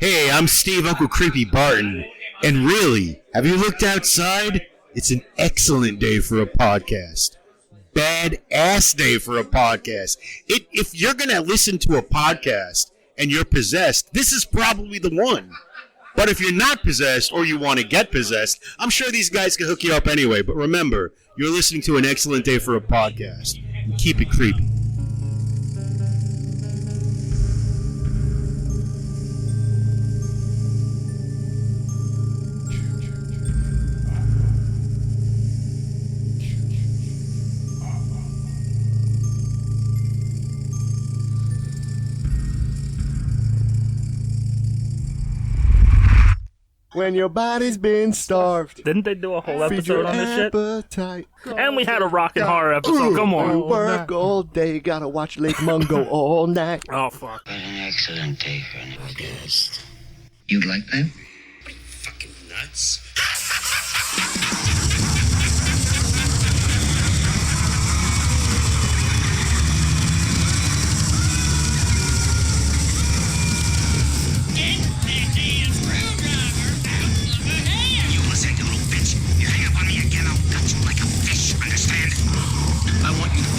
Hey, I'm Steve Uncle Creepy Barton, and really, have you looked outside? It's an excellent day for a podcast. Bad ass day for a podcast. If you're going to listen to a podcast and you're possessed, this is probably the one. But if you're not possessed or you want to get possessed, I'm sure these guys can hook you up anyway. But remember, you're listening to an excellent day for a podcast. And keep it creepy. When your body's been starved. Didn't they do a whole episode on this appetite. shit? And we had a rockin' horror episode. Come on. Work all day, gotta watch Lake Mungo all night. Oh, fuck. What an excellent day for an August. You'd like that? What are you, fucking nuts?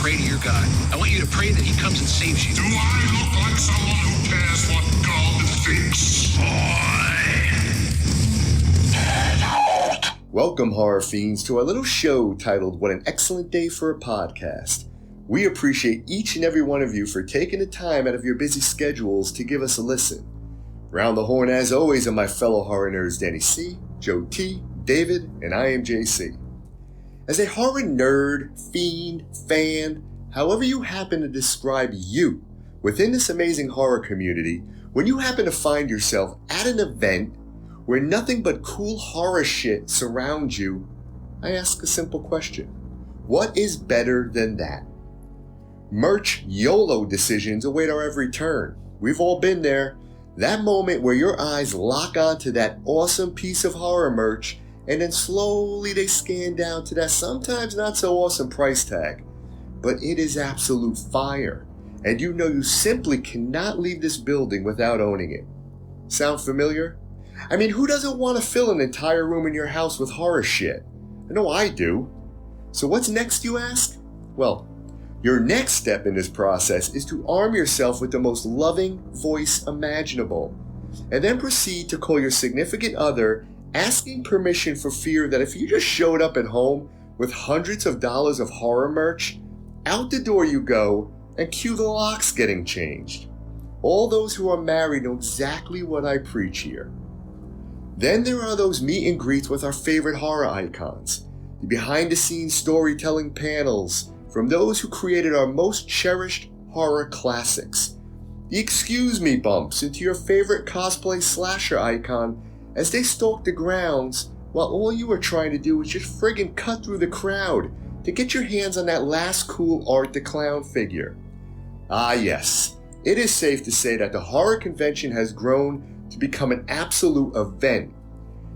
Pray to your God. I want you to pray that he comes and saves you. Do I look like someone who cares what God thinks? Welcome, horror fiends, to our little show titled What an Excellent Day for a Podcast. We appreciate each and every one of you for taking the time out of your busy schedules to give us a listen. Round the horn, as always, are my fellow horror nerds Danny C., Joe T., David, and I am JC. As a horror nerd, fiend, fan, however you happen to describe you within this amazing horror community, when you happen to find yourself at an event where nothing but cool horror shit surrounds you, I ask a simple question. What is better than that? Merch YOLO decisions await our every turn. We've all been there. That moment where your eyes lock onto that awesome piece of horror merch, and then slowly they scan down to that sometimes not so awesome price tag. But it is absolute fire, and you know you simply cannot leave this building without owning it. Sound familiar? I mean, who doesn't want to fill an entire room in your house with horror shit? I know I do. So what's next, you ask? Well, your next step in this process is to arm yourself with the most loving voice imaginable, and then proceed to call your significant other, asking permission for fear that if you just showed up at home with hundreds of dollars of horror merch, out the door you go and cue the locks getting changed. All those who are married know exactly what I preach here. Then there are those meet and greets with our favorite horror icons, the behind the scenes storytelling panels from those who created our most cherished horror classics, the excuse me bumps into your favorite cosplay slasher icon as they stalk the grounds while all you are trying to do is just friggin' cut through the crowd to get your hands on that last cool Art the Clown figure. Ah yes, it is safe to say that the horror convention has grown to become an absolute event,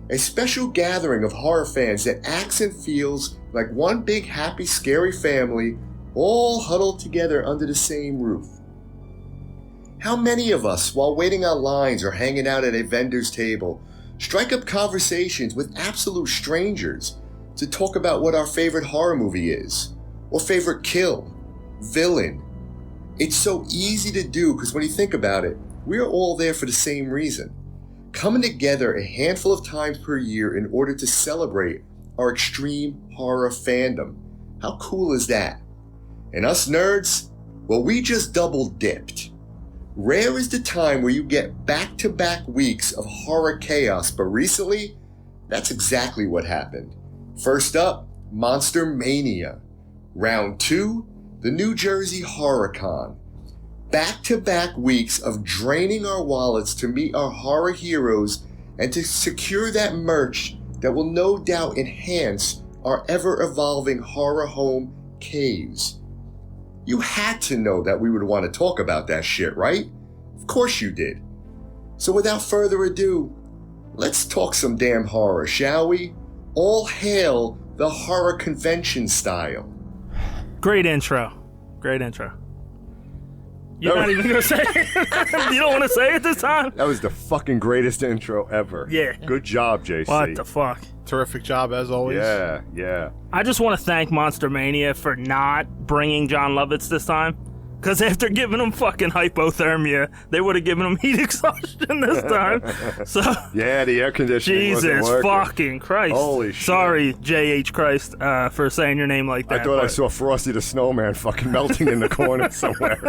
a special gathering of horror fans that acts and feels like one big happy scary family all huddled together under the same roof. How many of us, while waiting on lines or hanging out at a vendor's table, strike up conversations with absolute strangers to talk about what our favorite horror movie is, or favorite kill, villain? It's so easy to do because when you think about it, we're all there for the same reason. Coming together a handful of times per year in order to celebrate our extreme horror fandom. How cool is that? And us nerds, well, we just double dipped. Rare is the time where you get back-to-back weeks of horror chaos, but recently, that's exactly what happened. First up, Monster Mania. Round 2, the New Jersey Horror Con. Back-to-back weeks of draining our wallets to meet our horror heroes and to secure that merch that will no doubt enhance our ever-evolving horror home caves. You had to know that we would want to talk about that shit, right? Of course you did. So without further ado, let's talk some damn horror, shall we? All hail the horror convention style. Great intro. Great intro. You're not even gonna say it? You don't want to say it this time? That was the fucking greatest intro ever. Yeah. Good job, JC. What the fuck? Terrific job as always. Yeah. I just want to thank Monster Mania for not bringing John Lovitz this time. Because after giving him fucking hypothermia, they would have given him heat exhaustion this time. So Yeah, the air conditioning wasn't Jesus working. fucking Christ. Holy shit. Sorry, J.H. Christ, for saying your name like that. I thought I but saw Frosty the Snowman fucking melting in the corner somewhere.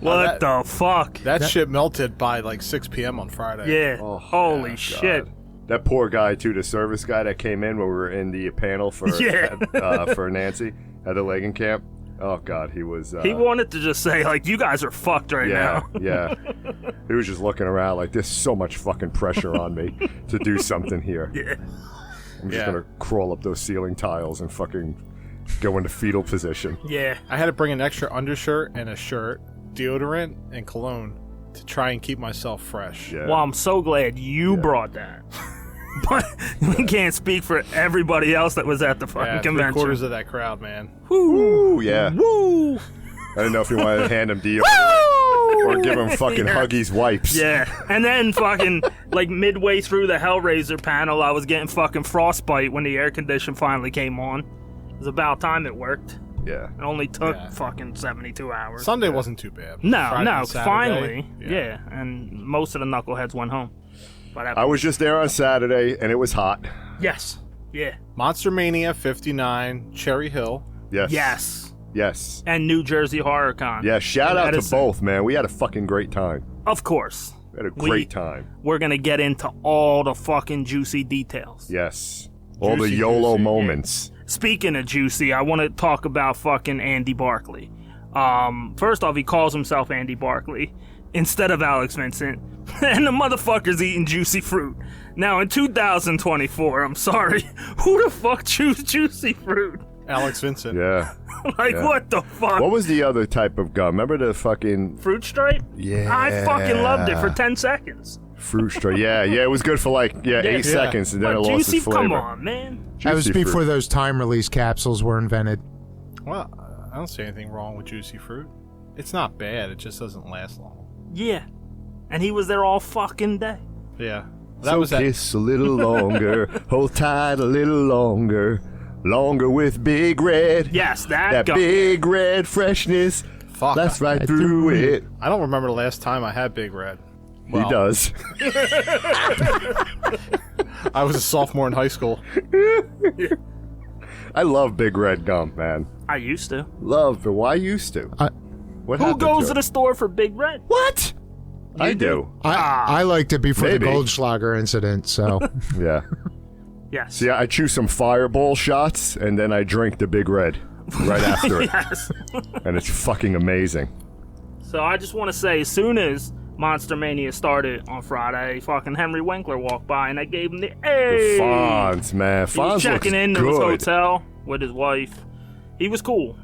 What the fuck? That shit melted by like 6 p.m. on Friday. Yeah. Oh, Holy yeah, shit. God. That poor guy, too, the service guy that came in when we were in the panel for for Nancy at the legging camp. Oh, God, he was... He wanted to just say, like, you guys are fucked right now. Yeah. He was just looking around like, there's so much fucking pressure on me to do something here. Yeah. I'm just going to crawl up those ceiling tiles and fucking go into fetal position. Yeah. I had to bring an extra undershirt and a shirt, deodorant, and cologne to try and keep myself fresh. Yeah. Well, I'm so glad you brought that. But we can't speak for everybody else that was at the fucking Yeah, convention. 3/4 of that crowd, man. Ooh, yeah. Woo! I didn't know if you wanted to hand him deal or give him fucking Huggies wipes. Yeah, and then fucking, like, midway through the Hellraiser panel, I was getting fucking frostbite when the air condition finally came on. It was about time it worked. Yeah. It only took Yeah. fucking 72 hours. Sunday wasn't too bad. No, Friday no, and Saturday, finally. Yeah, and most of the knuckleheads went home. By that I was just there on Saturday, and it was hot. Yes. Yeah. Monster Mania 59, Cherry Hill. Yes. Yes. Yes. And New Jersey Horror Con. Yeah, shout In out to Edison. both, man. We had a fucking great time. Of course. We had a great time. We're going to get into all the fucking juicy details. Yes. All the Juicy, YOLO juicy, moments. Speaking of juicy, I want to talk about fucking Andy Barkley. First off, he calls himself Andy Barkley instead of Alex Vincent. And the motherfucker's eating juicy fruit. Now, in 2024, I'm sorry, who the fuck chews juicy fruit? Alex Vincent. Yeah. Like, Yeah. what the fuck? What was the other type of gum? Remember the fucking Fruit Stripe? Yeah. I fucking loved it for 10 seconds. fruit straw? Yeah, it was good for like 8 seconds, and then it But lost juicy, its flavor. come on, man. That was Juicy before fruit. those time release capsules were invented. Well, I don't see anything wrong with juicy fruit. It's not bad. It just doesn't last long. Yeah. And he was there all fucking day. Yeah. That So was that. kiss a little longer, hold tight a little longer, longer with Big Red. Yes, that That guy. Big Red freshness. Fuck. That's right through it. I don't remember the last time I had Big Red. He does. I was a sophomore in high school. I love Big Red gum, man. I used to. Love, but why used to? What Who happened goes to it? the store for Big Red? What? I do. I liked it before Maybe. the Goldschlager incident, so Yeah. Yes. See, I chew some Fireball shots, and then I drink the Big Red right after it. Yes. And it's fucking amazing. So I just want to say, as soon as Monster Mania started on Friday, fucking Henry Winkler walked by, and I gave him the hey. The Fonz, man. He was Fonz looks checking into good. his hotel with his wife. He was cool.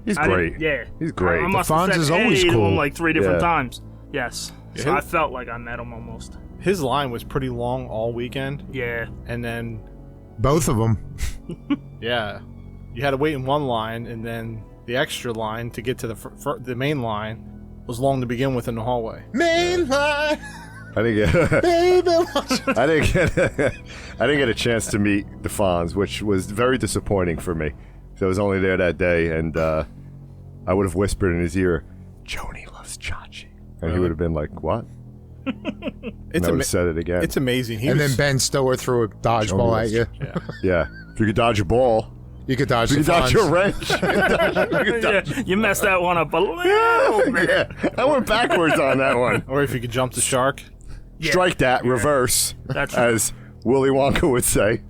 He's I didn't- great. Yeah. He's great. I must The have Fonz said is always hey to cool. him like 3 different Yeah. times. Yes. So Yeah. I felt like I met him almost. His line was pretty long all weekend, Yeah. and then both of them. yeah, you had to wait in one line, and then the extra line to get to the main line was long to begin with in the hallway. Main line, I didn't get. baby. I didn't get. I didn't get a chance to meet the Fonz, which was very disappointing for me. So I was only there that day, and I would have whispered in his ear, "Joni loves Chachi," and he would have been like, "What?" It's And I would have said it again. It's amazing. He And was, then Ben Stiller threw a dodgeball at you. yeah. Yeah, if you could dodge a ball, You could dodge if you the could dodge a Fonz. wrench. You could dodge- Yeah, you messed that one up a little bit. yeah, I went backwards on that one. Or if you could jump the shark. Yeah. Strike that, reverse, That's- as Willy Wonka would say.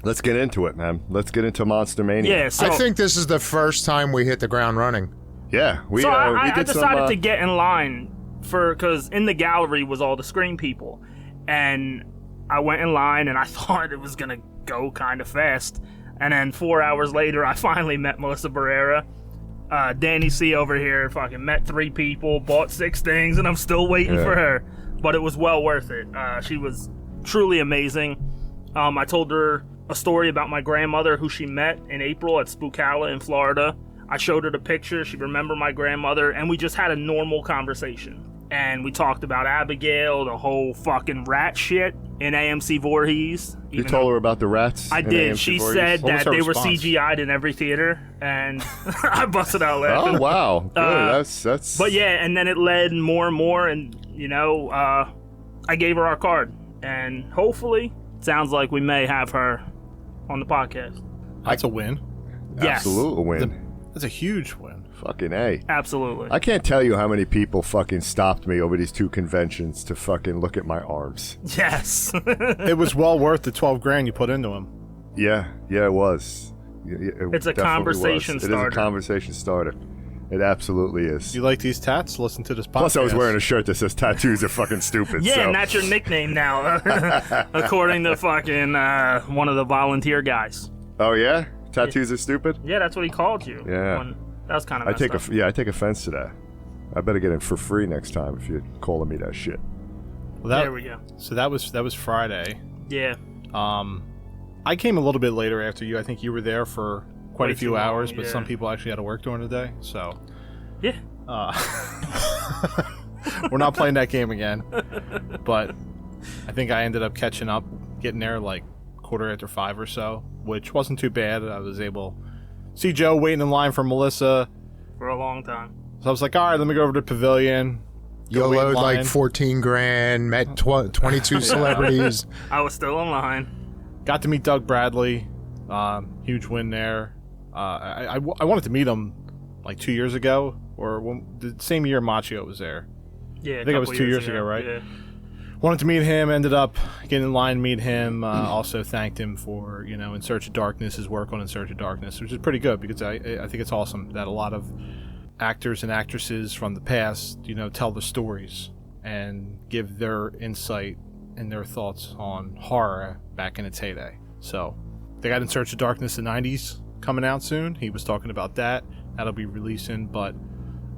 Let's get into it, man. Let's get into Monster Mania. Yeah, so I think this is the first time we hit the ground running. Yeah, we So I did decided some. to get in line because in the gallery was all the Scream people, and I went in line and I thought it was gonna go kind of fast, and then 4 hours later I finally met Melissa Barrera. Danny C over here fucking met 3 people, bought 6 things, and I'm still waiting Yeah. for her. But it was well worth it. She was truly amazing. I told her a story about my grandmother who she met in April at Spookalla in Florida. I showed her the picture. She remembered my grandmother, and we just had a normal conversation. And we talked about Abigail, the whole fucking rat shit in AMC Voorhees. You told her about the rats? I in did. AMC She Voorhees? said What was that her they were response? CGI'd in every theater, and I busted out laughing. Oh, wow. Good. That's. But yeah, and then it led more and more, and, I gave her our card. And hopefully, it sounds like we may have her on the podcast. That's a win. Yes. Absolute win. That's a huge win. Fucking A. Absolutely. I can't tell you how many people fucking stopped me over these 2 conventions to fucking look at my arms. Yes. It was well worth the $12,000 you put into him. Yeah, it was. It's a definitely conversation was. starter. It is a conversation starter. It absolutely is. You like these tats? Listen to this podcast. Plus, I was wearing a shirt that says tattoos are fucking stupid. Yeah, so. and that's your nickname now, according to fucking one of the volunteer guys. Oh, yeah? Tattoos are stupid? Yeah, that's what he called you. Yeah. That was kind of I messed take up. I take offense to that. I better get it for free next time if you're calling me that shit. Well, There we go. So that was Friday. Yeah. I came a little bit later after you. I think you were there for quite Way a few too long, hours, but yeah. some people actually had to work during the day. So Yeah. we're not playing that game again. But I think I ended up catching up, getting there like 5:15 or so, which wasn't too bad. I was able to see Joe waiting in line for Melissa. For a long time. So I was like, all right, let me go over to Pavilion. Go wait in YOLO'd like line. 14 grand, met 22 celebrities. I was still in line. Got to meet Doug Bradley. Huge win there. I wanted to meet him like 2 years ago, or the same year Machio was there. Yeah, I think it was 2 years ago, right? Yeah. Wanted to meet him, ended up getting in line to meet him. Also thanked him for, In Search of Darkness, his work on In Search of Darkness, which is pretty good because I think it's awesome that a lot of actors and actresses from the past, tell the stories and give their insight and their thoughts on horror back in its heyday. So they got In Search of Darkness in the 90s coming out soon. He was talking about that. That'll be releasing, but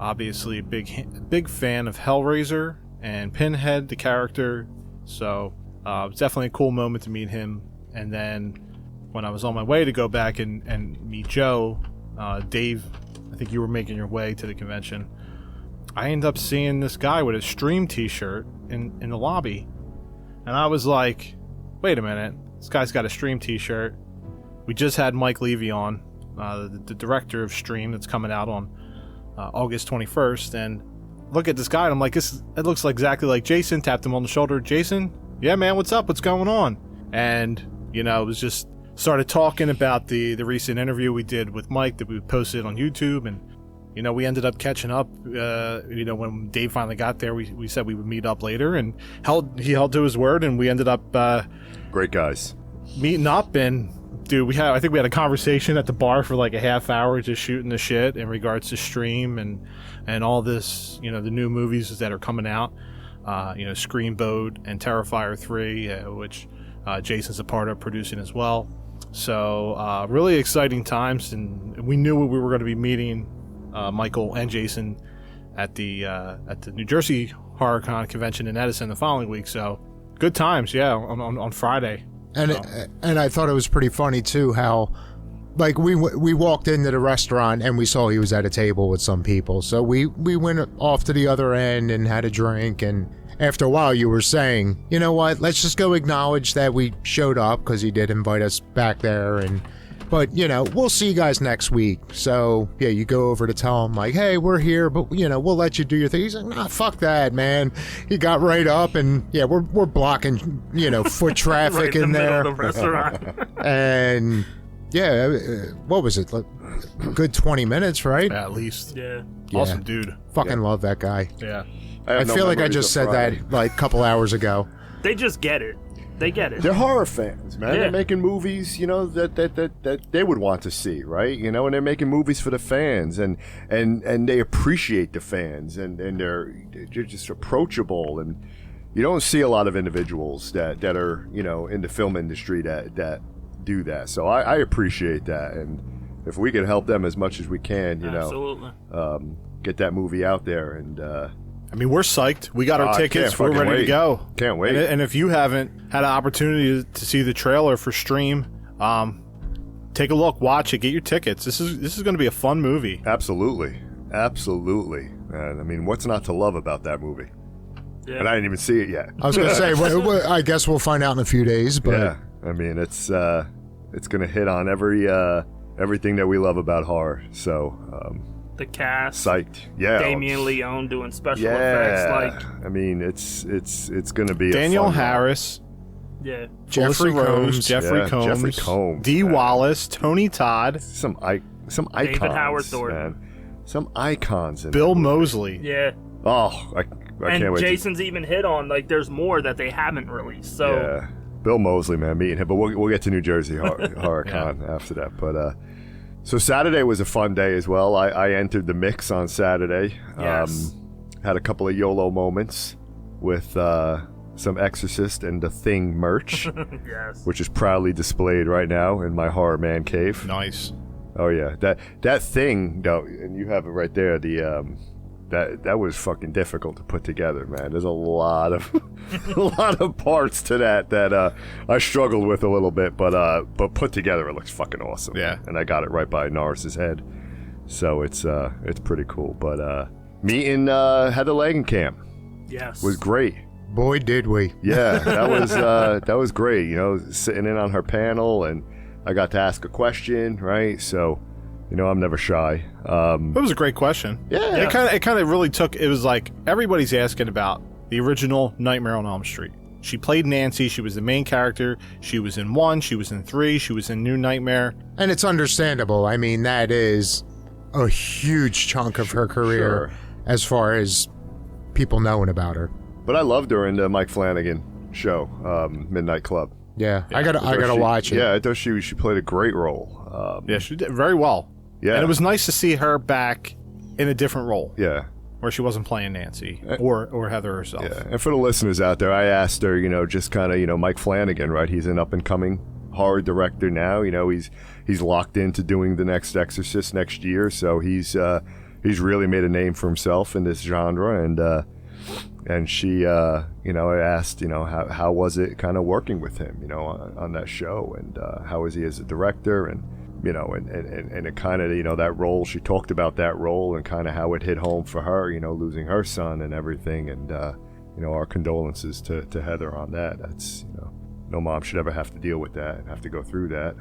obviously a big fan of Hellraiser and Pinhead, the character. So it's definitely a cool moment to meet him. And then when I was on my way to go back and meet Joe, Dave, I think you were making your way to the convention, I ended up seeing this guy with a Stream t-shirt in the lobby. And I was like, wait a minute, this guy's got a Stream t-shirt. We just had Mike Levy on, the director of Stream, that's coming out on August 21st, and look at this guy, and I'm like, it looks like exactly like Jason. Tapped him on the shoulder. Jason, yeah, man, what's up? What's going on? And, it was just started talking about the recent interview we did with Mike that we posted on YouTube, and, we ended up catching up. When Dave finally got there, we said we would meet up later, and he held to his word, and we ended up Great guys. meeting up. And dude, I think we had a conversation at the bar for like a half hour, just shooting the shit in regards to Stream and all this, the new movies that are coming out, Screamboat and Terrifier 3, which Jason's a part of producing as well. So really exciting times, and we knew we were going to be meeting Michael and Jason at the New Jersey HorrorCon convention in Edison the following week. So good times, yeah, on Friday. And I thought it was pretty funny too how, like, we walked into the restaurant and we saw he was at a table with some people, so we went off to the other end and had a drink. And after a while, you were saying, you know what, let's just go acknowledge that we showed up because he did invite us back there, but we'll see you guys next week. So yeah, you go over to tell him like, hey, we're here, but we'll let you do your thing. He's like, nah, fuck that, man. He got right up, and yeah, we're blocking foot traffic Right in the middle there, of the restaurant. and yeah, what was it, like a good 20 minutes, right? At least. Yeah. Awesome dude. Fucking love that guy. Yeah. I feel like I just said that like a couple hours ago. They just get it. They get it. They're horror fans, man. Yeah. They're making movies, that they would want to see, right? And they're making movies for the fans, and they appreciate the fans, and they're just approachable, and you don't see a lot of individuals that are in the film industry that do that. So I appreciate that, and if we can help them as much as we can, Absolutely. get that movie out there, and I mean, we're psyched. We got our I tickets. can't We're fucking ready to wait. go. Can't wait. And if you haven't had an opportunity to see the trailer for Stream, take a look, watch it, get your tickets. This is going to be a fun movie. Absolutely. And I mean, what's not to love about that movie? Yeah. And I didn't even see it yet. I was going to say, I guess we'll find out in a few days. But Yeah, I mean, it's going to hit on everything that we love about horror. So, The cast, psyched. Yeah, Damien Leone doing special effects. Like, I mean, it's going to be Danielle a fun Harris, yeah, Jeffrey Combs. Jeffrey Combs, Dee man. Wallace, Tony Todd, some icons, David Howard Thornton. man. Some icons in Bill that movie. Moseley. yeah. Oh, I And can't wait. Jason's even hit on, like, there's more that they haven't released. So, Yeah, Bill Moseley, man, meeting him. But we'll get to New Jersey Horror Con after that. But so Saturday was a fun day as well. I entered the mix on Saturday. Yes. Had a couple of YOLO moments with some Exorcist and The Thing merch, yes. which is proudly displayed right now in my horror man cave. Nice. Oh yeah, that thing though, and you have it right there. The that was fucking difficult to put together, man. There's a lot of parts to that I struggled with a little bit, but put together it looks fucking awesome. Yeah. And I got it right by Norris's head, so it's pretty cool. But meeting Heather Langenkamp Yes. was great. boy, did we. Yeah, that was great. You know, sitting in on her panel, and I got to ask a question, right? So, you know, I'm never shy. That was a great question. Yeah. It kind of really took. It was like everybody's asking about the original Nightmare on Elm Street. She played Nancy. She was the main character. She was in 1. She was in 3. She was in New Nightmare. And it's understandable. I mean, that is a huge chunk of her career as far as people knowing about her. But I loved her in the Mike Flanagan show, Midnight Club. Yeah, I gotta watch it. Yeah, I thought she played a great role. Yeah, she did very well. Yeah. And it was nice to see her back in a different role Yeah. where she wasn't playing Nancy or Heather herself. Yeah. And for the listeners out there, I asked her, you know, just kind of, you know, Mike Flanagan, right? He's an up-and-coming horror director now. You know, he's locked into doing the next Exorcist next year, so he's really made a name for himself in this genre. And she, you know, I asked, you know, how was it kind of working with him, you know, on that show, and how was he as a director, and you know, and it kind of, you know, that role. She talked about that role and kind of how it hit home for her, you know, losing her son and everything, and you know, our condolences to Heather on that. That's, you know, no mom should ever have to deal with that and have to go through that.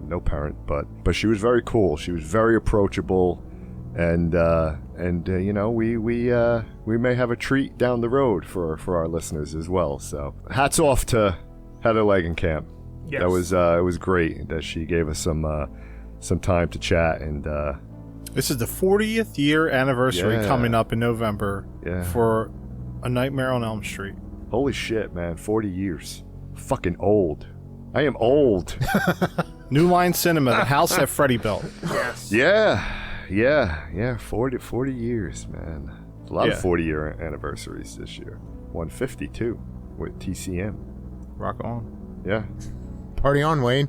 No parent, but she was very cool. She was very approachable. And you know, we may have a treat down the road for our listeners as well. So hats off to Heather Langenkamp. Yes. That was it was great that she gave us some time to chat. And This is the 40th year anniversary Yeah. coming up in November Yeah. for A Nightmare on Elm Street. holy shit, man, 40 years, fucking old. I am old. New Line Cinema, the house that Freddie built. Yes. Yeah. 40 years, man. A lot of Yeah. 40-year anniversaries this year. 152 with TCM. Rock on. Yeah. Party on, Wayne.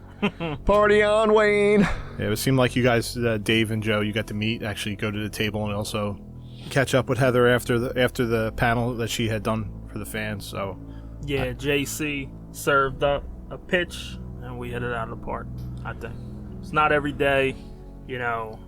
Party on, Wayne. Yeah, it seemed like you guys, Dave and Joe, you got to meet, actually go to the table, and also catch up with Heather after the panel that she had done for the fans. So Yeah, JC served up a pitch, and we hit it out of the park, I think. It's not every day, you know,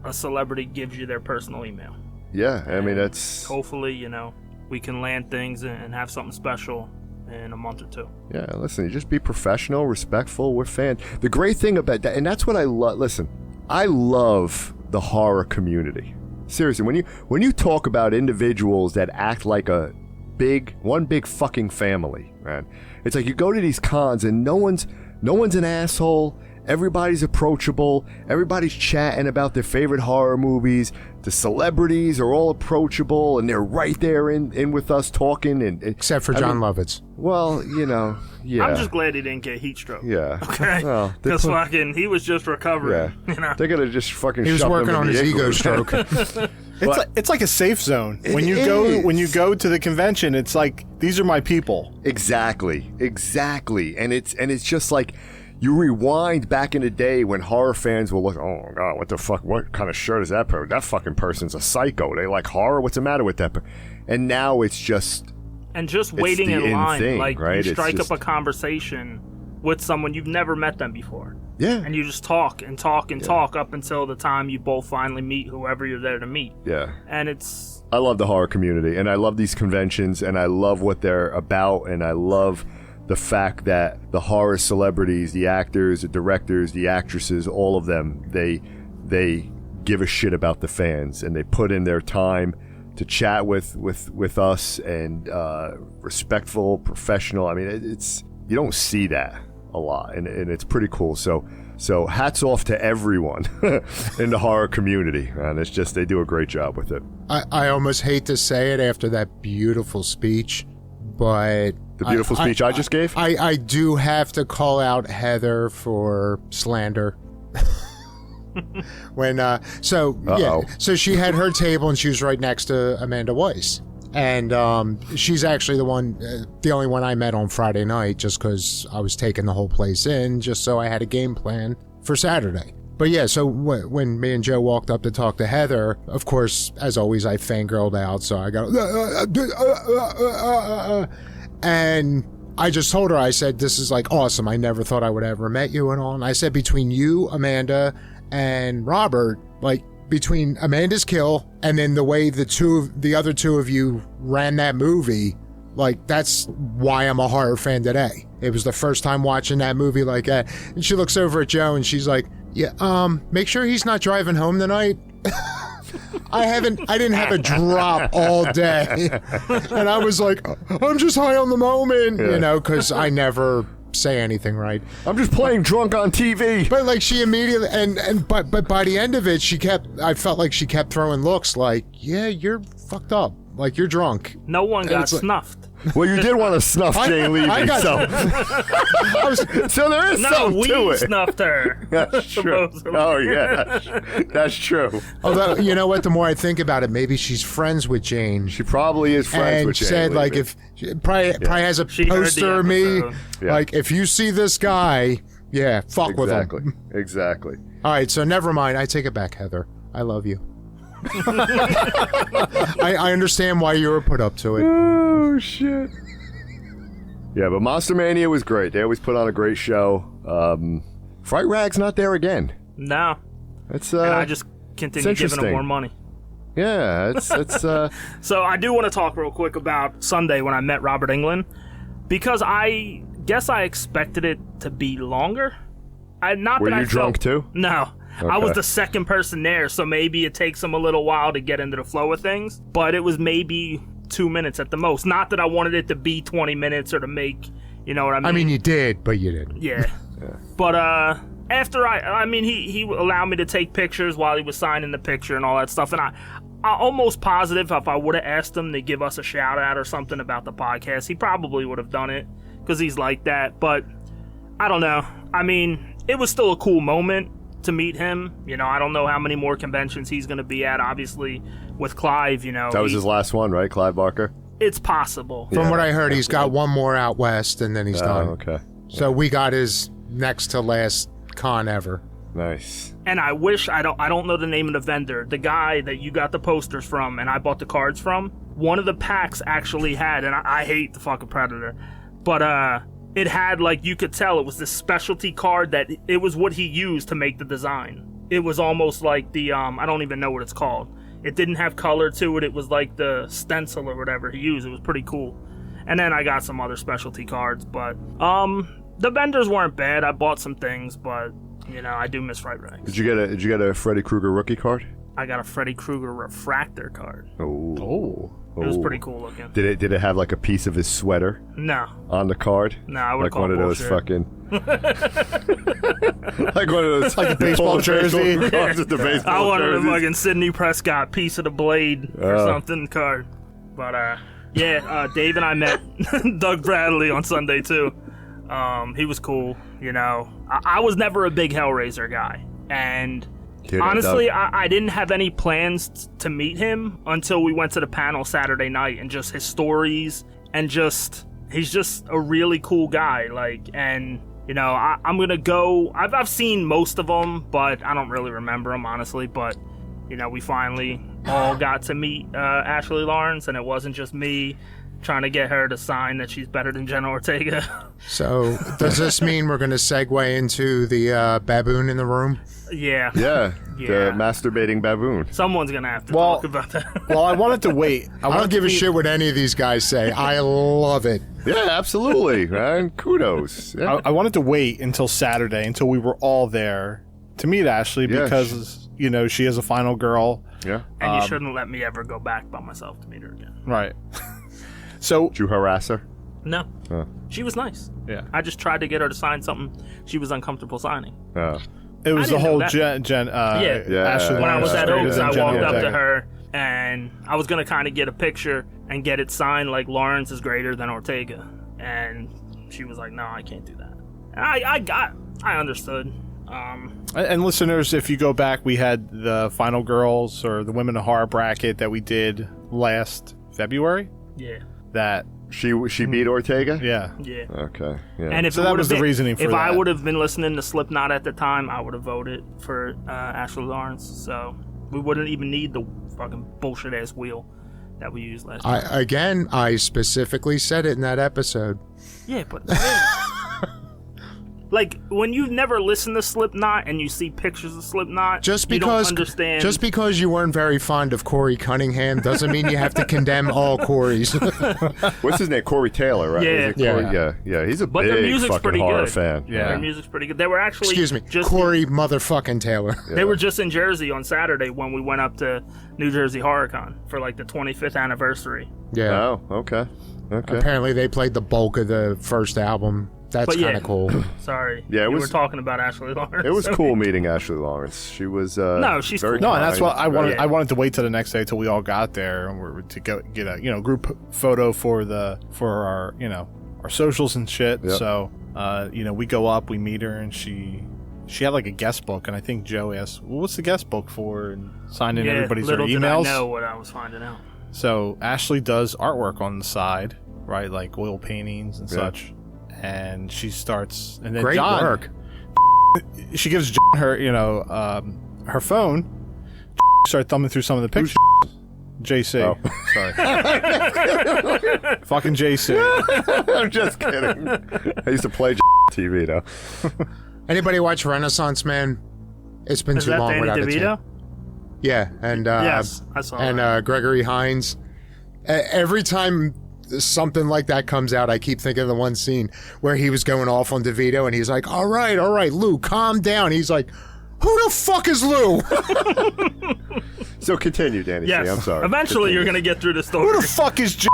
a celebrity gives you their personal email. Yeah, I mean, that's... Hopefully, you know, we can land things and have something special in a month or two. Yeah, listen, you just be professional, respectful. We're fans. The great thing about that, and that's what I love. Listen, I love the horror community. Seriously, when you talk about individuals that act like one big fucking family, man, it's like you go to these cons and no one's an asshole. Everybody's approachable. Everybody's chatting about their favorite horror movies. The celebrities are all approachable, and they're right there in with us talking. And Except for John Lovitz. Well, you know, yeah. I'm just glad he didn't get heat stroke. Yeah. Okay? Well, they Because put- fucking, he was just recovering. Yeah. You know? They're gonna just fucking. He was shove working them on in his the ego igloo. stroke. it's like a safe zone. It When you is. go to the convention, it's like, these are my people. Exactly. And it's just like you rewind back in the day when horror fans will look, oh god, what the fuck? What kind of shirt is that? That fucking person's a psycho. They like horror. What's the matter with that? And now it's just. And just It's waiting the in in line, thing, like right? you It's strike just- up a conversation with someone you've never met them before. Yeah. And you just talk and talk and talk up until the time you both finally meet whoever you're there to meet. Yeah. And it's... I love the horror community, and I love these conventions, and I love what they're about, and I love the fact that the horror celebrities, the actors, the directors, the actresses, all of them, they give a shit about the fans, and they put in their time to chat with us, and respectful, professional. I mean, it's you don't see that a lot, and it's pretty cool. So hats off to everyone in the horror community, and it's just they do a great job with it. I almost hate to say it after that beautiful speech, but The beautiful speech I just gave? I do have to call out Heather for slander. So she had her table and she was right next to Amanda Weiss. And she's actually the only one I met on Friday night, just because I was taking the whole place in, just so I had a game plan for Saturday. But yeah, so when me and Joe walked up to talk to Heather, of course, as always, I fangirled out. So I go, and I just told her, I said, this is like awesome. I never thought I would ever met you and all. And I said, between you, Amanda, and Robert, like, between Amanda's kill and then the way the other two of you ran that movie, like, that's why I'm a horror fan today. It was the first time watching that movie like that. And she looks over at Joe and she's like, yeah, make sure he's not driving home tonight. I didn't have a drop all day. And I was like, I'm just high on the moment, because I never say anything right. I'm just playing drunk on TV. But like she immediately but by the end of it, I felt like she kept throwing looks like, yeah, you're fucked up. Like, you're drunk. No one got snuffed. Well, you did want to snuff Jane Levy, so there is something to we it. snuffed her. That's true. Oh, yeah, that's true. Although, you know what? The more I think about it, maybe she's friends with Jane. She probably is friends with Jane. And said, Levy. like, if she probably has a poster of me, like, if you see this guy, fuck with him. Exactly. All right, so never mind. I take it back, Heather. I love you. I understand why you were put up to it. Oh, shit. Yeah, but Monster Mania was great. They always put on a great show. Fright Rag's not there again. No. It's and I just continue giving him more money. Yeah, it's So I do want to talk real quick about Sunday when I met Robert Englund, because I guess I expected it to be longer. Were you drunk too? No. Okay. I was the second person there, so maybe it takes them a little while to get into the flow of things, but it was maybe 2 minutes at the most. Not that I wanted it to be 20 minutes or to make, you know what I mean? I mean, you did, but you didn't. Yeah. But after he allowed me to take pictures while he was signing the picture and all that stuff, and I almost positive if I would have asked him to give us a shout out or something about the podcast, he probably would have done it, because he's like that. But I don't know. I mean, it was still a cool moment to meet him. I don't know how many more conventions he's going to be at, obviously, with Clive, That was his last one, right? Clive Barker? It's possible. From what I heard, he's got one more out west, and then he's done. Okay. So we got his next to last con ever. Nice. And I wish, I don't know the name of the vendor, the guy that you got the posters from and I bought the cards from, one of the packs actually had, and I hate the fucking Predator, but it had, like, you could tell it was this specialty card that it was what he used to make the design. It was almost like the, I don't even know what it's called. It didn't have color to it. It was like the stencil or whatever he used. It was pretty cool. And then I got some other specialty cards, but the vendors weren't bad. I bought some things, but I do miss Fright Rags. Did you get a Freddy Krueger rookie card? I got a Freddy Krueger refractor card. Oh. It was pretty cool looking. Did it have like a piece of his sweater? No. On the card? No, I would like call one of those bullshit. fucking like one of those like a baseball jersey. Cards with the baseball I wanted jerseys. a fucking Sidney Prescott piece of the blade or something card. But Dave and I met Doug Bradley on Sunday too. He was cool. I was never a big Hellraiser guy, and honestly, I didn't have any plans to meet him until we went to the panel Saturday night, and just his stories, and he's just a really cool guy. Like, and I'm gonna go. I've seen most of them, but I don't really remember them honestly. But we finally all got to meet Ashley Lawrence, and it wasn't just me. trying to get her to sign that she's better than Jenna Ortega. So does this mean we're going to segue into the baboon in the room? Yeah. Yeah, Yeah. the masturbating baboon. Someone's going to have to Well- talk about that. Well, I wanted to wait. I don't give a shit what any of these guys say. I love it. Yeah, absolutely, man. Kudos. Yeah. I wanted to wait until Saturday, until we were all there to meet Ashley, Yeah, because, you know, she is a final girl. Yeah. And you shouldn't let me ever go back by myself to meet her again. Right. So, Did you harass her? No. Oh. She was nice. yeah. I just tried to get her to sign something she was uncomfortable signing. Oh. It was I the didn't whole know that. Yeah. Ashley When I was at Lawrence Oaks, I and Jenna walked up Ortega. to her and I was going to kind of get a picture and get it signed like Lawrence is greater than Ortega. And she was like, no, I can't do that. And I understood. And listeners, if you go back, we had the final girls or the women of horror bracket that we did last February. Yeah. That, She beat Ortega? yeah. Yeah. Okay. Yeah. And if So it that would've was the been- reasoning for if I that. would have been listening to Slipknot at the time, I would have voted for Ashley Lawrence. So we wouldn't even need the fucking bullshit ass wheel that we used last time. I specifically said it in that episode. Yeah, but like when you've never listened to Slipknot and you see pictures of Slipknot, Just you don't because understand. just because you weren't very fond of Corey Cunningham doesn't mean you have to condemn all Corys. What's his name? Corey Taylor, right? Yeah. Is it Corey? Yeah. Yeah. He's a But their big music's fucking pretty horror good. fan. Yeah. Their music's pretty good. They were actually Excuse me, just Corey motherfucking Taylor. They were just in Jersey on Saturday when we went up to New Jersey HorrorCon for like the 25th anniversary. Yeah. Oh, okay. Okay. Apparently they played the bulk of the first album. That's But yeah. kind of cool. Sorry, Yeah, it you was- were talking about Ashley Lawrence. It was cool meeting Ashley Lawrence. She was No, she's very cool. No, and that's kind, what I wanted. very- I wanted to wait till the next day till we all got there and we're to go get a group photo for our our socials and shit. Yep. So we go up, we meet her, and she had like a guest book, and I think Joe asked, well, "What's the guest book for?" and signed in Yeah, everybody's little their did I emails. know what I was finding out. So Ashley does artwork on the side, right, like oil paintings and Yeah. such, and she starts, and then Great John, work. she gives John her her phone. Start thumbing through some of the pictures. JC. Oh. Sorry. Fucking JC. I'm just kidding. I used to play TV though. Anybody watch Renaissance Man? It's been Is too that long Danny without a DeVito? chance. Yeah, and Yes, I saw and that. Gregory Hines. Every time something like that comes out, I keep thinking of the one scene where he was going off on DeVito, and he's like, all right, Lou, calm down." He's like, "Who the fuck is Lou?" So continue, Danny. C. Yes. I'm sorry. Eventually, you're gonna get through the story. Who the fuck is J?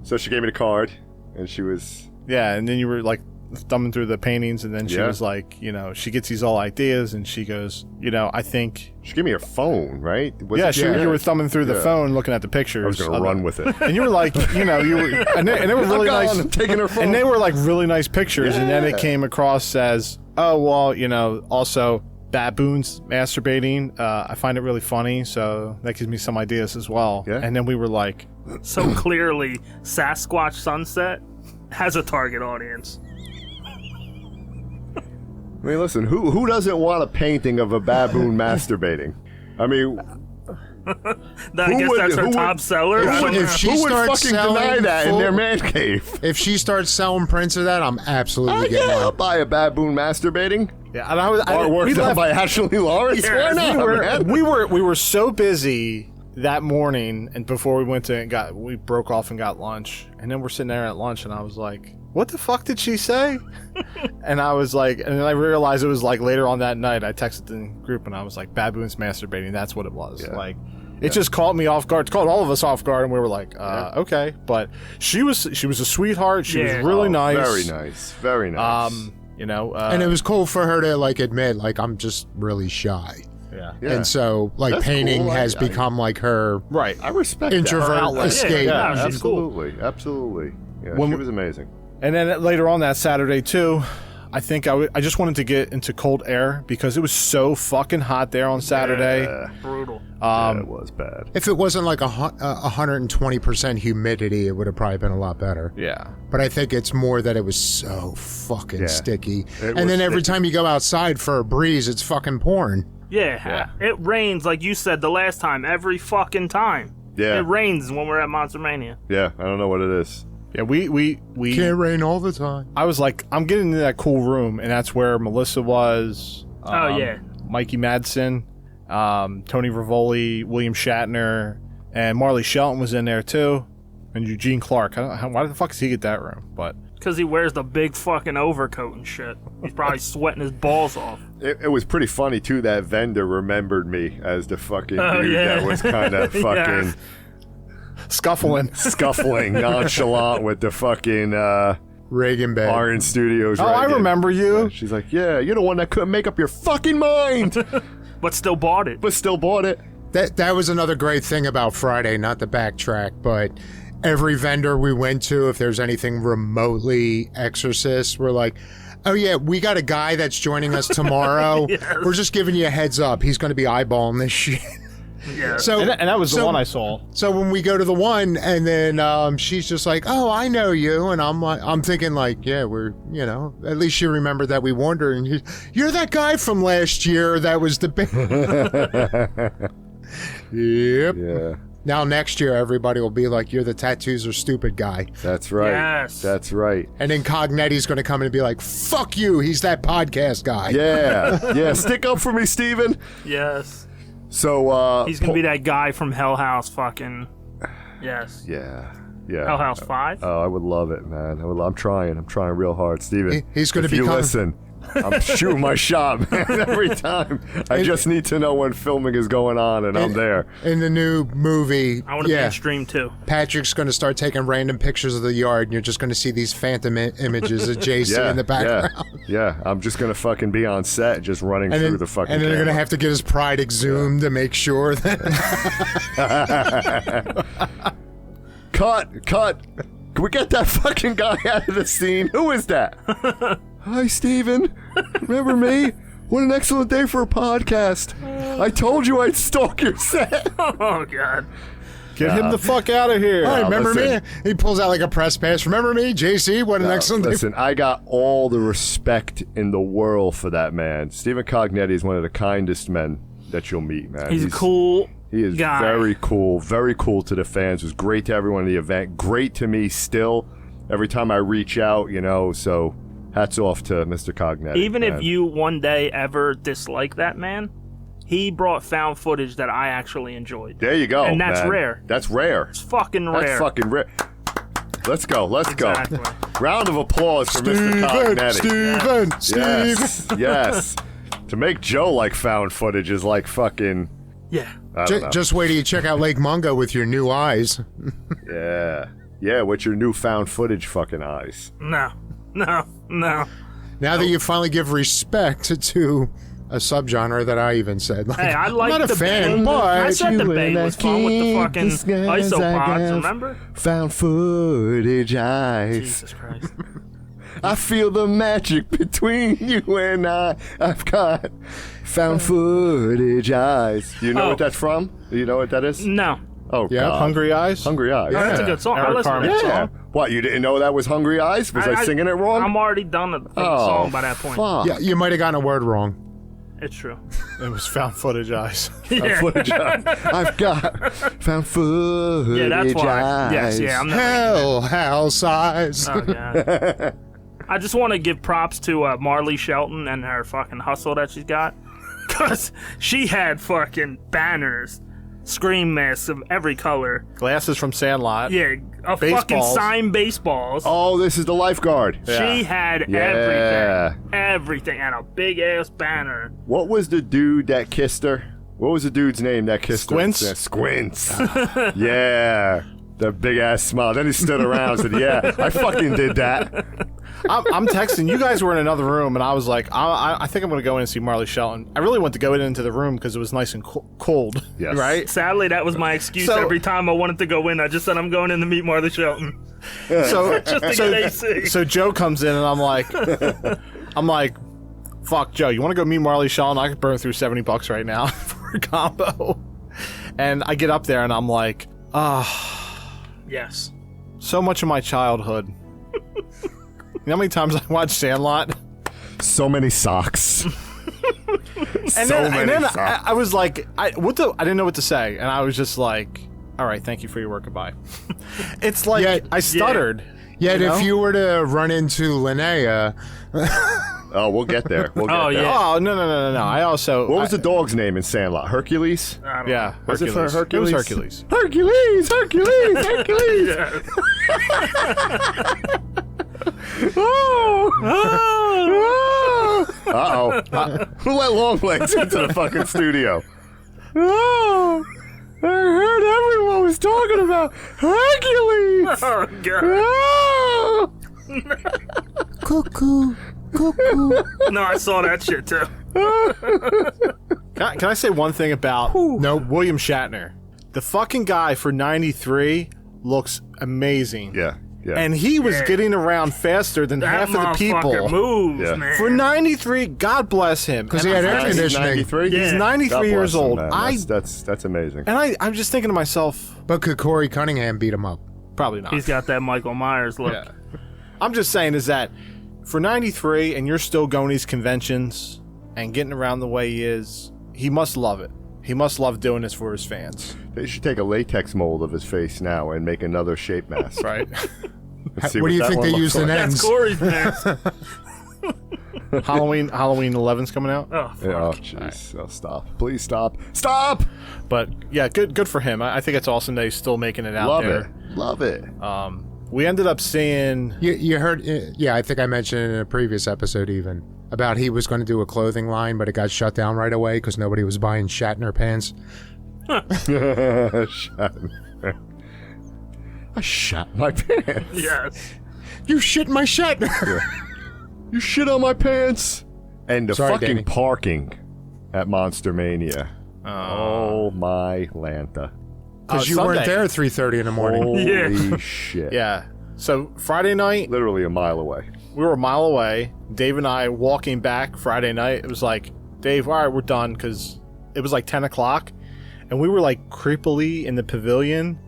So she gave me the card, and she was. Yeah, and then you were like thumbing through the paintings, and then she Yeah. was like, she gets these all ideas, and she goes, I think. She gave me her phone, right? Was Yeah, it- you were thumbing through the Yeah. phone, looking at the pictures. I was gonna of run them. with it. And you were like, you were, and they were really I'm nice. gone, I'm taking her phone. And they were like really nice pictures, and then it Yeah. came across as, oh well, also baboons masturbating. I find it really funny, so that gives me some ideas as well. Yeah. And then we were like, So clearly, Sasquatch Sunset has a target audience. I mean, listen, who doesn't want a painting of a baboon masturbating? I mean, I Who guess would- that's her who would- top seller. If I don't if know. she who would starts fucking deny selling that in full- their man cave? If she starts selling prints of that, I'm absolutely getting I'll one. buy a baboon masturbating. yeah, and we Artwork done left- by Ashley Lawrence. Yeah, Why not, man? we were so busy that morning, and before we went to we broke off and got lunch, and then we're sitting there at lunch, and I was like, "What the fuck did she say?" And I was like, and then I realized it was like later on that night. I texted the group, and I was like, "Baboons masturbating." That's what it was. Yeah. Like, it just caught me off guard. It caught all of us off guard, and we were like, "Okay." But she was a sweetheart. She was Yeah. really Oh, nice. Very nice. Very nice. And it was cool for her to admit, I'm just really shy. yeah. Yeah. And so, That's painting cool. has I- become her Right. I respect introvert that. outlet. escape. Yeah, Yeah, she's cool. absolutely. Absolutely. Yeah, When she we- was amazing. And then later on that Saturday too, I think I just wanted to get into cold air because it was so fucking hot there on Saturday. Yeah, Brutal. yeah, it was bad. If it wasn't 120% humidity, it would have probably been a lot better. Yeah. But I think it's more that it was so fucking Yeah. sticky. It And then was every sticky. time you go outside for a breeze, it's fucking pouring. Yeah, it rains like you said the last time every fucking time. Yeah. It rains when we're at Monster Mania. Yeah, I don't know what it is. Yeah, we Can't rain all the time. I was like, I'm getting into that cool room, and that's where Melissa was. Oh, yeah. Mikey Madsen, Tony Rivoli, William Shatner, and Marley Shelton was in there too, and Eugene Clark. I don't know why the fuck does he get that room? But Because he wears the big fucking overcoat and shit. He's probably sweating his balls off. It was pretty funny, too, that vendor remembered me as the fucking dude yeah. that was kind of fucking scuffling. nonchalant with the fucking Reagan Bay. Orange Studios. Oh, I Reagan. remember you. She's like, yeah, you're the one that couldn't make up your fucking mind, But still bought it. but still bought it. That was another great thing about Friday, not to backtrack, but every vendor we went to, if there's anything remotely Exorcist, we're like, oh yeah, we got a guy that's joining us tomorrow. Yes. We're just giving you a heads up. He's going to be eyeballing this shit. Yeah. So, And that was the so- one I saw. So when we go to the one, and then she's just like, "Oh, I know you," and I'm thinking like, "Yeah, we're, at least she remembered that we warned her." And you're that guy from last year that was the big. Yep. Yeah, Now next year, everybody will be like, "You're the tattoos are stupid guy," that's right. Yes. That's right. and then Cognetti's going to come in and be like, "Fuck you, he's that podcast guy." Yeah. Stick up for me, Steven. Yes. So, He's going to be that guy from Hell House fucking... Yes. Yeah. Hell House 5? Oh, I would love it, man. I'm trying real hard, Steven. He's gonna if you become- listen, I'm shooting my shot, man, every time. I just need to know when filming is going on, and I'm there. In the new movie, I want to be in Stream 2. Patrick's going to start taking random pictures of the yard, and you're just going to see these phantom images of JC in the background. Yeah. I'm just gonna fucking be on set, just running And through then, the fucking. and then they're going to camera. have to get his pride exhumed to make sure that. Cut. Can we get that fucking guy out of the scene? Who is that? Hi, Steven. Remember me? What an excellent day for a podcast. I told you I'd stalk your set. Oh, God. Get him the fuck out of here. Hey, remember listen. me? He pulls out like a press pass. Remember me, JC? What an excellent day. Listen, I got all the respect in the world for that man. Stephen Cognetti is one of the kindest men that you'll meet, man. He's a cool He is guy. very cool to the fans. Was great to everyone in the event. Great to me still. Every time I reach out, so hats off to Mr. Cognetti. Even man. if you one day ever dislike that man, he brought found footage that I actually enjoyed. There you go, And that's man. rare. That's rare. It's fucking rare. That's fucking rare. Let's go. Exactly. Round of applause for Mr. Cognetti. Steven. Yes. To make Joe like found footage is like fucking. Yeah. I don't know. Just wait till you check out Lake Mungo with your new eyes. Yeah, with your new found footage fucking eyes. No. Now that you finally give respect to a subgenre that I even said. Like, Hey, I I'm like not a the fan, Bay. but I said the you Bay and was I fun with the keep fucking disguise I isopods, have. remember? Found footage eyes. Jesus Christ. I feel the magic between you and I. I've got found footage eyes. Do you know Oh. what that's from? Do you know what that is? No. Oh, Yeah, God. Hungry Eyes? Hungry Eyes. Oh, that's a good song. I Eric listen to that Carmen. Yeah. song. What, you didn't know that was Hungry Eyes? Was I singing it wrong? I'm already done with the song by that point. Fuck. yeah, you might have gotten a word wrong. It's true. It was found footage eyes. Yeah. Footage eyes. I've got found footage Yeah, that's why. eyes. Yes, yeah, I'm not. Hell, house eyes. Oh, God. I just want to give props to Marley Shelton and her fucking hustle that she's got. Because she had fucking banners, scream masks of every color. Glasses from Sandlot. Yeah, a fucking Baseballs. signed baseballs. Oh, this is the lifeguard. She had Yeah. everything, and a big ass banner. What was the dude that kissed her? What was the dude's name that kissed Squints? her? Squints. Yeah. The big ass smile. Then he stood around and said, yeah, I fucking did that. I'm texting. You guys were in another room, and I was like, I think I'm going to go in and see Marley Shelton. I really wanted to go into the room because it was nice and cold. Yes. Right? Sadly, that was my excuse So- every time I wanted to go in. I just said I'm going in to meet Marley Shelton. So, Just to get AC. so Joe comes in, and I'm like, fuck, Joe, you want to go meet Marley Shelton? I could burn through $70 right now for a combo. And I get up there, and I'm like, Yes. so much of my childhood. You know how many times I watched Sandlot? So many socks. And then I was like, I didn't know what to say, and I was just like, all right, thank you for your work, goodbye. It's like, Yeah, I stuttered. Yet you know? if you were to run into Linnea, Oh, we'll get there. We'll get Oh, there. yeah. Oh, no. I also... What was the dog's name in Sandlot? Hercules? I don't Yeah, Was it for Hercules. Hercules? It was Hercules. Hercules! know. Oh! Uh-oh. Who let Longlegs into the fucking studio? Oh! I heard everyone was talking about Hercules! Oh, God. Oh! cuckoo, cuckoo. No, I saw that shit, too. Can I say one thing about William Shatner? The fucking guy for 93 looks amazing. Yeah. And he was getting around faster than That half of the people. motherfucker moves, Yeah. man. For 93, God bless him. Because he had air conditioning. 93? Yeah. He's 93 years God bless him, old. man. That's amazing. And I'm just thinking to myself, But could Corey Cunningham beat him up? probably not. He's got that Michael Myers look. Yeah. I'm just saying is that for 93 and you're still going to these conventions and getting around the way he is, he must love it. He must love doing this for his fans. They should take a latex mold of his face now and make another shape mask. Right? Let's see What do you that think one they looks used in like. that? That's Corey's mask. Halloween 11's coming out. Oh, fuck. Yeah, oh, jeez. Oh, stop. Please stop. Stop! But yeah, good for him. I think it's awesome that he's still making it out Love there. it. Love it. We ended up seeing You heard? Yeah, I think I mentioned in a previous episode even about he was going to do a clothing line, but it got shut down right away because nobody was buying Shatner pants. I shot my pants. Yes. You shit my Shatner. You shit on my pants. And the Sorry, fucking Danny. parking at Monster Mania. Oh my Lanta. Because you weren't Sunday. there at 3:30 in the morning. Holy shit. Yeah. So Friday night, Literally a mile away. we were a mile away. Dave and I walking back Friday night. It was like, Dave, all right, we're done because it was like 10 o'clock. And we were like creepily in the pavilion.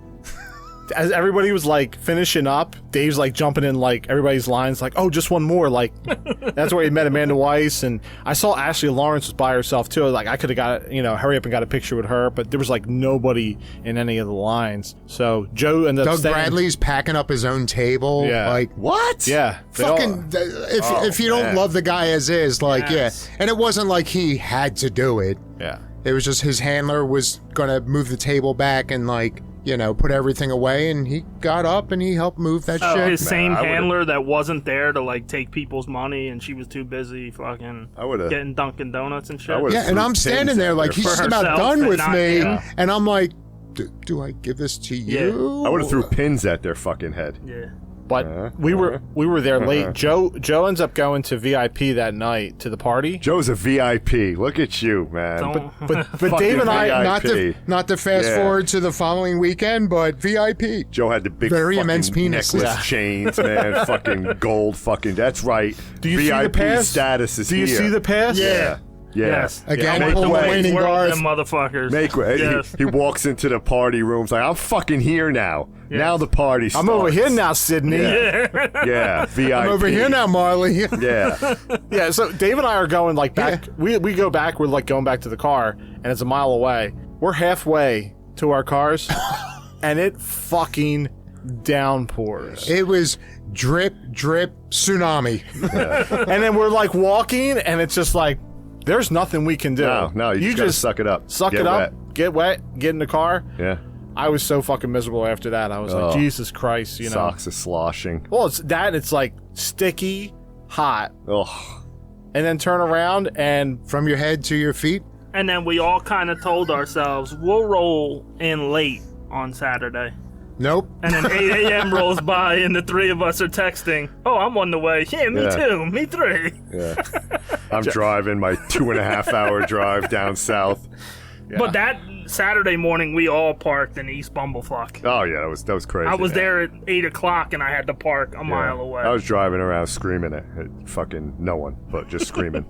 As everybody was like finishing up, Dave's like jumping in like everybody's lines, like, oh, just one more. Like, that's where he met Amanda Weiss. And I saw Ashley Lawrence was by herself too. Like, I could have got, hurry up and got a picture with her, but there was like nobody in any of the lines. So Joe ended up Doug staying. Bradley's packing up his own table. Yeah. Like, What? Yeah. they all- fucking, if you don't man. love the guy as is, like, Yes. yeah. And it wasn't like he had to do it. yeah. It was just his handler was going to move the table back and, like, put everything away, and he got up and he helped move that shit. His same I would've- handler that wasn't there to like take people's money, and she was too busy fucking I would've- getting Dunkin' Donuts and shit. I would've- Yeah, and threw I'm standing pins there out like there he's for just about herself done and with not me, him. and I'm like, do I give this to you? I would have threw pins at their fucking head. Yeah. But we were there late. Joe ends up going to VIP that night to the party. Joe's a VIP. Look at you, man. Don't. But Dave and I, VIP. Not to fast Yeah. forward to the following weekend, but VIP. Joe had the big Very fucking immense penis. necklace Yeah. chains, man. Fucking gold fucking. That's right. Do you see VIP the pass? status is do you here. see the pass? Yeah. Yeah. Yes. Again, Make pull the way. waning Work guard. them motherfuckers. Make way. Yes. He walks into the party rooms like, I'm fucking here now. Now the party starts. I'm over here now, Sydney. Yeah, VIP. I'm over here now, Marley. Yeah. Yeah, so Dave and I are going like back. We go back. We're like going back to the car, and it's a mile away. We're halfway to our cars, and it fucking downpours. It was drip, drip, tsunami. And then we're like walking, and it's just like there's nothing we can do. No, you just gotta suck it up. Suck Get it up. wet. Get wet. Get in the car. Yeah. I was so fucking miserable after that. I was like, Jesus Christ, Socks are sloshing. Well, it's that. It's like sticky, hot, Ugh. and then turn around and From your head to your feet. And then we all kind of told ourselves we'll roll in late on Saturday. Nope. And then 8 a.m. rolls by, and the three of us are texting. Oh, I'm on the way. Yeah, me Yeah. too. Me three. Yeah. I'm driving my 2.5 hour drive down south. But that Saturday morning, we all parked in East Bumblefuck. Oh yeah, that was crazy. I was there at 8 o'clock, and I had to park a Yeah. mile away. I was driving around screaming at fucking no one, but just screaming.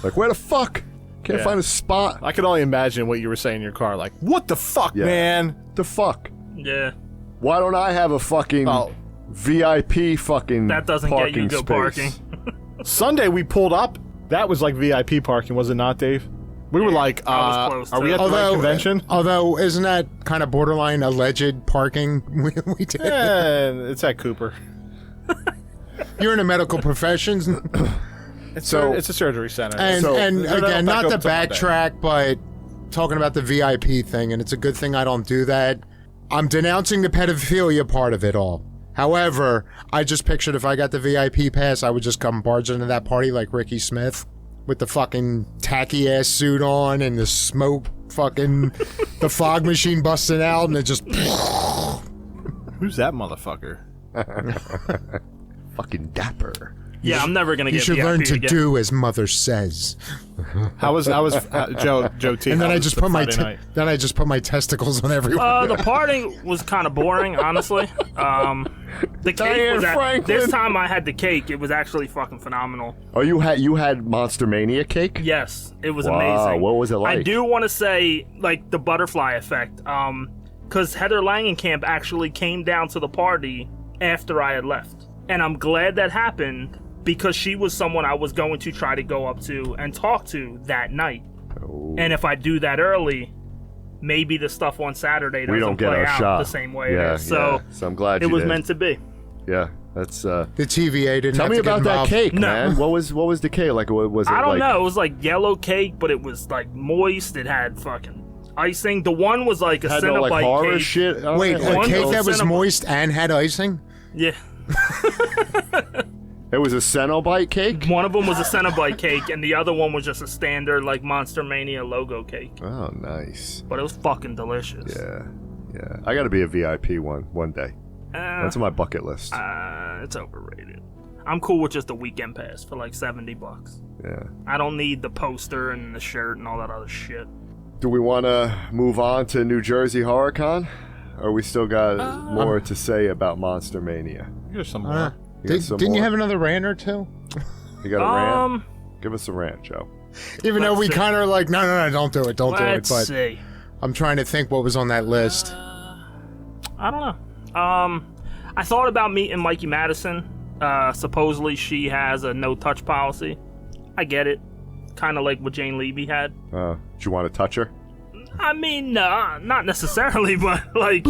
Like, where the fuck? Can't Yeah. find a spot. I could only imagine what you were saying in your car. Like, what the fuck, Yeah. man? The fuck? Yeah. Why don't I have a fucking Oh. VIP fucking That doesn't get you parking good space? parking. Sunday we pulled up. That was like VIP parking, was it not, Dave? We were like, I was close are to we it. at the right convention? Although, isn't that kind of borderline alleged parking we did? It's at Cooper. You're in the medical professions. It's a surgery center. And, So, and they're again, not to open till Monday. backtrack, but talking about the VIP thing, and it's a good thing I don't do that. I'm denouncing the pedophilia part of it all. However, I just pictured if I got the VIP pass, I would just come barge into that party like Ricky Smith with the fucking tacky ass suit on and the smoke fucking, the fog machine busting out, and it just. Who's that motherfucker? Fucking dapper. Yeah, I'm never gonna You get should VIP learn to again. do as mother says. How was Joe T? And then how I was just the put my Friday night? testicles on everyone. The party was kind of boring, honestly. The cake Diane was Franklin. this time I had the cake. It was actually fucking phenomenal. Oh, you had Monster Mania cake? Yes, it was Wow, amazing. what was it like? I do want to say like the butterfly effect. Because Heather Langenkamp actually came down to the party after I had left, and I'm glad that happened because she was someone I was going to try to go up to and talk to that night. Oh. And if I do that early, maybe the stuff on Saturday We doesn't don't get play our out shot the same way Yeah, it is. So yeah. So I'm glad it you was did. meant to be. Yeah, that's. The TVA didn't Tell have me to get about that involved. cake, No. man. What was the cake like? What was it? I don't like, know. It was like yellow cake, but it was like moist. It had fucking icing. The one was like a Had no Cinnabite like horror cake. shit. on Wait, it? a One cake was that was Cinnabon. moist and had icing? Yeah. It was a Cenobite cake. One of them was a Cinnabite cake, and the other one was just a standard like Monster Mania logo cake. Oh, nice. But it was fucking delicious. Yeah. I got to be a VIP one day. That's on my bucket list. It's overrated. I'm cool with just a weekend pass for like $70. Yeah. I don't need the poster and the shirt and all that other shit. Do we want to move on to New Jersey HorrorCon? Or we still got more to say about Monster Mania? Here's some more. You got some Didn't you more? have another rant or two? You got a rant? Give us a rant, Joe. Even though we Let's see. kind of are like, no, don't do it, don't do it. Let's But see. I'm trying to think what was on that list. I don't know. I thought about meeting Mikey Madison. Supposedly she has a no-touch policy. I get it. Kind of like what Jane Levy had. Do you want to touch her? I mean, not necessarily, but like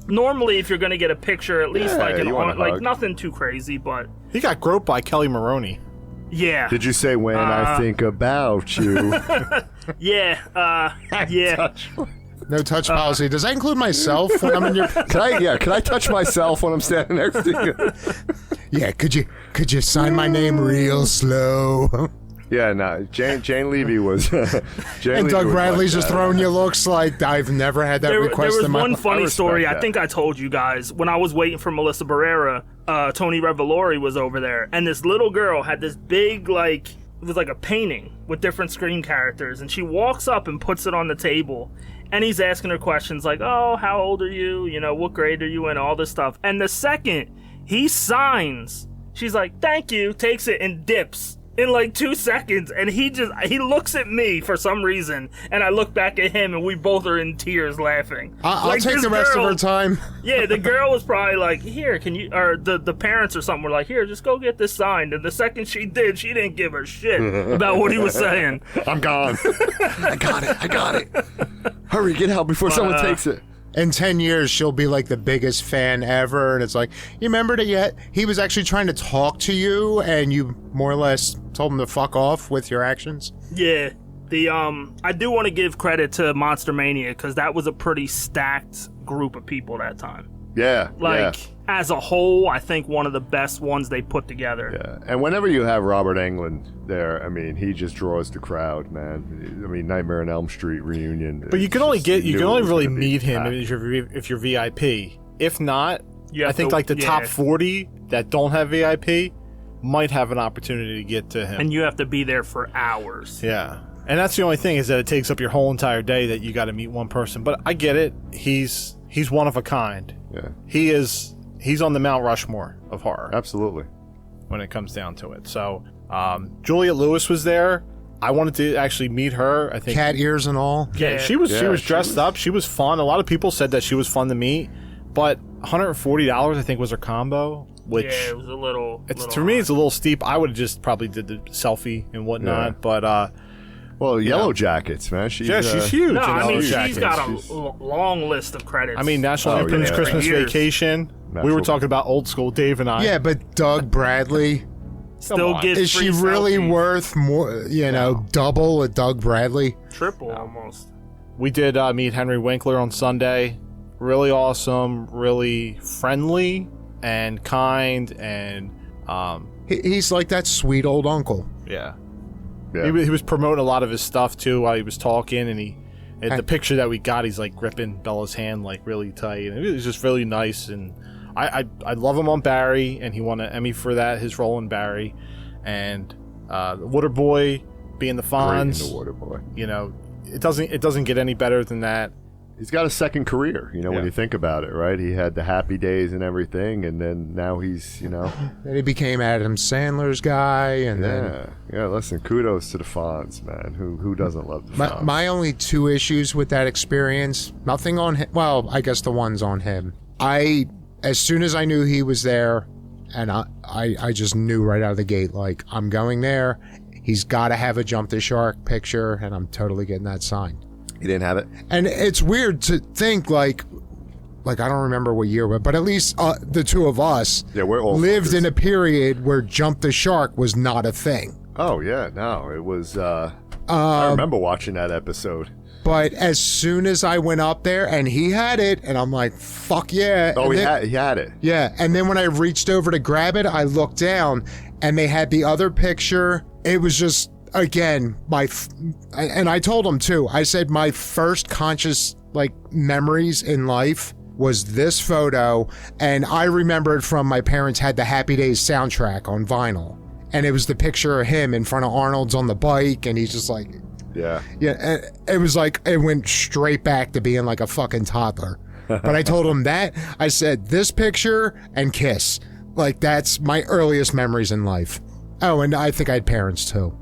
normally if you're gonna get a picture, at least Yeah, like an you want a arm, like hug. nothing too crazy, but He got groped by Kelly Maroney. yeah, Did you say when I think about you? yeah, yeah. No touch policy. Does that include myself when I'm in your? Can I touch myself when I'm standing next to you? Yeah, could you sign my name real slow? Yeah, no. Jane Levy was. Jane And Levy Doug was Bradley's like just that. throwing you looks like I've never had that There request was in my one life. funny respect story. I that. think I told you guys when I was waiting for Melissa Barrera. Tony Revolori was over there, and this little girl had this big like it was like a painting with different Scream characters, and she walks up and puts it on the table. And he's asking her questions like, oh, how old are you? You know, what grade are you in? All this stuff. And the second he signs, she's like, thank you, takes it and dips in like 2 seconds. And he looks at me for some reason. And I look back at him and we both are in tears laughing. I'll Like, take this the rest girl- of her time. Yeah, the girl was probably like, here, can you, or the parents or something were like, here, just go get this signed. And the second she did, she didn't give a shit about what he was saying. I'm gone. I got it. Hurry, get out before someone takes it. In 10 years, she'll be like the biggest fan ever. And it's like, you remember that yet? He was actually trying to talk to you and you more or less told him to fuck off with your actions. Yeah, I do want to give credit to Monster Mania because that was a pretty stacked group of people that time. Yeah. Like, yeah. as a whole, I think one of the best ones they put together. Yeah, and whenever you have Robert Englund there, I mean, he just draws the crowd, man. I mean, Nightmare on Elm Street reunion. But you can only really meet him packed. if you're VIP. If not, You I have think to- like the top yeah. 40 that don't have VIP might have an opportunity to get to him. And you have to be there for hours. Yeah. And that's the only thing is that it takes up your whole entire day that you got to meet one person. But I get it. He's one of a kind. Yeah, He's on the Mount Rushmore of horror absolutely. when it comes down to it. So, Juliet Lewis was there. I wanted to actually meet her. I think Cat ears and all. yeah, she was she dressed was- up. She was fun. A lot of people said that she was fun to meet, but $140 I think was her combo, which Yeah, it was a little. to me it's a little steep. I would have just probably did the selfie and whatnot, Yeah. but Well, Yellow Jackets, man. She's huge. No, in I mean, Yellow she's Jackets. got a long list of credits. I mean, National Lampoon's yeah. Christmas Years. Vacation. We were Natural- talking about old school, Dave and I. Yeah, but Doug Bradley, still on. gets is she free really selfies. worth more? Double a Doug Bradley? Triple almost. We did meet Henry Winkler on Sunday. Really awesome, really friendly and kind, and He's like that sweet old uncle. yeah. Yeah. He was promoting a lot of his stuff too while he was talking, and the picture that we got, he's like gripping Bella's hand like really tight, and it was just really nice. And I love him on Barry, and he won an Emmy for that, his role in Barry, and the Water Boy being the Great in Fonz. the Water Boy. You know, it doesn't get any better than that. He's got a second career, when Yeah. you think about it, right? He had the Happy Days and everything, and then now he's, Then he became Adam Sandler's guy, and then yeah. Listen, kudos to the Fonz, man. Who doesn't love the Fonz? my only two issues with that experience, nothing on him. Well, I guess the one's on him. As soon as I knew he was there, and I just knew right out of the gate, like, I'm going there. He's got to have a Jump the Shark picture, and I'm totally getting that signed. He didn't have it. And it's weird to think like I don't remember what year, but at least the two of us We're all lived fuckers. in a period where Jump the Shark was not a thing. Oh yeah, no, it was. I remember watching that episode. But as soon as I went up there and he had it, and I'm like, fuck yeah. Oh, And he then- had it. Yeah, and then when I reached over to grab it, I looked down, and they had the other picture. It was just, again, and I told him too, I said my first conscious, memories in life was this photo, and I remembered from my parents had the Happy Days soundtrack on vinyl, and it was the picture of him in front of Arnold's on the bike, and he's just like, Yeah. yeah, it was like, it went straight back to being like a fucking toddler. But I told him that, I said, this picture and Kiss. Like, that's my earliest memories in life. Oh, and I think I had parents too.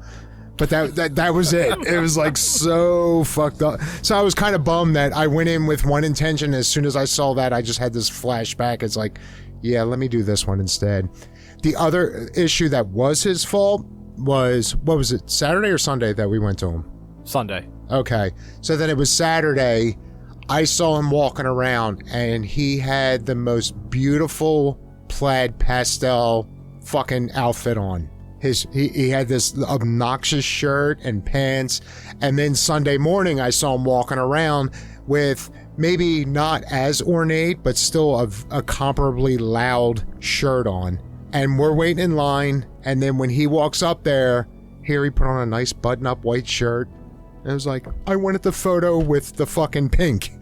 But that was it. It was like so fucked up. So I was kind of bummed that I went in with one intention. As soon as I saw that, I just had this flashback. It's like, yeah, let me do this one instead. The other issue that was his fault was, what was it, Saturday or Sunday that we went to him? Sunday. Okay. So then it was Saturday. I saw him walking around, and he had the most beautiful plaid pastel fucking outfit on. He had this obnoxious shirt and pants, and then Sunday morning I saw him walking around with maybe not as ornate, but still a comparably loud shirt on. And we're waiting in line, and then when he walks up there, here he put on a nice button-up white shirt. And I was like, I wanted the photo with the fucking pink.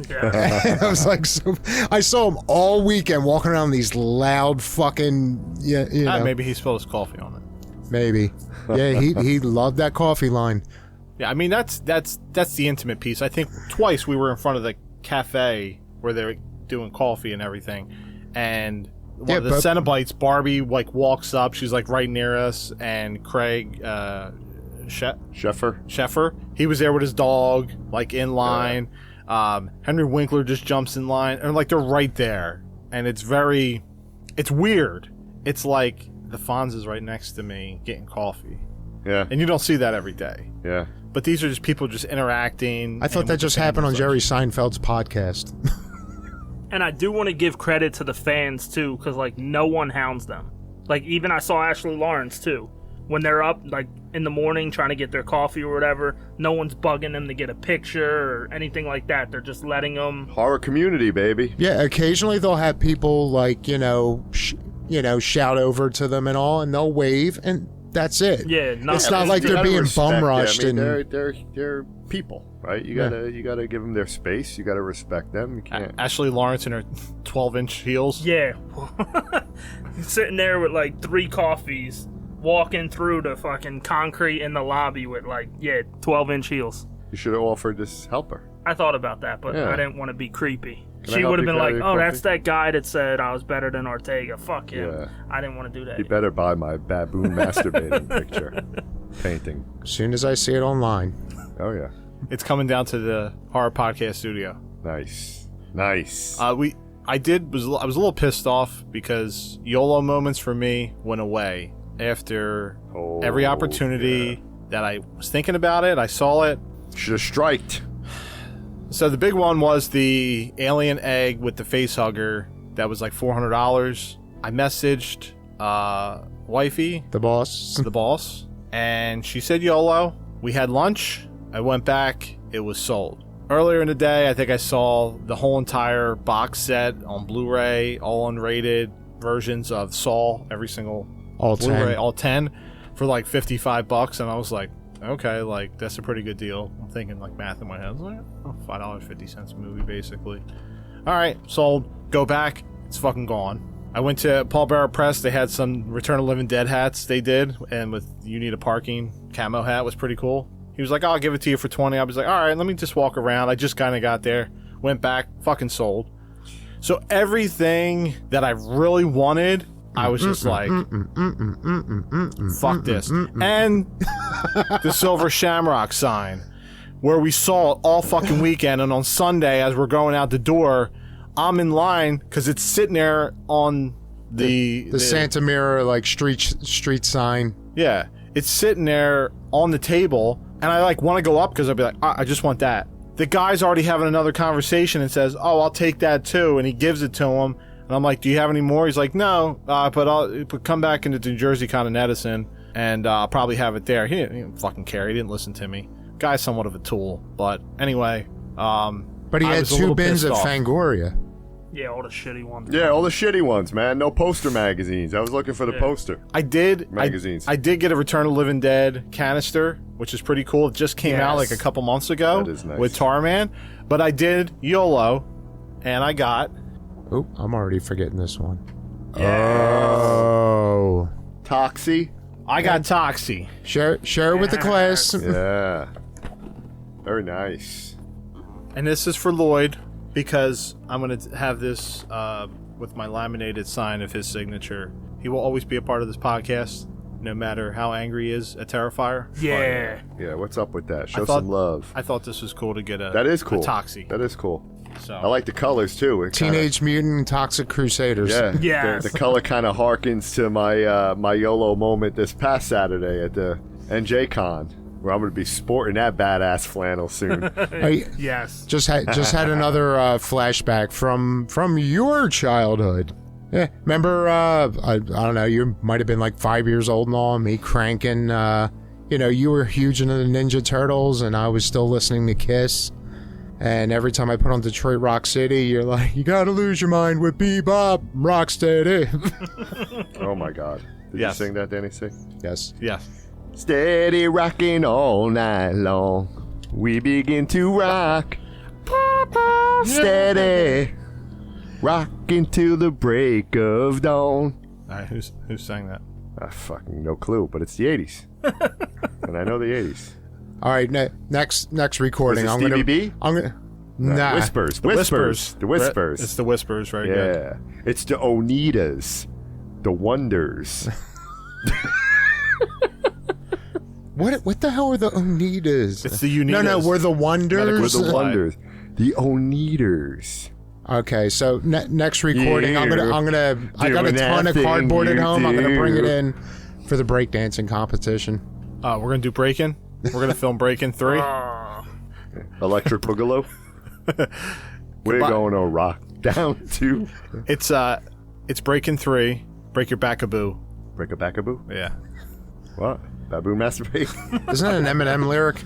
Yeah. And I was like, so I saw him all weekend walking around these loud fucking, you know, Maybe he spilled his coffee on it. maybe. Yeah, he loved that coffee line. Yeah, I mean that's the intimate piece. I think twice we were in front of the cafe where they were doing coffee and everything, and one of the Cenobites, Barbie, walks up. She's right near us, and Craig Sheffer, he was there with his dog, in line. Henry Winkler just jumps in line, and they're right there, and it's weird. It's like the Fonz is right next to me getting coffee. Yeah. And you don't see that every day. Yeah. But these are just people just interacting. I thought that just happened on Jerry Seinfeld's podcast. And I do want to give credit to the fans too, because no one hounds them. Even I saw Ashley Lawrence too. When they're up in the morning trying to get their coffee or whatever, no one's bugging them to get a picture or anything like that. They're just letting them. Horror community, baby. Yeah, occasionally they'll have people shout over to them and all, and they'll wave, and that's it. Yeah, it's not like they're being bum rushed. I mean, they're people, right? You gotta give them their space. You gotta respect them. You can't. Ashley Lawrence in her 12-inch heels. Yeah. Sitting there with 3 coffees, walking through the fucking concrete in the lobby with 12-inch heels. You should have offered this help her. I thought about that, but Yeah. I didn't want to be creepy. Can I She help would have you been carry like, your "Oh, that's coffee?" that guy that said I was better than Ortega. Fuck him." Yeah. I didn't want to do that. You better buy my baboon masturbating picture painting. As soon as I see it online. Oh yeah, It's coming down to the horror podcast studio. nice. I was a little pissed off because YOLO moments for me went away after Oh, every opportunity that I was thinking about it. I saw it. Should have striked. So the big one was the alien egg with the face hugger. That was like $400. I messaged wifey, The boss, and she said YOLO. We had lunch. I went back. It was sold. Earlier in the day, I think I saw the whole entire box set on Blu-ray, all unrated versions of Saw, every single all Blu-ray, 10. all 10, for like $55, and I was like, okay, like that's a pretty good deal. I'm thinking like math in my head. I was like, oh, $5.50 a movie, basically. All right, sold. Go back. It's fucking gone. I went to Paul Bearer Press. They had some Return of the Living Dead hats they did, and with You Need a Parking camo hat was pretty cool. He was like, I'll give it to you for 20. I was like, all right, let me just walk around. I just kind of got there, went back, fucking sold. So everything that I really wanted, I was just like, fuck this. And the Silver Shamrock sign, where we saw it all fucking weekend, and on Sunday, as we're going out the door, I'm in line because it's sitting there on the Santa Mira like street sign. Yeah, it's sitting there on the table, and I like want to go up because I'll be like, I just want that. The guy's already having another conversation and says, oh, I'll take that too, and he gives it to him, and I'm like, do you have any more? He's like, no, but come back into New Jersey Con Edison, and I'll probably have it there. He didn't fucking care. He didn't listen to me. Guy's somewhat of a tool, but anyway. But he had 2 bins of Fangoria. Yeah, all the shitty ones. Yeah, all the shitty ones, man. No poster magazines. I was looking for the poster magazines. I did get a Return of the Living Dead canister, which is pretty cool. It just came out like a couple months ago. That is nice. With Tarman. But I did YOLO, and I got... Oh, I'm already forgetting this one. Yes. Oh. Toxie. I got Toxie. Share it with the class. Yeah. Very nice. And this is for Lloyd, because I'm going to have this with my laminated sign of his signature. He will always be a part of this podcast, no matter how angry he is at Terrifier. Yeah. Yeah, what's up with that? Show some love. I thought this was cool to get that is cool. a Toxie. That is cool. So I like the colors, too. It Teenage Mutant Toxic Crusaders. Yeah. Yes. The color kind of harkens to my my YOLO moment this past Saturday at the NJ Con, where I'm going to be sporting that badass flannel soon. Yes. Just had another flashback from your childhood. Yeah, remember? I don't know. You might have been like 5 years old and all. Me cranking. You were huge into the Ninja Turtles, and I was still listening to Kiss. And every time I put on Detroit Rock City, you're like, you gotta lose your mind with Bebop, Rocksteady. Oh my God! Did Yes. you sing that, Danny? C? Yes. Yes. Steady rocking all night long, we begin to rock. Steady rocking till the break of dawn. All right, who sang that? I fucking no clue, but it's the 80s. And I know the 80s. All right, next recording. Was it I'm Stevie gonna. B? I'm gonna. Nah. Whispers. The Whispers. The Whispers. It's the Whispers, right? Good. Yeah. It's the Onitas. The Wonders. What the hell are the Onitas? It's the Unitas. No, we're the Wonders. We're the Wonders. The Oneters. Okay, so next recording, Yeah. I got a ton of Doing that cardboard thing at home. I'm gonna you bring it do. in for the breakdancing competition. We're gonna do Breakin'. We're gonna film Breakin' 3. Electric Boogaloo. We're going to rock down to It's Breakin' 3. Break your back-a-boo. Break a back-a-boo. Yeah. What? Baboon masturbate? Isn't that an Eminem lyric?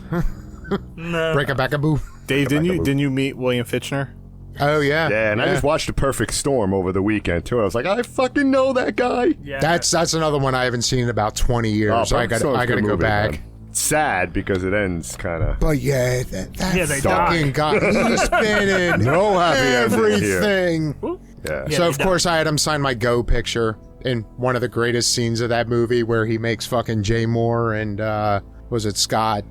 No. Break a back a boo. Dave, didn't you meet William Fitchner? Oh yeah. Yeah, and I just watched The Perfect Storm over the weekend too. I was like, I fucking know that guy. Yeah. That's another one I haven't seen in about 20 years. Oh, So I Perfect Storm's got a to good go movie, back. man. Sad because it ends kind of. But yeah, that Yeah, they fucking guy, he's been in No happy ending here. everything. Yeah. Yeah. So of they course I had him sign my Go picture in one of the greatest scenes of that movie where he makes fucking Jay Moore and was it Scott?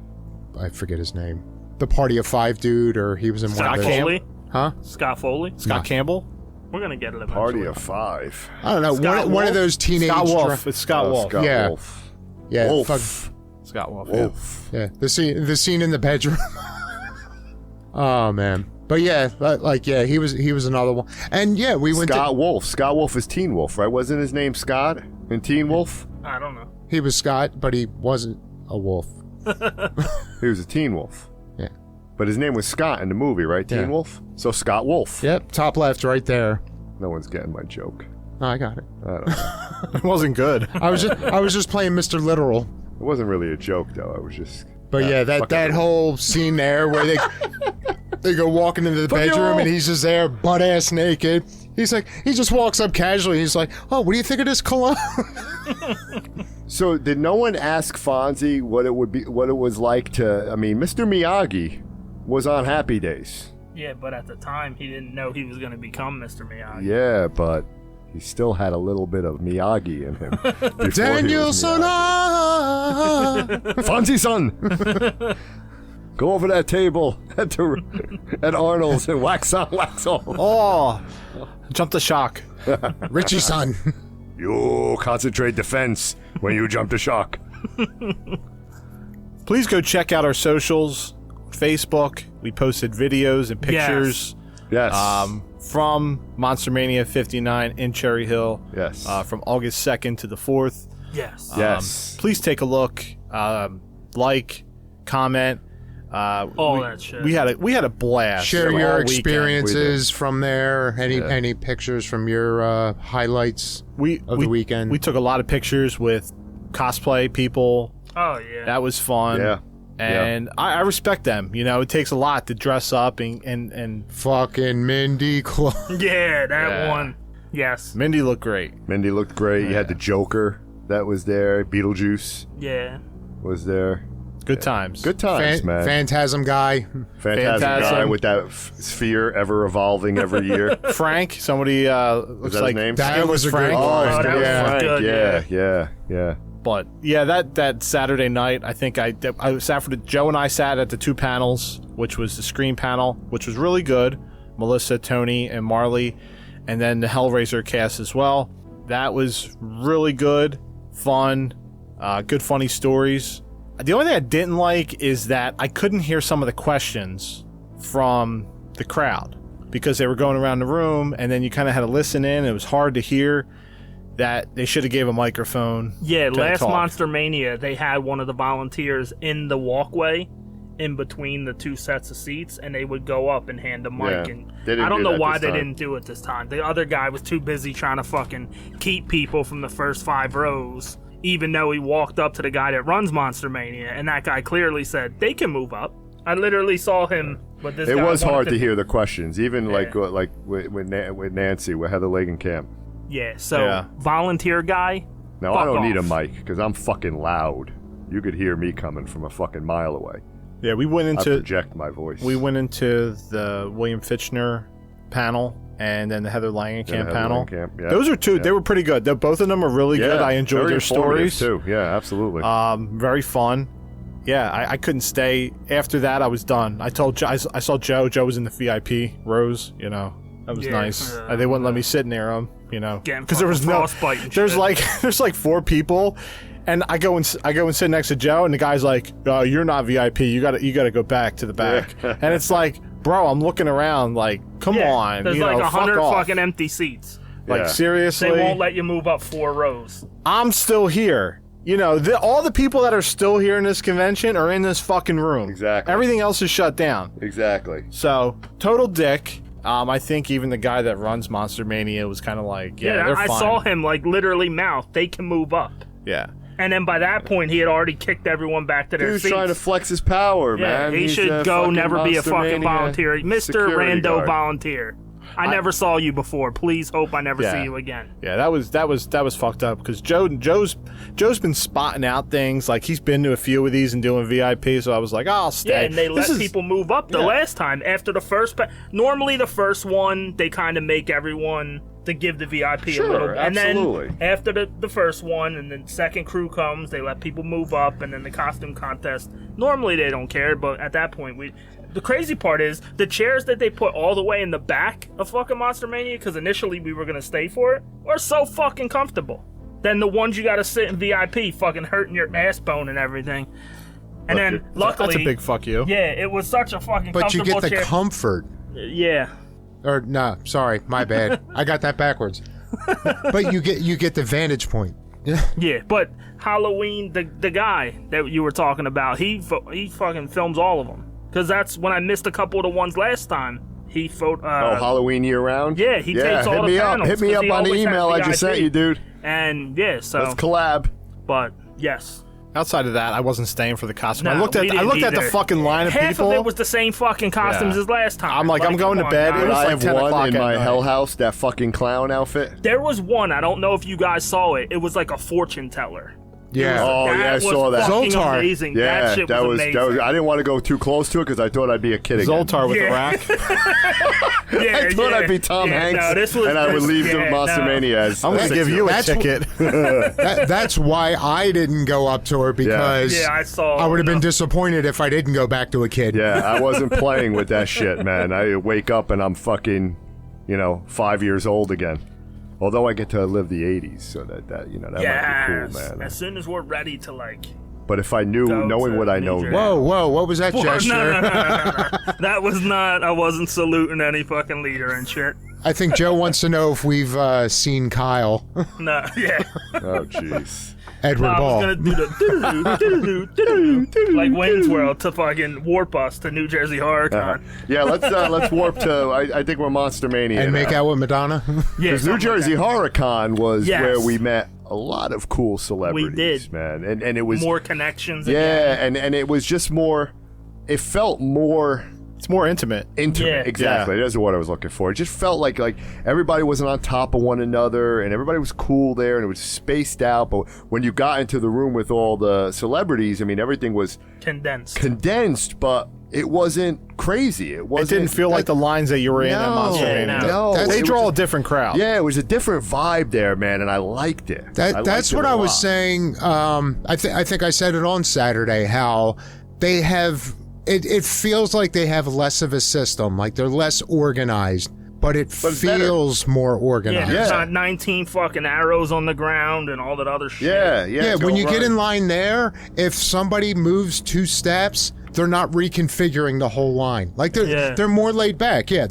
I forget his name. The Party of Five dude, or he was in one Scott of those. Foley. Huh? Scott Foley. Scott Campbell? We're gonna get it eventually. Party of Five. I don't know. Scott One of Wolf? those teenage. Scott Wolf. It's Scott Wolf. Scott Yeah. Wolf. Yeah. Wolf. Fuck, Scott Wolf. Wolf. yeah. The scene in the bedroom. Oh man. But yeah, he was another one. And yeah, we went Scott to. Wolf. Scott Wolf is Teen Wolf, right? Wasn't his name Scott in Teen Wolf? I don't know. He was Scott, but he wasn't a wolf. He was a Teen Wolf. Yeah. But his name was Scott in the movie, right? Teen Yeah. Wolf? So Scott Wolf. Yep, top left right there. No one's getting my joke. Oh, I got it. I don't know. It wasn't good. I was just playing Mr. Literal. It wasn't really a joke, though. I was just... But yeah, that whole scene there where they go walking into the bedroom and he's just there, butt ass naked. He's like, he just walks up casually. He's like, "Oh, what do you think of this cologne?" So did no one ask Fonzie what it was like to? I mean, Mr. Miyagi was on Happy Days. Yeah, but at the time, he didn't know he was going to become Mr. Miyagi. Yeah, but he still had a little bit of Miyagi in him. Daniel-san! Fonzie-san! Go over that table at Arnold's and wax on, wax off. Oh, jump the shock. Richie-san. You concentrate defense when you jump the shock. Please go check out our socials. Facebook, we posted videos and pictures Yes. from Monster Mania 59 in Cherry Hill. Yes. From August 2nd to the 4th. Yes. Yes. Please take a look, like, comment. All that shit. We had a blast. Share all your weekend. experiences from there. Any pictures from your highlights of the weekend. We took a lot of pictures with cosplay people. Oh, yeah. That was fun. Yeah. And I respect them. You know, it takes a lot to dress up and fucking Mindy Clo. Yeah, that Yeah. one. Yes. Mindy looked great. Mindy looked great. You had the Joker that was there. Beetlejuice Yeah. was there. Good times. Good times, man. Phantasm guy. Fantastic guy Phantasm. with that sphere ever evolving every year. Frank, somebody looks Was that like his name? That was a Frank. good Oh, one. that was Frank. good, Yeah. But yeah, that Saturday night, I think I sat for Joe and I sat at the two panels, which was the Scream panel, which was really good. Melissa, Tony, and Marley, and then the Hellraiser cast as well. That was really good, fun, good funny stories. The only thing I didn't like is that I couldn't hear some of the questions from the crowd because they were going around the room, and then you kind of had to listen in. It was hard to hear. That they should have gave a microphone. Yeah, to last talk. Monster Mania, they had one of the volunteers in the walkway in between the two sets of seats, and they would go up and hand a mic. Yeah, And they didn't I don't do know that why this they time. didn't do it this time. The other guy was too busy trying to fucking keep people from the first 5 rows, even though he walked up to the guy that runs Monster Mania, and that guy clearly said, they can move up. I literally saw him, but this It guy was wanted hard to hear the questions, even Yeah. like with Nancy, with Heather Lagenkamp. Yeah, so Yeah. volunteer guy. Now, fuck I don't off. need a mic because I'm fucking loud. You could hear me coming from a fucking mile away. Yeah, we went I into project my voice. the William Fichtner panel and then the Heather Langenkamp Heather panel. Langenkamp, yeah. Those are two. Yeah. They were pretty good. Both of them are really good. I enjoyed very their informative, stories. too. Yeah, absolutely. Very fun. Yeah, I couldn't stay. After that, I was done. I told I saw Joe. Joe was in the VIP rows. You know, that was Yeah, nice. They wouldn't let me sit near him. You know, Getting because there was no. frostbite and There's shit. there's like 4 people, and I go and sit next to Joe, and the guy's like, "Oh, you're not VIP. You got to go back to the back." And it's like, bro, I'm looking around like, come on, There's you like know, 100 fuck off. fucking empty seats. Like Yeah. seriously, They won't let you move up 4 rows. I'm still here. You know, all the people that are still here in this convention are in this fucking room. Exactly. Everything else is shut down. Exactly. So, total dick. I think even the guy that runs Monster Mania was kind of like, yeah, they're I fine. saw him like literally mouth, they can move up. Yeah. And then by that point, he had already kicked everyone back to their Dude's seats. trying to flex his power, yeah, man. he He's should a go fucking never be a Monster fucking Mania volunteer. Mr. security Rando guard. volunteer. I never saw you before. Please hope I never Yeah. see you again. Yeah, that was fucked up because Joe's been spotting out things, like he's been to a few of these and doing VIP, so I was like, oh, I'll stay. Yeah, and they let This is- people move up the last time after the first. Normally, the first one they kind of make everyone to give the VIP Sure, a little, and absolutely. then after the first one, and then second crew comes, they let people move up, and then the costume contest. Normally they don't care, but at that point The crazy part is the chairs that they put all the way in the back of fucking Monster Mania, because initially we were gonna stay for it, are so fucking comfortable. Then the ones you gotta sit in VIP, fucking hurting your ass bone and everything. And then luckily, that's a big fuck you. yeah, it was such a fucking But you comfortable get the chair. comfort. Yeah, Or no, sorry, my bad. I got that backwards. But you get the vantage point. Yeah, but Halloween, the guy that you were talking about, he fucking films all of them. Because that's when I missed a couple of the ones last time. He Halloween year round? Yeah, he takes all the panels. Hit me up on the email I just sent you, dude. And yeah, so let's collab. But yes. Outside of that, I wasn't staying for the costume. No, I looked at the fucking line of Half people. of it was the same fucking costumes as last time. I'm like, I'm going to bed. It was I like have 10 one o'clock in my at night. Hell House, that fucking clown outfit. There was one, I don't know if you guys saw it. It was like a fortune teller. Yeah. Oh, yeah, I saw that. Fucking Zoltar. amazing. Yeah, that shit was amazing. I didn't want to go too close to it because I thought I'd be a kid again. Zoltar with the rack. I thought I'd be Tom Hanks, and I would leave the Monster Mania as I'm going to give you a ticket. That's why I didn't go up to her, because I saw. I would have been disappointed if I didn't go back to a kid. Yeah, I wasn't playing with that shit, man. I wake up and I'm fucking, 5 years old again. Although I get to live the 80s, so that might be cool, man. As soon as we're ready to But if I knew, knowing what I know now. Whoa, what was that gesture? No. That was not. I wasn't saluting any fucking leader and shit. I think Joe wants to know if we've seen Kyle. No, yeah. Oh, jeez. Edward I Ball. was gonna do the like Wayne's World to fucking warp us to New Jersey Horror Con. Yeah, let's warp to. I think we're Monster Mania And now. make out with Madonna? Yeah, Because New Jersey Horror Con was Yes. where we met a lot of cool celebrities. We did. Man, and it was more connections. Yeah, and it was just more. It felt more. It's more intimate. Intimate, exactly. That's what I was looking for. It just felt like everybody wasn't on top of one another, and everybody was cool there, and it was spaced out. But when you got into the room with all the celebrities, I mean, everything was condensed, but it wasn't crazy. It didn't feel like the lines that you were in at Monster Mania. No, they draw a different crowd. Yeah, it was a different vibe there, man, and I liked it. That's what I was saying. I think I said it on Saturday, how they have. It feels like they have less of a system, like they're less organized, but it feels more organized. Yeah, there's not 19 fucking arrows on the ground and all that other shit. Yeah. When you get in line there, if somebody moves 2 steps, they're not reconfiguring the whole line. Like they're more laid back. Yeah,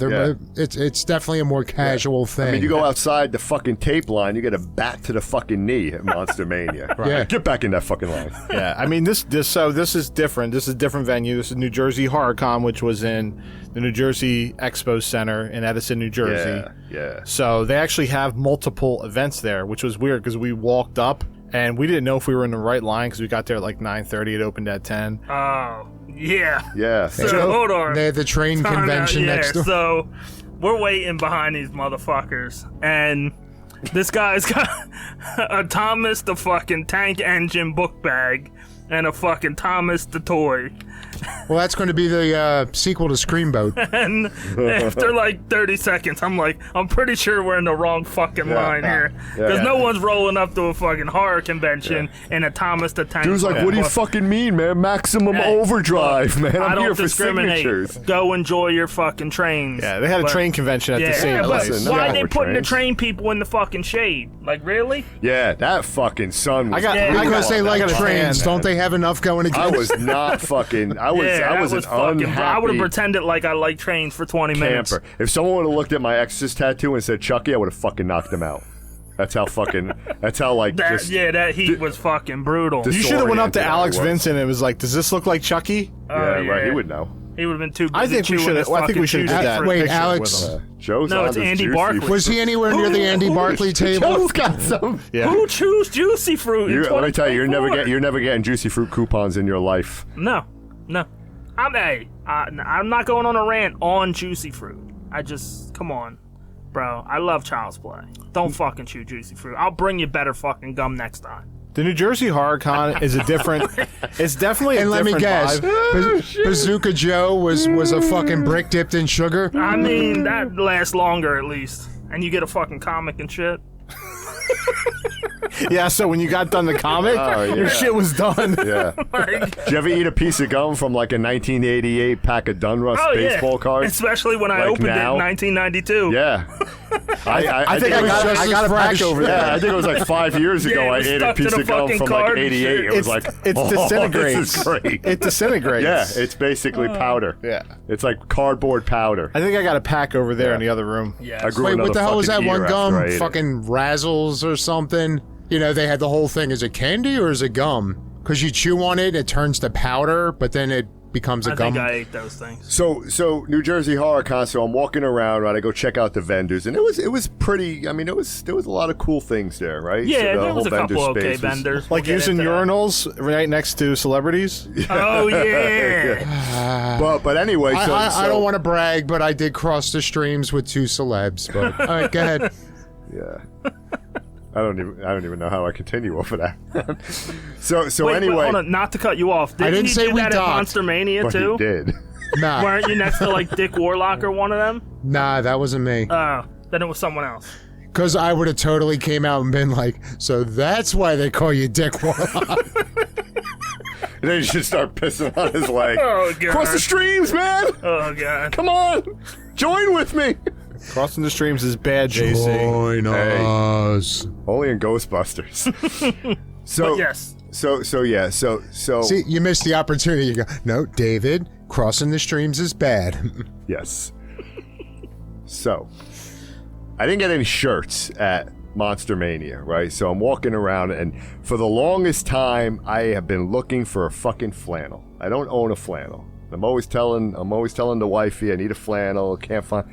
it's definitely a more casual thing. I mean, you go outside the fucking tape line, you get a bat to the fucking knee at Monster Mania. Right. Yeah. Get back in that fucking line. Yeah, I mean this is different. This is a different venue. This is New Jersey Horror Con, which was in the New Jersey Expo Center in Edison, New Jersey. Yeah. So they actually have multiple events there, which was weird because we walked up and we didn't know if we were in the right line because we got there at like 9:30. It opened at 10. Oh, yeah. Yeah. So hold on. They had the train convention next door. So we're waiting behind these motherfuckers, and this guy's got a Thomas the fucking Tank Engine book bag and a fucking Thomas the toy. Well, that's going to be the sequel to Screamboat. And after like 30 seconds, I'm like, I'm pretty sure we're in the wrong fucking line here. Because no one's rolling up to a fucking horror convention in a Thomas the Tank. Dude's like, what do you fucking mean, man? Maximum overdrive, man. I'm I don't here for discriminate. signatures. Go enjoy your fucking trains. Yeah, they had a train convention at the same place. listen, Why Yeah, are they we're putting the trains. train people in the fucking shade? Like, really? Yeah, that fucking sun was Because they like got a trains. fan, Don't they have enough going I against? was not fucking. I was an unhappy I would have pretended like I like trains for 20 minutes. camper. If someone would have looked at my Exorcist tattoo and said Chucky, I would have fucking knocked him out. That's how like That heat was fucking brutal. You should have went up to disoriented I Alex was. Vincent and was like, "Does this look like Chucky?" Right. He would know. He would have been too busy I think we chewing should. his I think we fucking should do juicy that. fruit. Wait, Pictures Alex- with him. Joe's No, on it's his Andy juicy Barkley. fruit. Was he anywhere near the Andy Barkley table? Joe's got some. Yeah. Who chews juicy fruit? in Let me tell you, 2024? you're never getting juicy fruit coupons in your life. No. I'm not going on a rant on juicy fruit. Come on, bro. I love Child's Play. Don't fucking chew juicy fruit. I'll bring you better fucking gum next time. The New Jersey Horror Con is a different. It's definitely a And let me different guess, vibe. Bazooka Joe was a fucking brick dipped in sugar. I mean, that lasts longer at least, and you get a fucking comic and shit. Yeah, so when you got done the comic, your shit was done. Yeah. Like, Did you ever eat a piece of gum from like a 1988 pack of Dunruss baseball cards? Especially when I Like opened now? it in 1992. Yeah. I think it was I got a pack over there. Yeah, I think it was like 5 years ago. Yeah, it I was ate a stuck to piece the of gum fucking from card like and 88. shit. It was like, It disintegrates. This is great. It disintegrates. Yeah, it's basically powder. Yeah. It's like cardboard powder. I think I got a pack over there in the other room. Yes. I grew Wait, another what the hell was that fucking one ear gum? after I ate it. Fucking Razzles or something? you know, they had the whole thing. Is it candy or is it gum? Because you chew on it, it turns to powder, but then it becomes a gum. I think I ate those things. So New Jersey Horror Con. So I'm walking around, right? I go check out the vendors, and it was pretty. I mean, there was a lot of cool things there, right? Yeah, so the there was whole a couple vendor okay space was- vendors. Like We'll get using into that. urinals right next to celebrities. Oh yeah. But anyway, so I don't want to brag, but I did cross the streams with 2 celebs. But all right, go ahead. Yeah. I don't even know how I continue off of that. so Wait, anyway, hold on, not to cut you off. Didn't didn't you say do we that at docked. Monster Mania but too? he did. Nah, Weren't you next to like Dick Warlock or one of them? nah, that wasn't me. Oh, then it was someone else. Because I would have totally came out and been like, so that's why they call you Dick Warlock. And then you should start pissing on his leg. Oh god. Cross the streams, man! Oh god. Come on, join with me. Crossing the streams is bad, JC. Join us. Only in Ghostbusters. So But yes. So See, you missed the opportunity. You go, no, David, crossing the streams is bad. yes. So I didn't get any shirts at Monster Mania, right? So I'm walking around, and for the longest time, I have been looking for a fucking flannel. I don't own a flannel. I'm always telling the wifey I need a flannel. Can't find.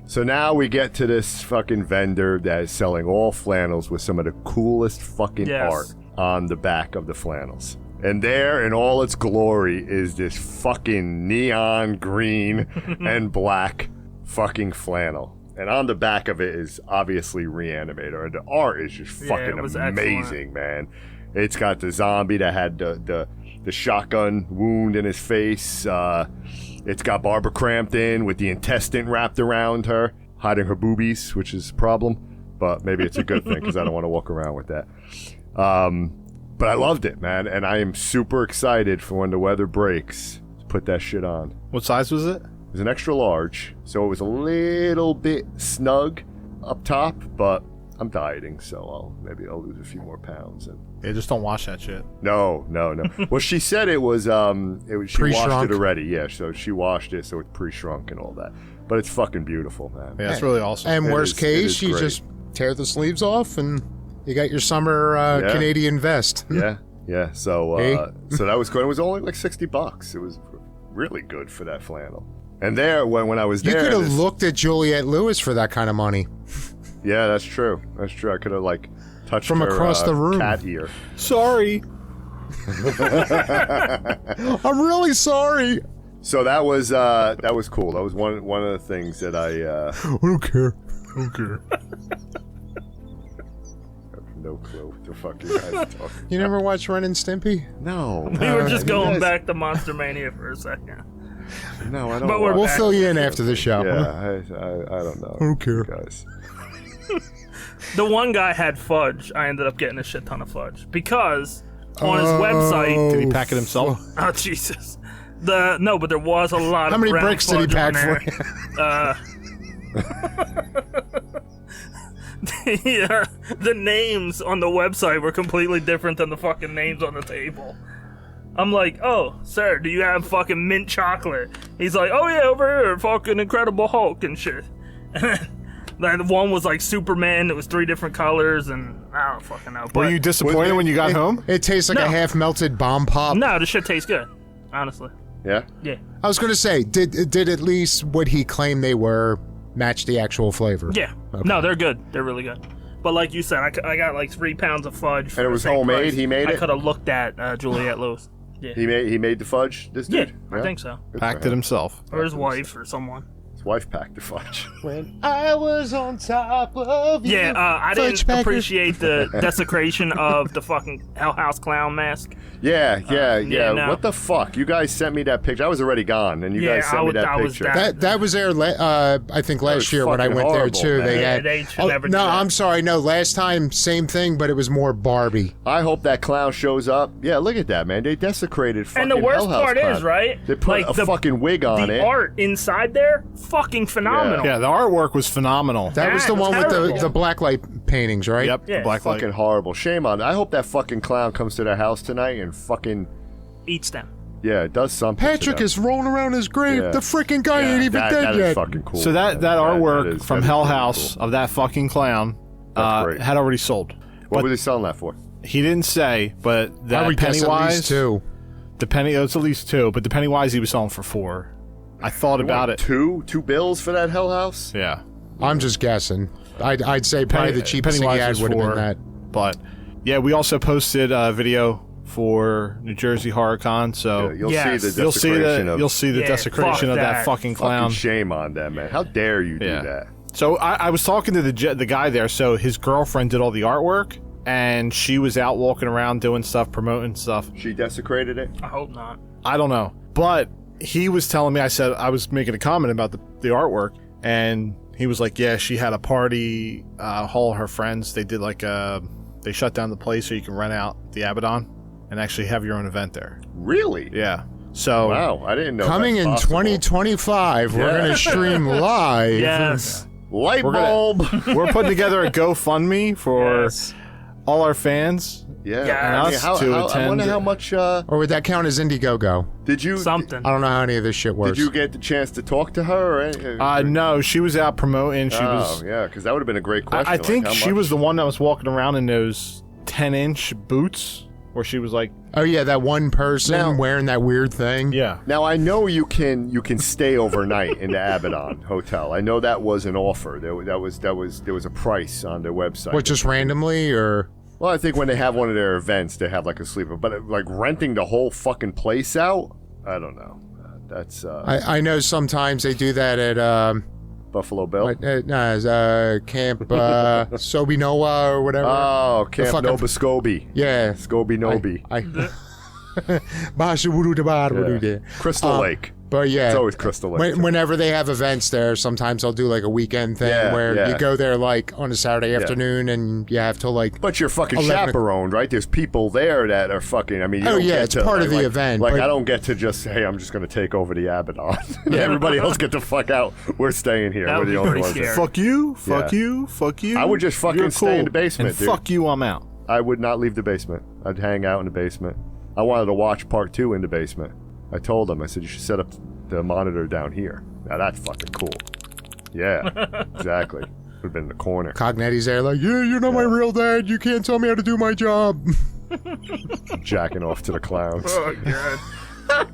So now we get to this fucking vendor that is selling all flannels with some of the coolest fucking Yes. art on the back of the flannels. And there, in all its glory, is this fucking neon green and black fucking flannel. And on the back of it is obviously Reanimator. And the art is just Yeah, fucking it was amazing, man. It's got the zombie that had the shotgun wound in his face. It's got Barbara Crampton with the intestine wrapped around her, hiding her boobies, which is a problem. But maybe it's a good thing because I don't want to walk around with that. But I loved it, man. And I am super excited for when the weather breaks to put that shit on. What size was it? It was an extra large, so it was a little bit snug up top, but I'm dieting, so maybe I'll lose a few more pounds. And Yeah, just don't wash that shit. no. Well, she said she washed Pre-shrunk. it already. Yeah, so she washed it, so it's pre-shrunk and all that. But it's fucking beautiful, man. Yeah, that's really awesome. And It worst is- it case, is you great. just tear the sleeves off and you got your summer Yeah. Canadian vest. Yeah. So Hey. so that was good. It was only like $60. It was really good for that flannel. And there, when I was You there, could have this- looked at Juliette Lewis for that kind of money. Yeah, that's true. I could have like touched From her, across the room. cat ear. Sorry. I'm really sorry. So that was cool. That was one of the things that I I don't care. have no clue what the fuck you guys are talking. You never watched Ren and Stimpy? No, We were just you going guys- back to Monster Mania for a second. No, I don't. But we're watch- We'll back. fill you in after the show. Yeah, I don't know. I don't care. guys. The one guy had fudge. I ended up getting a shit ton of fudge because on his website. Did he pack it himself? Oh Jesus! No, but there was a lot. How of many brown bricks did he fudge on pack for you? The names on the website were completely different than the fucking names on the table. I'm like, oh, sir, do you have fucking mint chocolate? He's like, oh yeah, over here, fucking Incredible Hulk and shit. And then one was like Superman. It was 3 different colors, and I don't fucking know. Were But you disappointed when you got home? It tastes like No. a half-melted bomb pop. no, the shit tastes good. Honestly, Yeah. yeah, I was going to say, did at least what he claimed they were match the actual flavor? yeah. Okay. No, they're good. They're really good. But like you said, I got like 3 pounds of fudge. For And it the was same homemade? price. He made I it? could have looked at Juliette Lewis. Yeah, He made the fudge. This yeah, dude. I think so. Good for Packed it him. himself. Or his wife or someone. His wife packed the fudge. When I was on top of you. Yeah, I Fudge didn't packer. appreciate the desecration of the fucking Hell House clown mask. Yeah. yeah, no. What the fuck? You guys sent me that picture. I was already gone, and you Yeah, guys sent me that I was picture. down. That was there, I think, was last year when I fucking went horrible, there, too. man. They Yeah, had, they should never do no, that. I'm sorry. No, last time, same thing, but it was more Barbie. I hope that clown shows up. Yeah, look at that, man. They desecrated fucking And the worst Hell House part clown. is, right? They put like a fucking wig on the it. art inside there, fucking phenomenal. Yeah, the artwork was phenomenal. That was the Yeah, one with terrible. the blacklight paintings, right? Yep, Yeah. black light. Fucking horrible. Shame on it. I hope that fucking clown comes to their house tonight and fucking, Eats them. yeah, it does something. to Patrick them. is rolling around his grave. Yeah. The freaking guy Yeah, ain't even that dead is yet. fucking cool. So that man. artwork that is from pretty Hell cool. House of that fucking clown That's great. had already sold. What was he selling that for? He didn't say, but I that would guess at Pennywise, least 2. it's at least 2, but the Pennywise he was selling for 4. I thought about it. 2 bills for that Hell House? Yeah. I'm just guessing. I'd say probably the cheapest thing he had would have been that. But yeah, we also posted a video for New Jersey HorrorCon, so You'll Yes. see the you'll see desecration the of you'll see the Yeah, desecration fuck of that that. fucking clown. fucking shame on them, man. How dare you do that? So I was talking to the guy there. So his girlfriend did all the artwork, and she was out walking around doing stuff, promoting stuff. She desecrated it? I hope not. I don't know, but he was telling me. I said I was making a comment about the artwork, and he was like, "Yeah, she had a party. All her friends. They did like they shut down the place so you can rent out the Abaddon and actually have your own event there." Really? Yeah. So Wow, I didn't know. Coming in that's possible. 2025, we're Yeah. going to stream live. Yes. Light We're gonna- bulb. we're putting together a GoFundMe for Yes. all our fans. Yeah. Yeah. Us to I attend. wonder how much. Or would that count as Indiegogo? Did you? Something. I don't know how any of this shit works. Did you get the chance to talk to her? Or anything? No, she was out promoting. She was. yeah, because that would have been a great question. I like, think how she much? was the one that was walking around in those 10-inch boots, where she was like, Oh yeah, that one person Now- wearing that weird thing. "Yeah, Now I know you can stay overnight in the Abaddon Hotel. I know that was an offer. There was a price on their website. What, just randomly or? Well, I think when they have one of their events, they have like a sleeper. But like renting the whole fucking place out, I don't know. That's I know sometimes they do that at Buffalo Bill. Camp Sobinoa or whatever. Oh, Camp fucking- Nova Scoby. Yeah. Scoby Noby. Basha Wudu de Bar Wudu de. Crystal Lake. But yeah, It's always Crystal Lake. whenever they have events there, sometimes they'll do like a weekend thing Yeah, where yeah. you go there like on a Saturday afternoon and you have to like. But you're fucking 11 chaperoned, right? There's people there that are fucking. I mean, you Oh, don't yeah, get it's to, part of like- the event, Like but- I don't get to just say, "Hey, I'm just going to take over the Abaddon." Everybody else get the fuck out. We're staying here. That We're would the be only pretty ones. scary. fuck you, Yeah. fuck you." I would just fucking You're stay in cool. the basement, and dude. fuck you, I'm out. I would not leave the basement. I'd hang out in the basement. I wanted to watch part 2 in the basement. I told them. I said, "You should set up the monitor down here." Now that's fucking cool. Yeah, exactly. Would have been in the corner. Cognetti's there like, yeah, you're not my real dad. You can't tell me how to do my job. Jacking off to the clowns. Oh, God.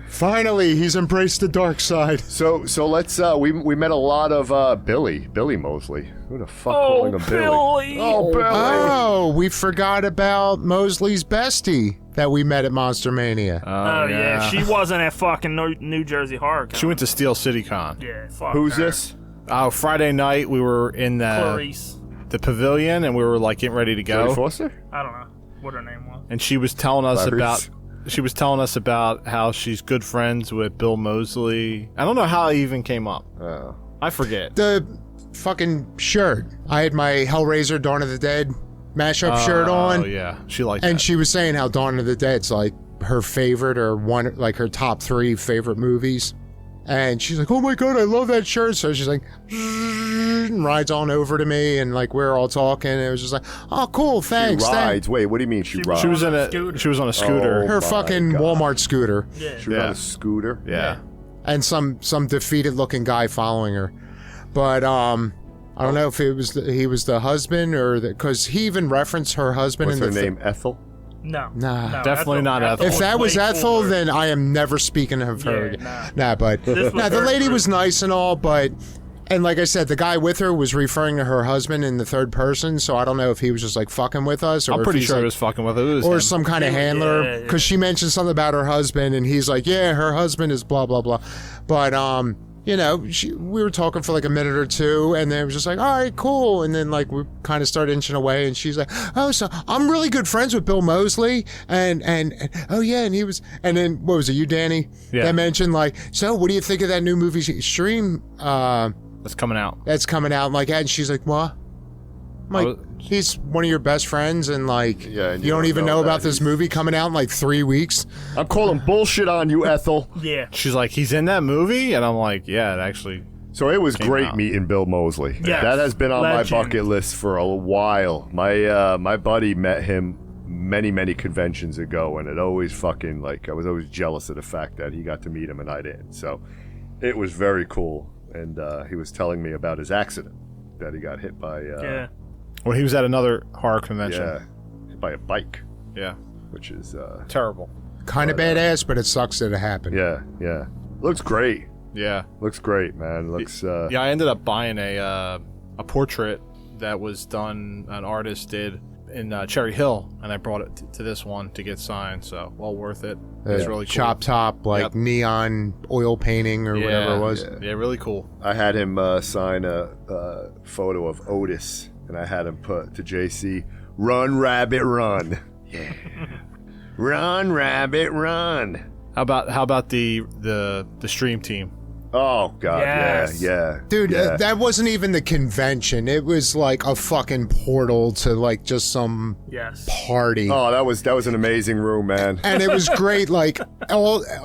Finally, he's embraced the dark side. So let's we met a lot of Billy Mosley. Who the fuck calling him Billy? Billy. Oh, Billy. Oh, we forgot about Mosley's bestie that we met at Monster Mania. Oh, yeah. She wasn't at fucking New Jersey HorrorCon. She went to Steel City Con. Yeah, fuck Who's her. this? Friday night we were in Clarice. the pavilion and we were like getting ready to Jodie go, Foster? I don't know what her name was. and she was telling us Clarice. about how she's good friends with Bill Mosley. I don't know how it even came up. Oh. I forget. The fucking shirt. I had my Hellraiser Dawn of the Dead mashup shirt on. Oh yeah, she liked And that. she was saying how Dawn of the Dead's like her favorite or one, like her top 3 favorite movies. And she's like, oh my God, I love that shirt. So she's like, and rides on over to me and like we're all talking. And it was just like, oh, cool, thanks. She thanks. rides. Wait, what do you mean she rides? She was in on a a scooter. she was on a scooter. Oh. Her my fucking God. Walmart scooter. Yeah. She was on Yeah. a scooter. Yeah. And some defeated looking guy following her. But I don't know if he was the husband or because he even referenced her husband What's in her the name? Ethel? No. Nah. Definitely not Ethel. If that was way Ethel, cooler. then I am never speaking of her Yeah, again. Nah, but This was the her lady group. was nice and all, but and like I said, the guy with her was referring to her husband in the third person, so I don't know if he was just like fucking with us or I'm if pretty he's, sure like, he was fucking with her. It was or him. some kind of Yeah, handler yeah. because she mentioned something about her husband and he's like, yeah, her husband is blah blah blah, but you know, we were talking for like a minute or two, and then it was just like, all right, cool. And then like we kind of started inching away, and she's like, oh, so I'm really good friends with Bill Mosley, and oh yeah, and he was, and then what was it, you, Danny? Yeah. That mentioned like, so what do you think of that new movie Stream That's coming out. that's coming out? And like, and she's like, what? I'm like, he's one of your best friends, and like, Yeah, and you don't even know about that this he's- movie coming out in like 3 weeks. I'm calling bullshit on you, Ethel. Yeah. She's like, he's in that movie, and I'm like, yeah, it actually. So it was great out. meeting Bill Mosley. Yes. That has been on Legend. my bucket list for a while. My buddy met him many conventions ago, and it always fucking like I was always jealous of the fact that he got to meet him and I didn't. So it was very cool, and he was telling me about his accident that he got hit by. Yeah. When he was at another horror convention. Yeah, by a bike, Yeah. which is Terrible. Kind of badass, but it sucks that it happened. yeah. Looks great. Yeah. Looks great, man. Looks. Yeah, I ended up buying a portrait that was done, an artist did in Cherry Hill, and I brought it to this one to get signed, so well worth it. It's really cool. Chop top, like Yep. neon oil painting or whatever it was. Yeah, really cool. I had him sign a photo of Otis, and I had him put to JC, "Run, rabbit, run." Yeah. Run, rabbit, run. How about the stream team? Oh God, Yes. yeah. Dude, yeah. that wasn't even the convention. It was like a fucking portal to like just some Yes. party. Oh, that was an amazing room, man. And it was great. Like,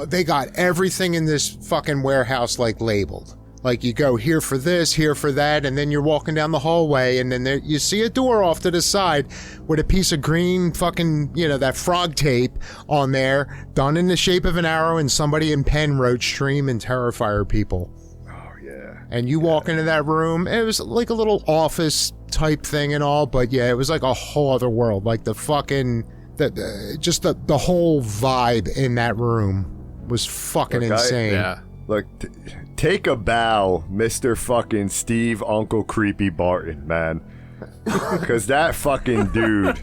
they got everything in this fucking warehouse like labeled. Like, you go here for this, here for that, and then you're walking down the hallway, and then you see a door off to the side with a piece of green fucking, that frog tape on there, done in the shape of an arrow, and somebody in pen wrote "Stream and Terrifier People." Oh yeah. And you walk into that room, it was like a little office type thing and all, but yeah, it was like a whole other world. Like the fucking, the whole vibe in that room was fucking Look, insane. Yeah. Look, take a bow, Mr. fucking Steve Uncle Creepy Barton, man. Because that fucking dude,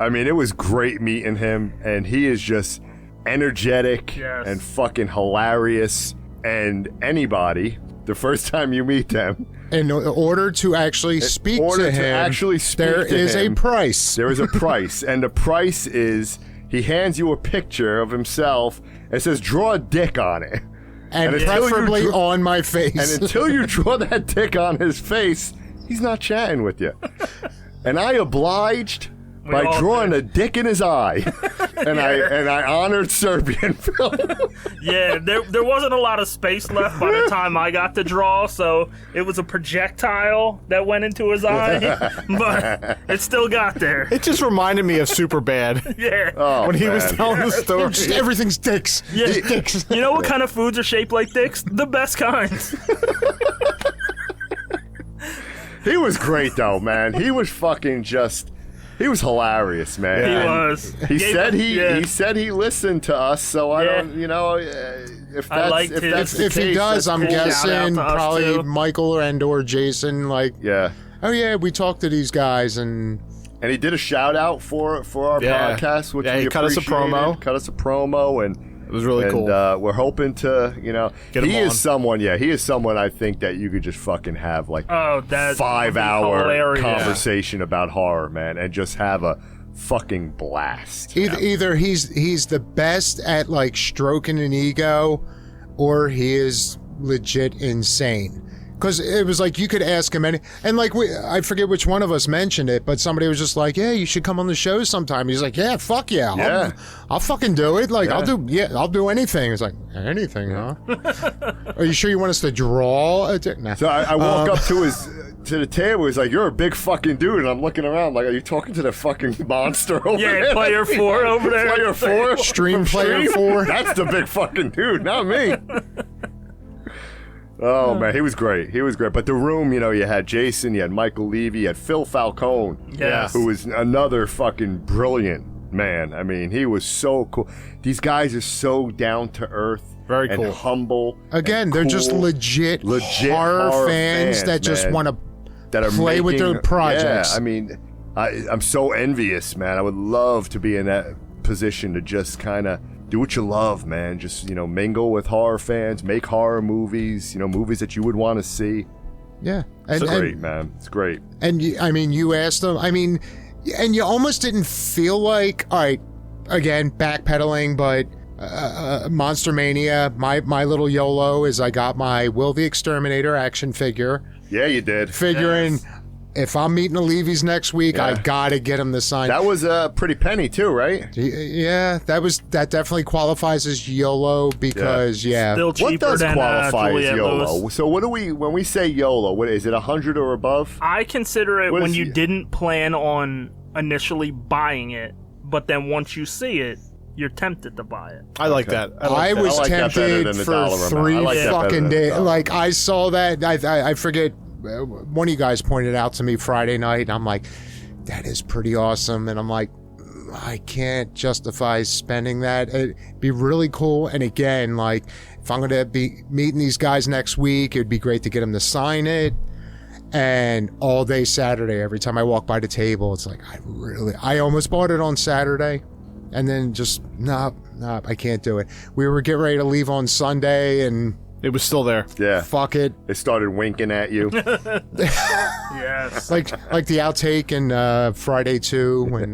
I mean, it was great meeting him, and he is just energetic Yes. and fucking hilarious. And anybody, the first time you meet them, In order to actually speak to him, there is a price. there is a price, and the price is he hands you a picture of himself and says, "Draw a dick on it." And until you preferably draw- on my face. And until you draw that dick on his face, he's not chatting with you. And I obliged by all drawing did. a dick in his eye, and I honored Serbian film. Yeah, there wasn't a lot of space left by the time I got to draw, so it was a projectile that went into his eye, but it still got there. It just reminded me of Superbad Yeah. Oh, when he was man. telling the story. Just everything's dicks. Yeah. Just dicks. You know what kind of foods are shaped like dicks? The best kinds. He was great though, man. He was fucking just. He was hilarious, man. He And was. He said he listened to us, so I Yeah. don't, if that's I liked if his- that's the If he case, does, that's I'm cool. Shout out guessing to us, probably too. Michael or Jason, like, Yeah. oh yeah, we talked to these guys, and And he did a shout out for our Yeah. podcast, which Yeah, we he cut us a appreciated. promo. Cut us a promo, and It was really cool. we're hoping to, Get him he on. is someone. Yeah, he is someone I think that you could just fucking have like Oh, that 5-hour hilarious. conversation about horror, man, and just have a fucking blast. either he's the best at like stroking an ego, or he is legit insane. Because it was like you could ask him any, and like I forget which one of us mentioned it, but somebody was just like, "Yeah, you should come on the show sometime." He's like, "Yeah, fuck yeah, Yeah. I'll fucking do it. Like Yeah. I'll do anything." It's like anything, huh? Are you sure you want us to draw? Nah. So I walk up to the table. He's like, "You're a big fucking dude," and I'm looking around like, "Are you talking to the fucking monster over there?" Yeah, player 4 over there. Player 4, Stream From player Stream? 4. That's the big fucking dude, not me. Oh man, he was great. He was great. But the room, you had Jason, you had Michael Levy, you had Phil Falcone, Yes. who was another fucking brilliant man. I mean, he was so cool. These guys are so down to earth, Very and cool. humble. Again, and they're just cool, legit horror horror fans that just man, want to that are play with making- their projects. Yeah, I mean, I'm so envious, man. I would love to be in that position to just kind of do what you love, man. Just, mingle with horror fans, make horror movies, movies that you would want to see. yeah. It's great, man. It's great. And you asked them. I mean, and you almost didn't feel like, all right, again, backpedaling, but Monster Mania, my little YOLO is I got my Will the Exterminator action figure, Yeah, you did. figuring Yes. if I'm meeting the Levy's next week, Yeah. I gotta get him the sign. That was a pretty penny too, right? Yeah, that definitely qualifies as YOLO because Still cheaper What does than qualify as Juliette YOLO? Lewis. So what do when we say YOLO, what is it, 100 or above? I consider it What when is you it? didn't plan on initially buying it, but then once you see it, you're tempted to buy it. I like that. I was I like that better tempted than the for dollar amount. I 3 like that better fucking than the days. dollar. Like I saw that. I forget one of you guys pointed out to me Friday night, and I'm like, that is pretty awesome. And I'm like, I can't justify spending that. It'd be really cool. And again, like, if I'm going to be meeting these guys next week, it'd be great to get them to sign it. And all day Saturday, every time I walk by the table, it's like, I almost bought it on Saturday. And then just, no, I can't do it. We were getting ready to leave on Sunday, and It was still there. Yeah. fuck it. They started winking at you. Yes. Like the outtake in Friday 2 when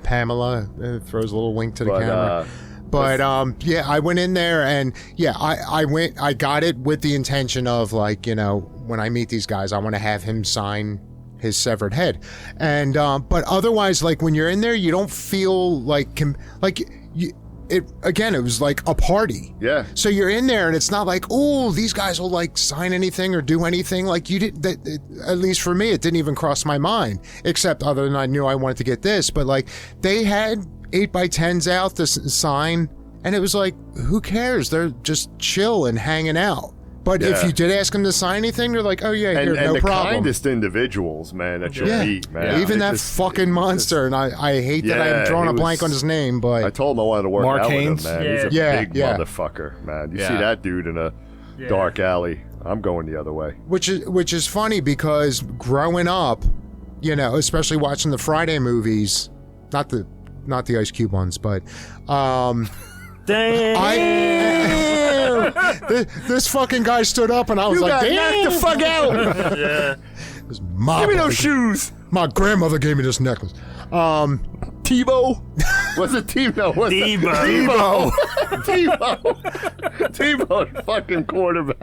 Pamela throws a little wink to the camera. But yeah, I went in there, and yeah, I got it with the intention of, like, you know, when I meet these guys, I want to have him sign his severed head. And but otherwise, like, when you're in there, you don't feel like it was like a party. Yeah. So you're in there, and it's not like, oh, these guys will like sign anything or do anything. Like, you did that. At least for me, it didn't even cross my mind. Except other than I knew I wanted to get this, but like, they had 8x10s out to sign, and it was like, who cares? They're just chill and hanging out. But if you did ask them to sign anything, they're like, oh yeah, here, no the problem. kindest individuals, man, that you meet, man. Even that just, fucking monster, and I hate that I'm drawing a blank on his name, but I told him I wanted to work Mark out Haynes? with him, man. Yeah. He's a Yeah, big yeah. motherfucker, man. You Yeah. see that dude in a dark alley, I'm going the other way. which is funny, because growing up, you know, especially watching the Friday movies, not the Ice Cube ones, but Damn. this fucking guy stood up, and I was like, damn, knocked the fuck out. Yeah. It was my Give me mother- those shoes. My grandmother gave me this necklace. Tebow? Was it Tebow? Debo. Tebow, fucking quarterback.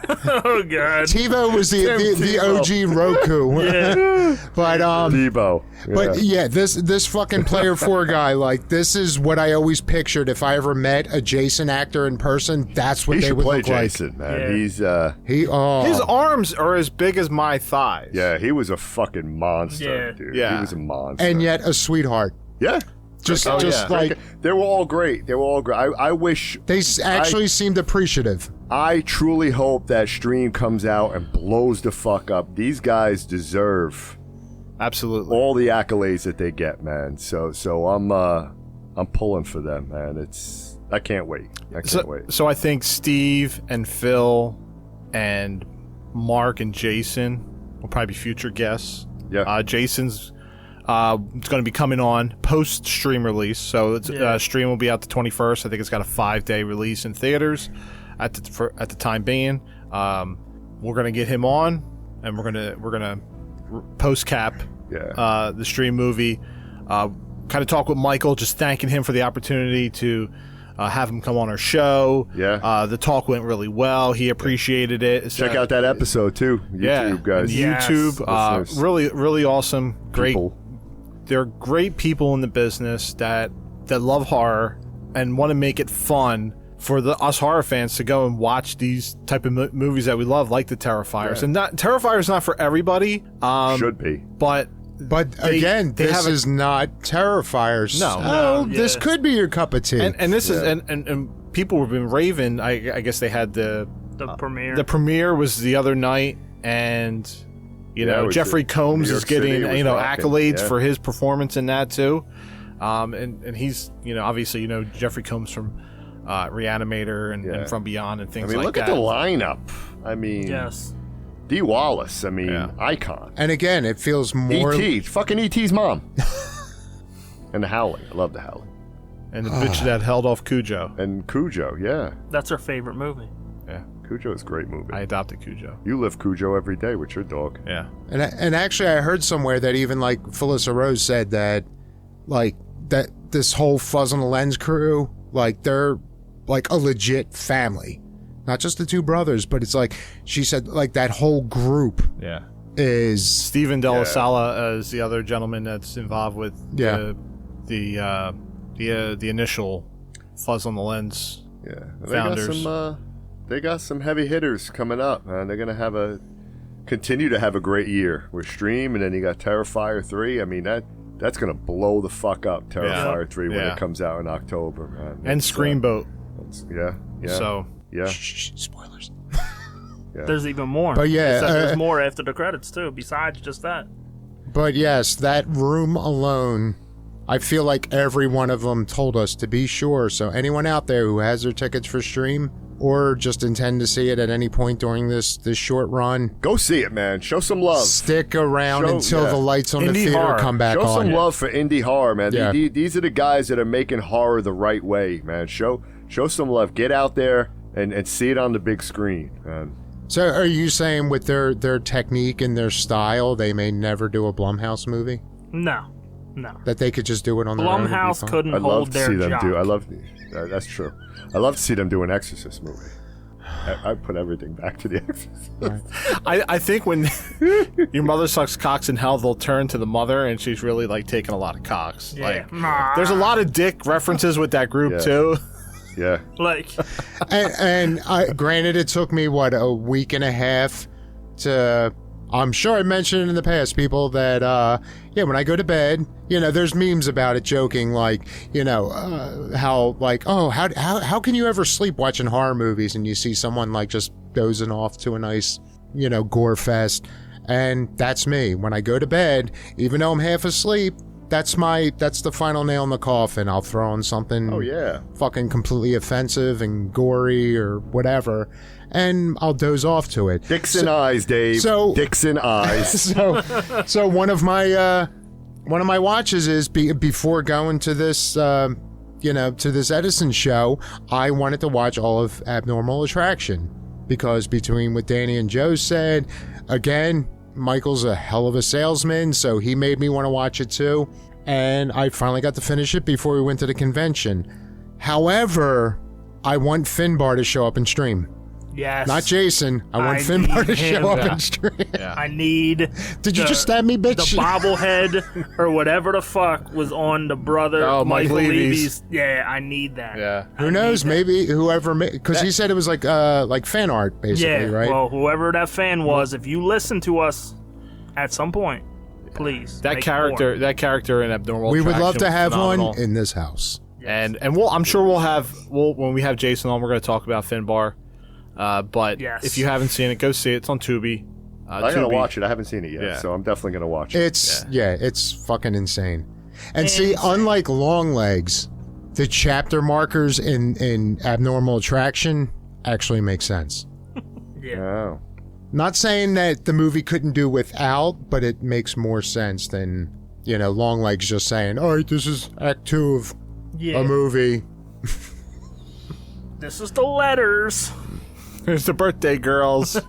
Oh god. TiVo was the Tebow. OG Roku. Yeah. But Tebow. But yeah, this fucking Player 4 guy, like, this is what I always pictured. If I ever met a Jason actor in person, that's what He they should would play look Jason, man. Yeah. He's His arms are as big as my thighs. yeah, he was a fucking monster, Yeah. dude. Yeah. He was a monster. and yet a sweetheart. yeah. Just yeah. like, They were all great. They were all great. I wish they actually seemed appreciative. I truly hope that stream comes out and blows the fuck up. These guys deserve Absolutely. all the accolades that they get, man. So I'm pulling for them, man. I can't wait. I can't wait. So I think Steve and Phil and Mark and Jason will probably be future guests. Yeah. Jason's it's going to be coming on post stream release, so stream will be out the 21st. I think it's got a 5-day release in theaters at the time being. We're going to get him on, and we're gonna post cap the stream movie. Kind of talk with Michael, just thanking him for the opportunity to have him come on our show. Yeah. The talk went really well. He appreciated it. Check out that episode too. YouTube guys. Yes. YouTube. Listeners. Really, really awesome. Great. People. They're great people in the business that love horror and want to make it fun for us horror fans to go and watch these type of movies that we love, like the Terrifiers. Yeah. And Terrifiers not for everybody. Should be. But Again, they this have is not Terrifiers. No. This yeah. could be your cup of tea. and this is and people have been raving. I guess they had the premiere. The premiere was the other night, and it was Jeffrey Combs New is York City getting was rocking, accolades yeah. for his performance in that too. And he's obviously Jeffrey Combs from Reanimator and From Beyond and I things mean, like look that. at the lineup. I mean, Yes. Dee Wallace. I mean, icon. And again, it feels more. E.T. Fucking E.T.'s mom. And the Howling. I love the Howling. And the bitch that held off Cujo. And Cujo. Yeah, That's her favorite movie. Yeah, Cujo is a great movie. I adopted Cujo. You live Cujo every day with your dog. Yeah. And actually, I heard somewhere that even like Felissa Rose said that, like, that this whole Fuzz on the Lens crew, like, they're like a legit family, not just the two brothers, but it's like she said, like, that whole group Yeah. is Stephen De La Sala is the other gentleman that's involved with the initial Fuzz on the Lens. Yeah, Founders. They got some heavy hitters coming up, man. They're gonna continue to have a great year with Stream, and then you got Terrifier 3. I mean, that's gonna blow the fuck up, Terrifier 3 when it comes out in October, man. And Screamboat. Yeah. So Yeah. Shh, spoilers. There's even more. But yeah, They said there's more after the credits too, besides just that. But yes, that room alone, I feel like every one of them told us to be sure. So anyone out there who has their tickets for stream or just intend to see it at any point during this short run, Go see it, man. Show some love. stick around until the lights on the Indie theater horror. come back Show on. some love for indie horror, man. Yeah. These are the guys that are making horror the right way, man. Show some love. Get out there and see it on the big screen, man. So are you saying with their technique and their style, they may never do a Blumhouse movie? No. That they could just do it on their own? and be Blumhouse fine? couldn't I'd love hold to their see them job. that's true. I love to see them do an Exorcist movie. I put everything back to the Exorcist. I think when your mother sucks cocks in hell, they'll turn to the mother, and she's really like taking a lot of cocks. Yeah. Like, Nah. there's a lot of dick references with that group Yeah. too. Yeah. Like, And granted, it took me, a week and a half to... I'm sure I mentioned it in the past, people, that, when I go to bed, there's memes about it, joking, like, how, like, oh, how can you ever sleep watching horror movies and you see someone, like, just dozing off to a nice, gore fest? And that's me. When I go to bed, even though I'm half asleep, that's the final nail in the coffin. I'll throw on something fucking completely offensive and gory or whatever, and I'll doze off to it. Dixon eyes, Dave. Dixon eyes. So one of my watches is before going to this to this Edison show, I wanted to watch all of Abnormal Attraction, because between what Danny and Joe said, again, Michael's a hell of a salesman, so he made me want to watch it too, and I finally got to finish it before we went to the convention. However, I want Finbar to show up and stream. yes. Not Jason. I want Finbar to need him. show up Yeah. and stream. Yeah. I need. Did you just stab me, bitch? The bobblehead or whatever the fuck was on the brother Oh, Mike Michael Levy's. Levy's. Yeah, I need that. Yeah. Who knows? Maybe whoever, because he said it was like fan art, basically, Yeah. right? Well, whoever that fan was, if you listen to us at some point, please. That make character in Abnormal We would Attraction love to was have phenomenal. one in this house. And I'm sure when we have Jason on, we're going to talk about Finbar. But Yes. if you haven't seen it, go see it. It's on Tubi. I gotta Tubi. watch it. I haven't seen it yet, Yeah. so I'm definitely gonna watch it. It's fucking insane. And see, unlike Longlegs, the chapter markers in Abnormal Attraction actually make sense. Yeah. Oh. Not saying that the movie couldn't do without, but it makes more sense than, Longlegs just saying, all right, this is Act 2 of Yeah. a movie. This is the letters. There's the birthday girls.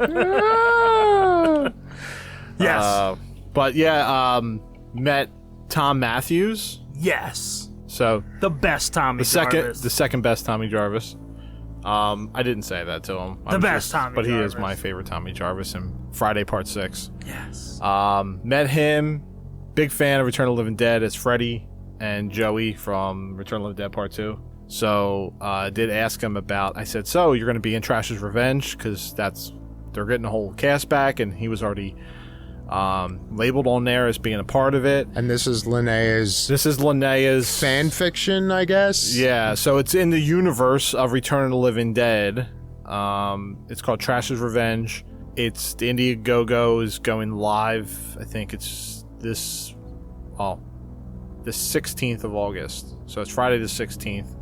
Yes. But yeah, met Tom Matthews. Yes. So The best Tommy the Jarvis. second best Tommy Jarvis. I didn't say that to him. The best Tommy but he is Jarvis. my favorite Tommy Jarvis in Friday Part 6. Yes. Met him. Big fan of Return of the Living Dead as Freddy and Joey from Return of the Living Dead Part 2. So I did ask him about, I said, so you're going to be in Trash's Revenge? Because they're getting the whole cast back, and he was already labeled on there as being a part of it. And this is Linnea's This is Linnea's fan fiction, I guess? Yeah, so it's in the universe of Return of the Living Dead. It's called Trash's Revenge. It's the Indiegogo is going live. I think it's the 16th of August. So it's Friday the 16th.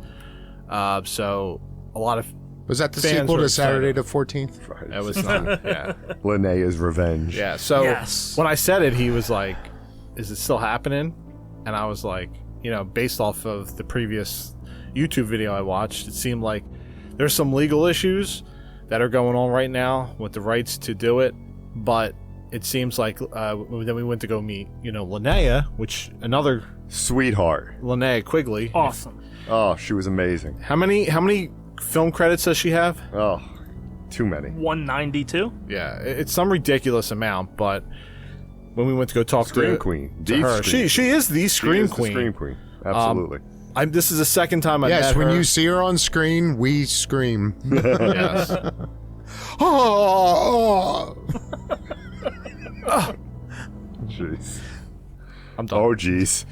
So a lot of Was that the fans sequel were to Saturday excited. the 14th? It was not. Yeah, Linnea's Revenge. yeah. So Yes. when I said it, he was like, "Is it still happening?" And I was like, based off of the previous YouTube video I watched, it seemed like there's some legal issues that are going on right now with the rights to do it, but it seems like then we went to go meet Linnea, which another Sweetheart. Linnea Quigley. Awesome. Oh, she was amazing. How many film credits does she have? Oh, too many. 192. Yeah, it's some ridiculous amount, but when we went to go talk Scream to Queen. to The her, Scream she is the She Scream is the Queen. Scream Queen. Absolutely. This is the second time I met Yes, when her. you see her on screen, we scream. Yes. Oh, Jeez. I'm done. Oh, jeez.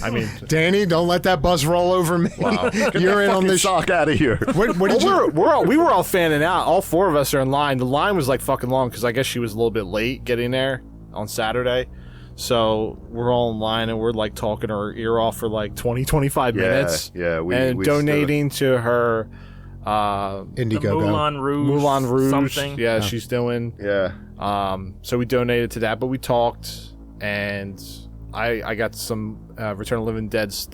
I mean, Danny, don't let that bus roll over me. Wow. Get You're that in on fucking this. sock out of here. What did you? we were all fanning out. All four of us are in line. The line was like fucking long because I guess she was a little bit late getting there on Saturday. So we're all in line and we're like talking her ear off for like 20, 25 minutes. Yeah, and donating to her The Indiegogo. Moulin Rouge. Something. Yeah, she's doing. Yeah. So we donated to that, but we talked, and I got some Return of the Living Dead's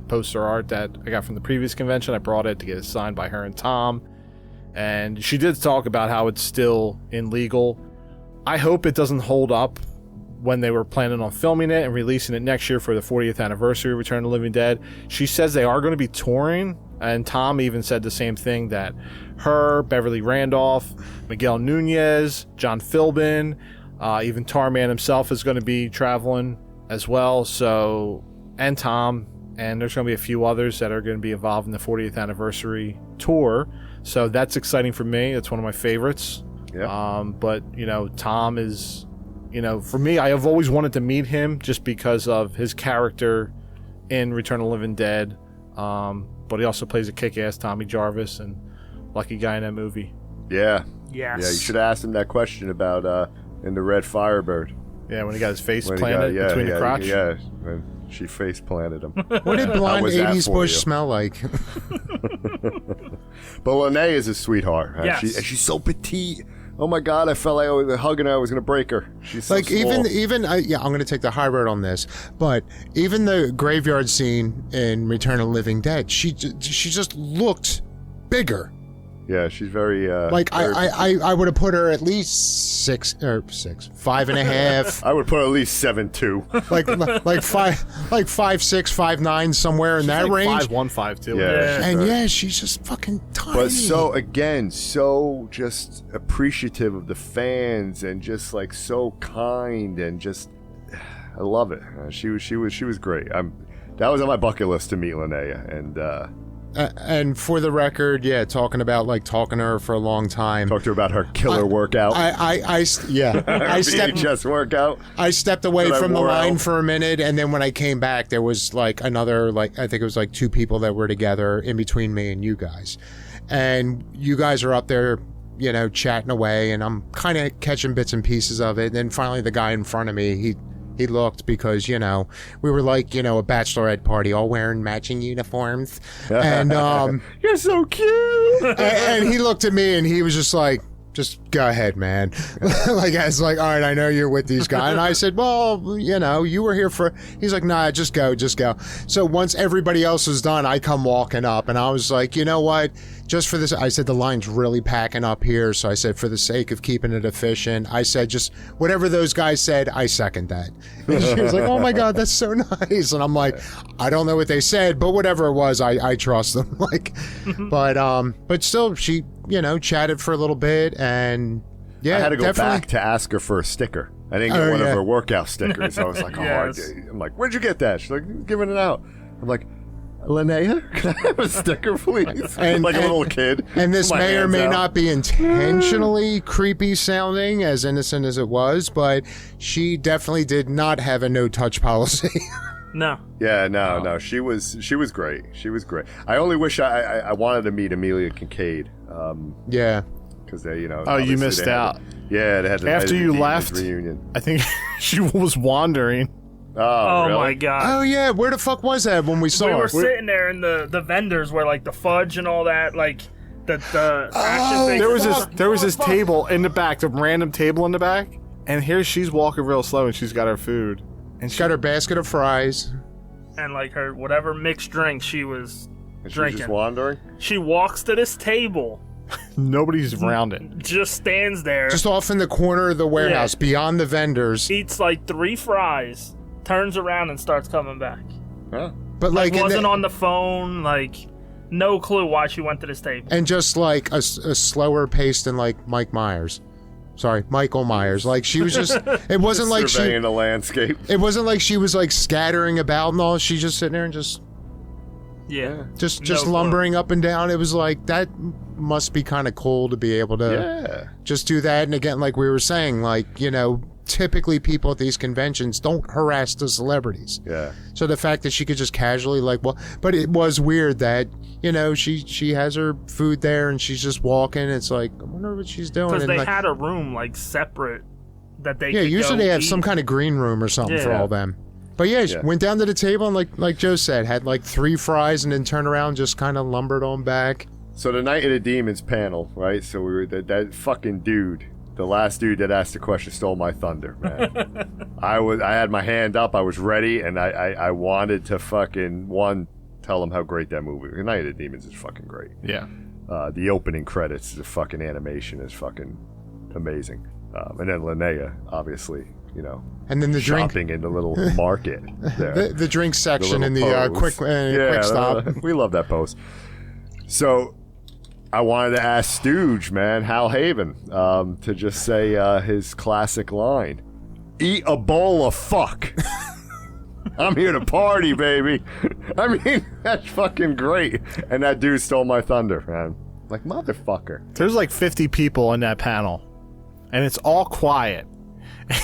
poster art that I got from the previous convention. I brought it to get it signed by her and Tom, and she did talk about how it's still illegal. I hope it doesn't hold up when they were planning on filming it and releasing it next year for the 40th anniversary of Return of the Living Dead. She says they are going to be touring, and Tom even said the same thing, that her, Beverly Randolph, Miguel Nunez, John Philbin, even Tarman himself is going to be traveling as well. So, and Tom, and there's going to be a few others that are going to be involved in the 40th anniversary tour. So that's exciting for me. That's one of my favorites. Yeah. But, you know, Tom is, you know, for me, I have always wanted to meet him just because of his character in Return of the Living Dead. But he also plays a kick-ass Tommy Jarvis and lucky guy in that movie. Yeah. Yes. Yeah, you should have asked him that question about in the Red Firebird. Yeah, when he got his face When he planted got- between the crotch. Yeah, when she face planted him. What did blonde was that 80s for bush you? smell like? But Lene is a sweetheart. Yes. She's so petite. Oh my God, I felt like I was hugging her. I was going to break her. She's so Like small. even yeah, I'm going to take the high road on this, but even the graveyard scene in Return of the Living Dead, she just looked bigger. Yeah, she's very... Like very- I would have put her at least 5.5, I would put at least 7'2". like 5'6", 5'9", somewhere in that range. 5'1", 5'2". Yeah. And yeah, she's just fucking tiny. But so just appreciative of the fans and just like so kind and just... I love it. She was great. That was on my bucket list to meet Linnea, and... and for the record, yeah, talking to her for a long time. talk to her about her killer workout. I stepped VHS workout. I stepped away that I from the wore line out. for a minute, and then when I came back, there was like another, like, I think it was like two people that were together in between me and you guys. And you guys are up there, you know, chatting away, and I'm kind of catching bits and pieces of it. And then finally the guy in front of me, he looked, because, you know, we were like, you know, a bachelorette party, all wearing matching uniforms. And You're so cute. and he looked at me and he was just like, just go ahead, man. Like, I was like, all right, I know you're with these guys. And I said, well, you know, you were here for... He's like, nah, just go. So once everybody else was done, I come walking up, and I was like, you know what? Just for this, I said, the line's really packing up here. So I said, for the sake of keeping it efficient, I said, just whatever those guys said, I second that. And she was like, oh my God, that's so nice. And I'm like, I don't know what they said, but whatever it was, I trust them. Like, but still, she, you know, chatted for a little bit, and yeah, I had to go definitely. back to ask her for a sticker. I didn't get one of her workout stickers. I was like, Yes. I'm like, where'd you get that? She's like, giving it out. I'm like, Linnea, can I have a sticker, please? And- like a and- little kid. And this My may or hands may out. not be intentionally creepy sounding, as innocent as it was, but she definitely did not have a no-touch policy. No. Yeah, no. She was great. She was great. I only wish I wanted to meet Amelia Kincaid. Yeah. Because they, you know. Oh, you obviously missed they had out. They had After the you Demons left, reunion. I think she was wandering. Oh, Oh really? my God. Oh, yeah. Where the fuck was that when we saw We were it? sitting there, and the vendors were like the fudge and all that, like the action thing. There was this table in the back, the random table in the back, and here she's walking real slow, and she's got her food, and She got her basket of fries. and like her whatever mixed drink she was And she was drinking. just wandering? She walks to this table, nobody's around it. just stands there, Just off in the corner of the warehouse, beyond the vendors. eats like 3 fries, turns around and starts coming back. Huh? But like, and Wasn't the- on the phone, like no clue why she went to this table. and just like a slower pace than like Michael Myers. Like, she was just, it wasn't like Surveying the landscape. it wasn't like she was like scattering about and all. She just sitting there and just Yeah. just No clue. lumbering up and down. It was like, that must be kind of cool to be able to Yeah. just do that. And again, like we were saying, like, you know, typically people at these conventions don't harass the celebrities. Yeah. So the fact that she could just casually but it was weird that, she has her food there and she's just walking. It's like, I wonder what she's doing. Because they like, had a room separate that they yeah, could usually go they have eat. some kind of green room or something for Yeah. all them. But yeah, she went down to the table and like Joe said, had 3 fries and then turned around, just kind of lumbered on back. So the Night of the Demons panel, right? So we were that fucking dude, the last dude that asked the question, stole my thunder, man. I had my hand up, I was ready, and I wanted to fucking tell him how great that movie. The Night of the Demons is fucking great. Yeah. The opening credits, the fucking animation is fucking amazing. And then Linnea, obviously, And then the shopping in the little market there. the drink section in the pose. quick stop. We love that pose. So I wanted to ask Stooge, man, Hal Haven, to just say his classic line: "Eat a bowl of fuck." I'm here to party, baby. I mean, that's fucking great. And that dude stole my thunder, man. Like, motherfucker. There's 50 people in that panel, and it's all quiet.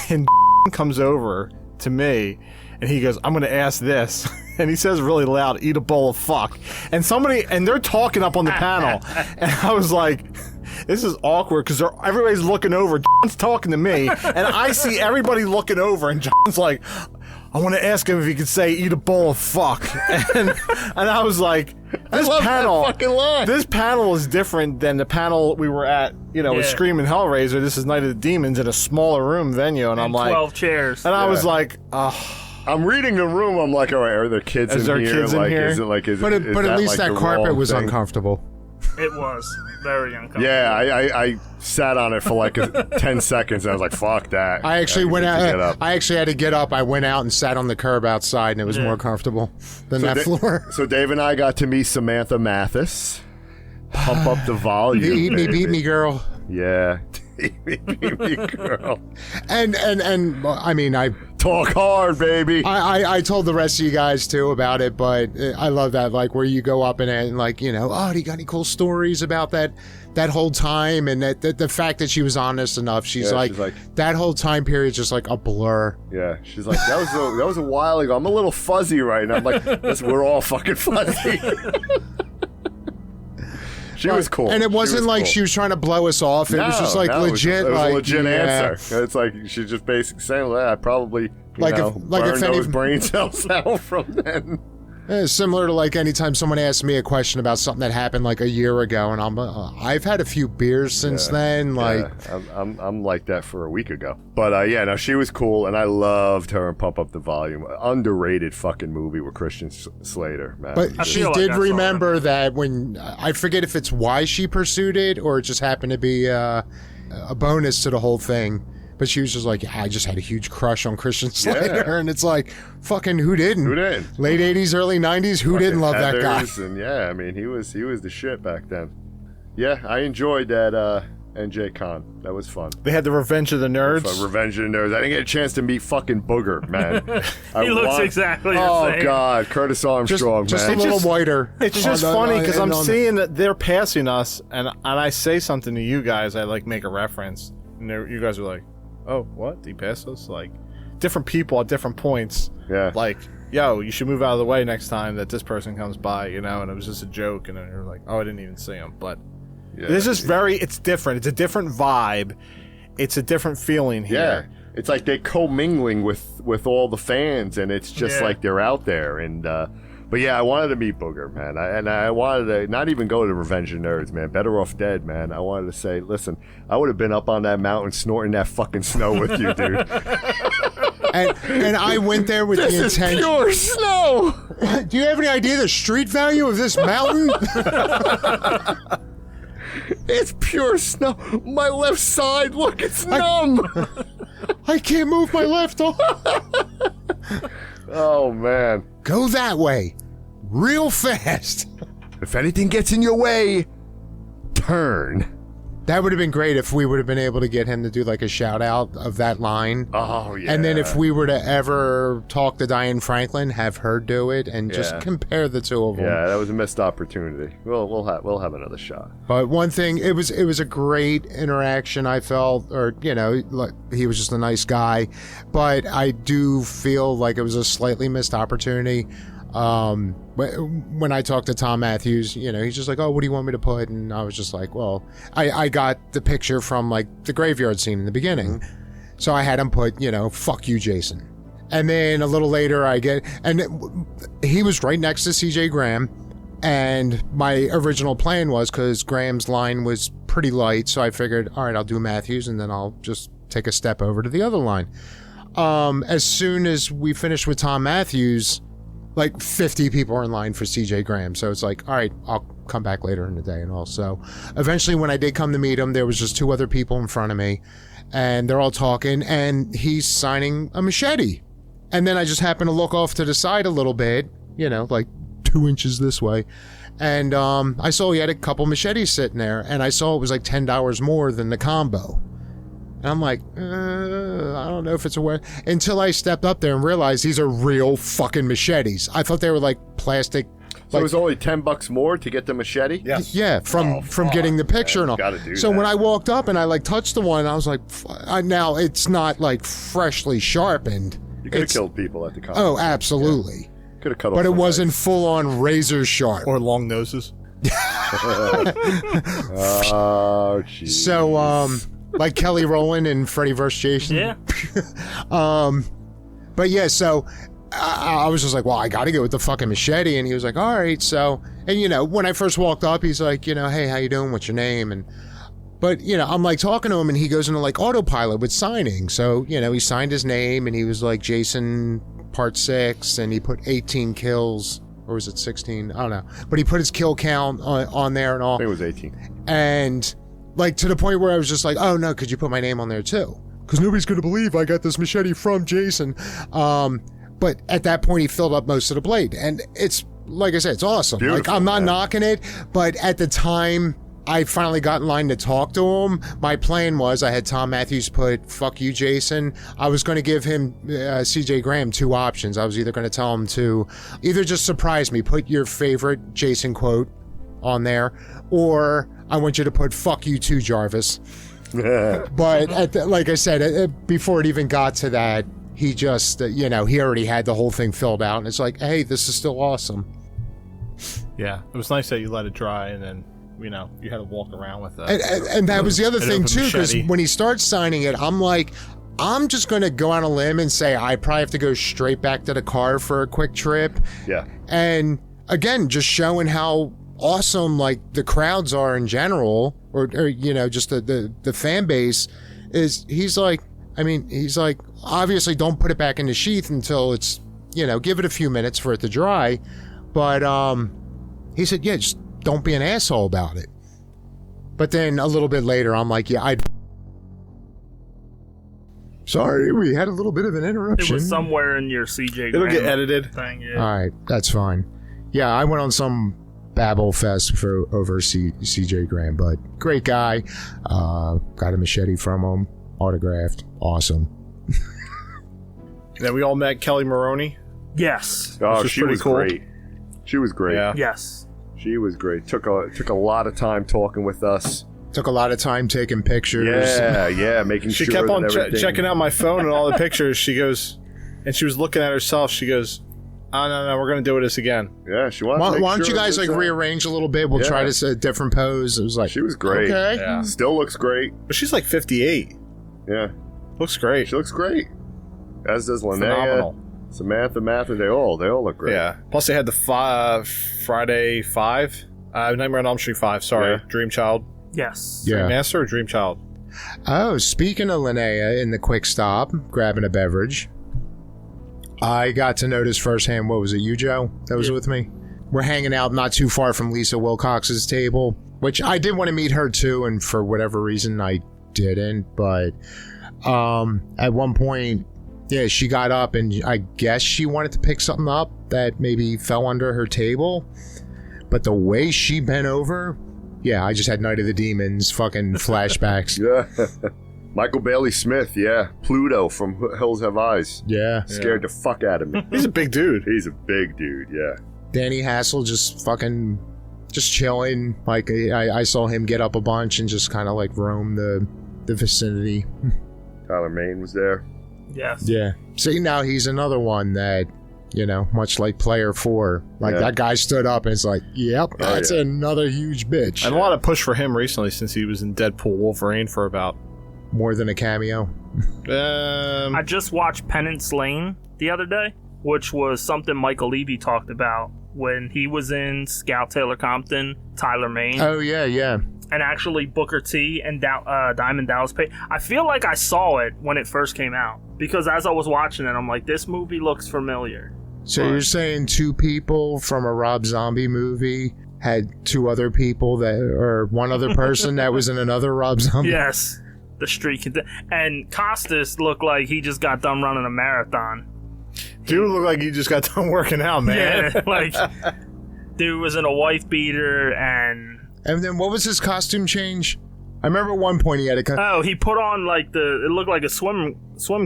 And comes over to me, and he goes, "I'm going to ask this." And he says really loud, "Eat a bowl of fuck." And they're talking up on the panel. And I was like, this is awkward because everybody's looking over. John's talking to me, and I see everybody looking over, and John's like, "I want to ask him if he could say eat a bowl of fuck." And I was like, this panel is different than the panel we were at, with Screaming Hellraiser. This is Night of the Demons in a smaller room venue, and I'm like 12 chairs. And I was like, oh. I'm reading the room. I'm like, all right, are there kids in here? Kids in here? Is it like, But at least that carpet was uncomfortable. It was very uncomfortable. Yeah, I sat on it for 10 seconds, and I was like, fuck that. I actually went out. I actually had to get up. I went out and sat on the curb outside, and it was more comfortable than that floor. So Dave and I got to meet Samantha Mathis. Pump up the volume. Eat me, beat me, girl. Yeah. Eat me, girl. And I mean, I talk hard, baby. I told the rest of you guys too about it, but I love that, where you go up and oh, do you got any cool stories about that whole time, and that the fact that she was honest enough. She's like that whole time period just like a blur. Yeah, she's like, that was a while ago. I'm a little fuzzy right now. I'm like, listen, we're all fucking fuzzy. She was cool. And it wasn't like she was trying to blow us off. It was just legit. It was a legit answer. It's like she's just basically saying, well, I probably burned those brain cells out from then. Similar to anytime someone asks me a question about something that happened a year ago, and I've had a few beers since then. I'm like that for a week ago. But no, she was cool, and I loved her in Pump Up the Volume. Underrated fucking movie with Christian Slater, man. But she did remember that when I forget if it's why she pursued it or it just happened to be a bonus to the whole thing. But she was just like, I just had a huge crush on Christian Slater. And it's like, fucking who didn't? Who didn't? Late 80s, early 90s, who didn't love that guy? And I mean, he was the shit back then. Yeah, I enjoyed that NJ Con. That was fun. They had the Revenge of the Nerds. Revenge of the Nerds. I didn't get a chance to meet fucking Booger, man. He looks exactly the same. Oh, God. Curtis Armstrong, just man. a little whiter. It's just funny because I'm seeing that they're passing us, and I say something to you guys. I make a reference, and you guys are like, "Oh, what? Did he pass us?" Different people at different points. Yeah. Yo, you should move out of the way next time that this person comes by, and it was just a joke, and then you're like, oh, I didn't even see him. But this is it's different. It's a different vibe. It's a different feeling here. Yeah. It's like they're commingling with all the fans, and it's just like they're out there. And but yeah, I wanted to meet Booger, man. I wanted to not even go to Revenge of Nerds, man. Better Off Dead, man. I wanted to say, listen, I would have been up on that mountain snorting that fucking snow with you, dude. and I went there with the intention. This is pure snow. Do you have any idea the street value of this mountain? It's pure snow. My left side, look, it's numb. I can't move my left arm. Oh, man. Go that way. Real fast. If anything gets in your way, turn. That would have been great if we would have been able to get him to do like a shout out of that line. Oh, yeah. And then if we were to ever talk to Diane Franklin, have her do it and just compare the two of them. Yeah, that was a missed opportunity. We'll have another shot. But one thing, it was a great interaction, I felt, or, you know, like, he was just a nice guy. But I do feel like it was a slightly missed opportunity. When I talked to Tom Matthews, you know, he's just like, oh, what do you want me to put? And I was just like, well, I got the picture from like the graveyard scene in the beginning. Mm-hmm. So I had him put, you know, fuck you, Jason. And then a little later he was right next to CJ Graham. And my original plan was, because Graham's line was pretty light, so I figured, all right, I'll do Matthews and then I'll just take a step over to the other line. As soon as we finished with Tom Matthews, like 50 people are in line for CJ Graham. So it's like, all right, I'll come back later in the day and all. So eventually when I did come to meet him, there was just 2 other people in front of me and they're all talking and he's signing a machete. And then I just happened to look off to the side a little bit, you know, like 2 inches this way. And I saw he had a couple machetes sitting there and I saw it was like $10 more than the combo. And I'm like, I don't know if it's a way. Until I stepped up there and realized these are real fucking machetes. I thought they were like plastic. So it was only $10 more to get the machete? Yes. Yeah, from getting the picture and all. Gotta do so that. when I walked up and I like touched the one, I was like, now it's not like freshly sharpened. You could have killed people at the con. Oh, absolutely. Yeah. Could have cut off. But it wasn't full on razor sharp. Or long noses. Oh, jeez. So, like Kelly Rowland and Freddy vs. Jason. Yeah. But yeah, so I was just like, well, I got to go with the fucking machete. And he was like, all right. So, and you know, when I first walked up, he's like, you know, hey, how you doing? What's your name? But, you know, I'm like talking to him and he goes into like autopilot with signing. So, you know, he signed his name and he was like Jason Part 6 and he put 18 kills. Or was it 16? I don't know. But he put his kill count on there and all. I think it was 18. And like to the point where I was just like, oh no, could you put my name on there too? Because nobody's going to believe I got this machete from Jason. But at that point, he filled up most of the blade. And it's, like I said, it's awesome. Beautiful, like, I'm not man. knocking it. But at the time I finally got in line to talk to him, my plan was I had Tom Matthews put, fuck you, Jason. I was going to give him, CJ Graham, 2 options. I was either going to tell him to either just surprise me, put your favorite Jason quote on there, or I want you to put fuck you too, Jarvis. But like I said, before it even got to that, he just, you know, he already had the whole thing filled out. And it's like, hey, this is still awesome. Yeah, it was nice that you let it dry and then, you know, you had to walk around with that. And that was the other thing, too, because machete. when he starts signing it, I'm like, I'm just going to go on a limb and say I probably have to go straight back to the car for a quick trip. Yeah. And again, just showing how awesome like the crowds are in general, or you know, just the fan base is. He's like, obviously don't put it back in the sheath until it's, you know, give it a few minutes for it to dry. But he said, yeah, just don't be an asshole about it. But then a little bit later, I'm like, yeah, sorry, we had a little bit of an interruption. It was somewhere in your CJ It'll Graham get edited. thing. Yeah. All right, that's fine. Yeah, I went on some babble fest over CJ Graham, but great guy. Got a machete from him, autographed, awesome. Then we all met Kelly Maroney. Yes. Oh, was she pretty was cool. great. She was great. Yeah. Yes. She was great. Took a lot of time talking with us. Took a lot of time taking pictures. Yeah, making She sure kept that on everything... checking out my phone and all the pictures. She goes, and she was looking at herself. She goes, oh, no, we're going to do this again. Yeah, she wanted to Why make don't you sure guys it like was, rearrange a little bit? We'll try this a different pose. It was like, She was great. Okay. Yeah. Still looks great. But she's like 58. Yeah, Looks great. she looks great. As does Linnea, Phenomenal. Samantha, Matthew. They all look great. Yeah. Plus they had the Friday 5. Nightmare on Elm Street 5, sorry. Yeah. Dream Child. Yes. Yeah. Master or Dream Child? Oh, speaking of Linnea in the quick stop, grabbing a beverage, I got to notice firsthand, what was it, you, Joe, that was with me? We're hanging out not too far from Lisa Wilcox's table, which I did want to meet her too, and for whatever reason I didn't, but at one point, yeah, she got up and I guess she wanted to pick something up that maybe fell under her table, but the way she bent over, yeah, I just had Night of the Demons fucking flashbacks. Yeah. Michael Bailey Smith, yeah. Pluto from Hills Have Eyes. Yeah. Scared the fuck out of me. He's a big dude. He's a big dude, yeah. Danny Hassel just chilling. Like, I saw him get up a bunch and just kind of like roam the vicinity. Tyler Mane was there. Yes. Yeah. See, now he's another one that, you know, much like Player 4, like that guy stood up and it's like, yep, that's another huge bitch. And a lot of push for him recently since he was in Deadpool Wolverine for about... More than a cameo. I just watched Penance Lane the other day, which was something Michael Levy talked about when he was in Scout Taylor Compton, Tyler Mane. Oh, yeah. And actually Booker T and Diamond Dallas Page. I feel like I saw it when it first came out because as I was watching it, I'm like, this movie looks familiar. So you're saying two people from a Rob Zombie movie had two other people or one other person that was in another Rob Zombie? Yes. The streak. And Costas looked like he just got done running a marathon. Dude looked like he just got done working out, man. Yeah, like, dude was in a wife beater and then what was his costume change? I remember at one point he had a... he put on like it looked like a swim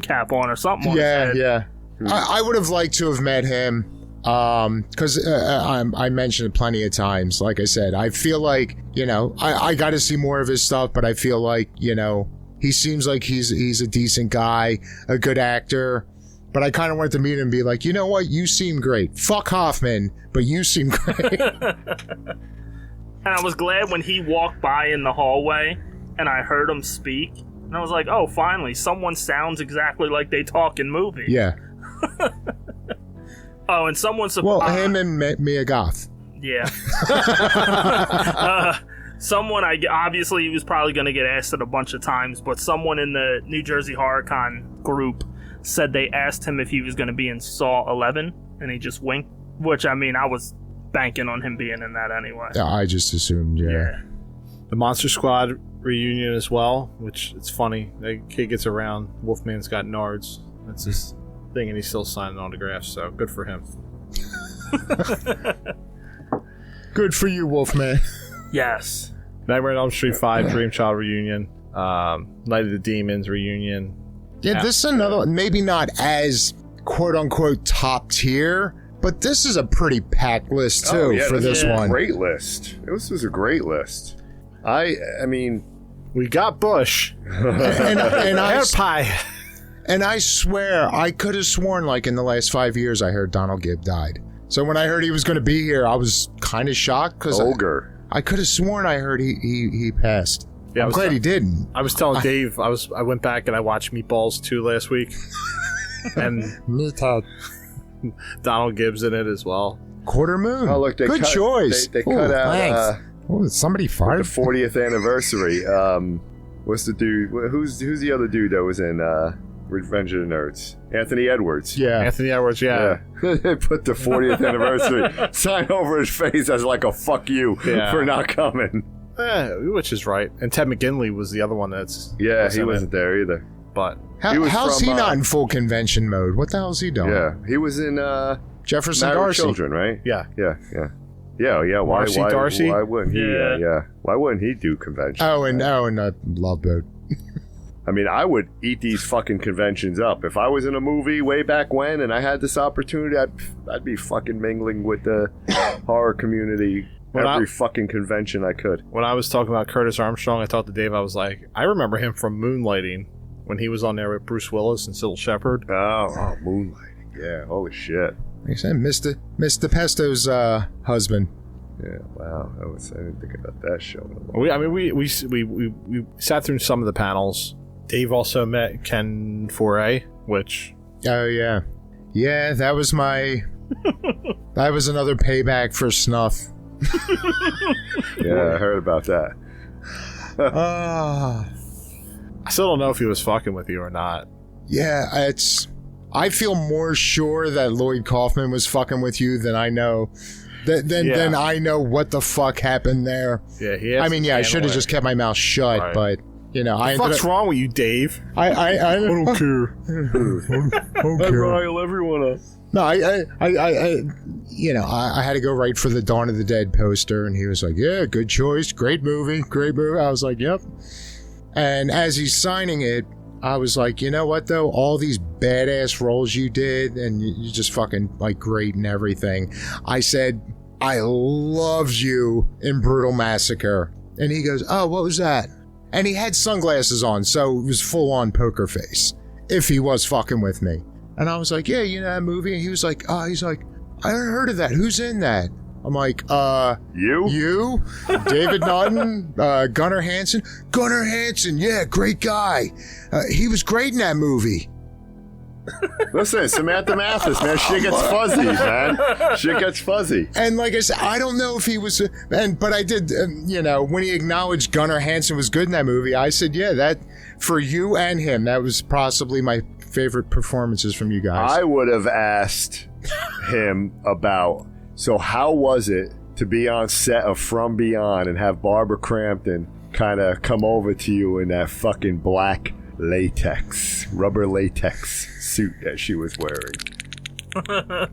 cap on or something on his head. Yeah. I would have liked to have met him because I mentioned it plenty of times. Like I said, I feel like, you know, I got to see more of his stuff, but I feel like, you know, he seems like he's a decent guy, a good actor. But I kind of wanted to meet him and be like, you know what? You seem great. Fuck Hoffman, but you seem great. And I was glad when he walked by in the hallway and I heard him speak. And I was like, oh, finally, someone sounds exactly like they talk in movies. Yeah. Oh, and someone... Well, him and Mia Goth. Yeah. Someone, obviously he was probably going to get asked it a bunch of times, but someone in the New Jersey HorrorCon group said they asked him if he was going to be in Saw 11, and he just winked, which, I mean, I was banking on him being in that anyway. Yeah, I just assumed, yeah. The Monster Squad reunion as well, which it's funny. That kid gets around. Wolfman's got nards. That's his thing, and he's still signing autographs, so good for him. Good for you, Wolfman. Yes. Nightmare on Elm Street 5 Dream Child reunion. Night of the Demons reunion. Yeah, this is another one. Maybe not as quote-unquote top tier, but this is a pretty packed list, too, for this one. Great list. This was a great list. I mean... We got Bush. and Hair pie. And I swear, I could have sworn, like, in the last 5 years, I heard Donald Gibb died. So when I heard he was going to be here, I was kind of shocked, because I could have sworn I heard he passed. Yeah, I'm glad he didn't. I was telling Dave, I went back and I watched Meatballs 2 last week. And Donald Gibbs in it as well. Quarter Moon. Oh, look, good choice. They cut out somebody fired the 40th anniversary. What's the dude? Who's the other dude that was in Revenge of the Nerds? Anthony Edwards. Yeah. Anthony Edwards, yeah. They put the 40th anniversary sign over his face as like a fuck you for not coming. Which is right. And Ted McGinley was the other one that's... Yeah, he wasn't there either. But... How's he not in full convention mode? What the hell is he doing? Yeah, he was in Jefferson Married Darcy. Children, right? Yeah. Why Darcy? Why wouldn't he? Why wouldn't he do conventions? Oh, and Love Boat. I mean, I would eat these fucking conventions up. If I was in a movie way back when and I had this opportunity, I'd be fucking mingling with the horror community every fucking convention I could. When I was talking about Curtis Armstrong, I talked to Dave, I was like, I remember him from Moonlighting when he was on there with Bruce Willis and Sybil Shepherd. Oh, Moonlighting. Yeah, holy shit. Like I said, Mr. Pesto's husband. Yeah, wow. I didn't think about that show. We sat through some of the panels. Dave also met Ken Foray, which... Oh, yeah. Yeah, that was that was another payback for Snuff. Yeah, I heard about that. I still don't know if he was fucking with you or not. Yeah, I feel more sure that Lloyd Kaufman was fucking with you than I know. Then I know what the fuck happened there. Yeah, I should have just kept my mouth shut, right. But you know, what the fuck's wrong with you, Dave? I don't care. I rile everyone up. No, I had to go right for the Dawn of the Dead poster, and he was like, "Yeah, good choice, great movie." I was like, "Yep." And as he's signing it, I was like, "You know what though? All these badass roles you did, and you just fucking like great and everything." I said, "I loved you in Brutal Massacre," and he goes, "Oh, what was that?" And he had sunglasses on, so it was full on poker face. If he was fucking with me. And I was like, "Yeah, you know that movie?" And he was like, "I haven't heard of that. Who's in that?" I'm like, You? David Naughton? Gunnar Hansen? Gunnar Hansen, yeah, great guy. He was great in that movie. Listen, Samantha Mathis, man, shit gets fuzzy, man. Shit gets fuzzy. And like I said, I don't know if he was, but I did, when he acknowledged Gunnar Hansen was good in that movie, I said, yeah, that, for you and him, that was possibly my favorite performances from you guys. I would have asked him about, so how was it to be on set of From Beyond and have Barbara Crampton kind of come over to you in that fucking black rubber latex suit that she was wearing?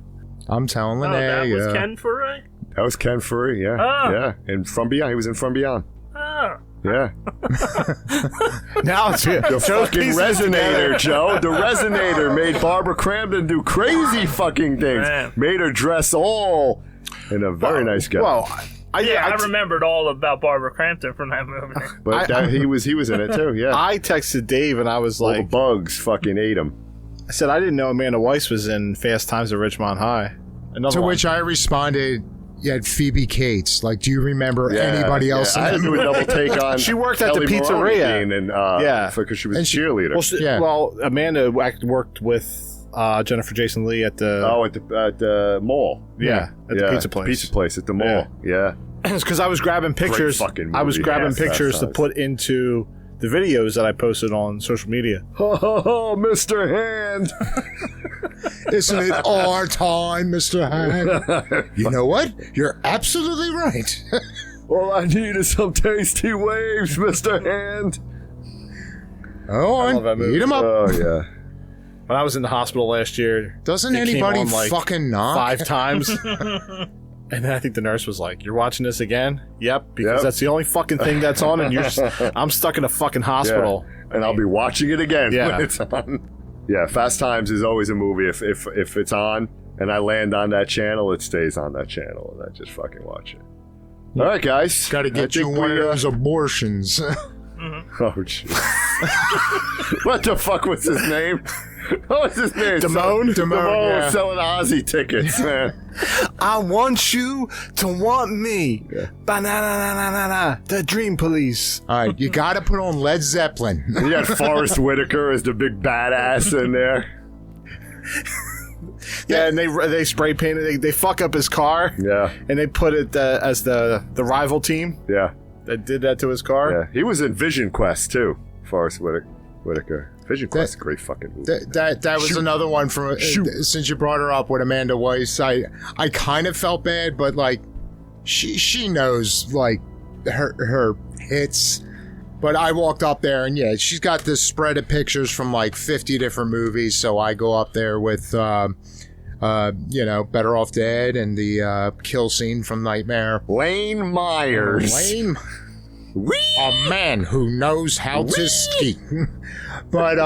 I'm telling you. That was Ken Furry? That was Ken Furry, yeah. Oh. Yeah, and From Beyond, he was in From Beyond. Oh. Yeah. Now it's here. The fucking resonator, Joe. The resonator made Barbara Crampton do crazy fucking things. Man. Made her dress all in a very nice guy. Well, I remembered all about Barbara Crampton from that movie. But he was in it too, yeah. I texted Dave and I was All the like, bugs fucking ate him. I said, I didn't know Amanda Weiss was in Fast Times at Ridgemont High. To which I responded, "Yeah, Phoebe Cates. Like, do you remember anybody else?" I had to do a double take on. She worked at the Kelly pizzeria. Maroney because she was a cheerleader. Well, Amanda worked with Jennifer Jason Leigh at the at the mall. At the pizza place. Pizza place at the mall. Yeah. It's because I was grabbing pictures. fucking I was movie. grabbing Yes, pictures to that's put into the videos that I posted on social media. Oh, Mr. Hand. Isn't it our time, Mr. Hand? You know what? You're absolutely right. All I need is some tasty waves, Mr. Hand. Oh, I love that movie. eat them up. Oh, yeah. When I was in the hospital last year, Doesn't it came anybody on, like, fucking knock? 5 times. And then I think the nurse was like, "You're watching this again?" Yep, because that's the only fucking thing that's on, and I'm stuck in a fucking hospital. Yeah. And I'll be watching it again Yeah. when it's on. Yeah, Fast Times is always a movie. If it's on and I land on that channel, it stays on that channel, and I just fucking watch it. All right, guys. Got to get you one of those abortions. Oh, jeez. What the fuck was his name? What was his name? Damone? Damone yeah. was selling Aussie tickets, man. I want you to want me. Banana, the Dream Police. All right, you got to put on Led Zeppelin. You got Forrest Whitaker as the big badass in there. Yeah, and they spray painted. They fuck up his car. Yeah, and they put it as the rival team. yeah, That did that to his car. yeah. He was in Vision Quest too. Forrest Whitaker. Vision Quest is a great fucking movie. That was another one from since you brought her up with Amanda Weiss. I kind of felt bad, but like she knows like her hits. But I walked up there and yeah, she's got this spread of pictures from like 50 different movies. So I go up there with Better Off Dead and the kill scene from Nightmare. Lane Myers. Lane. A man who knows how to ski. But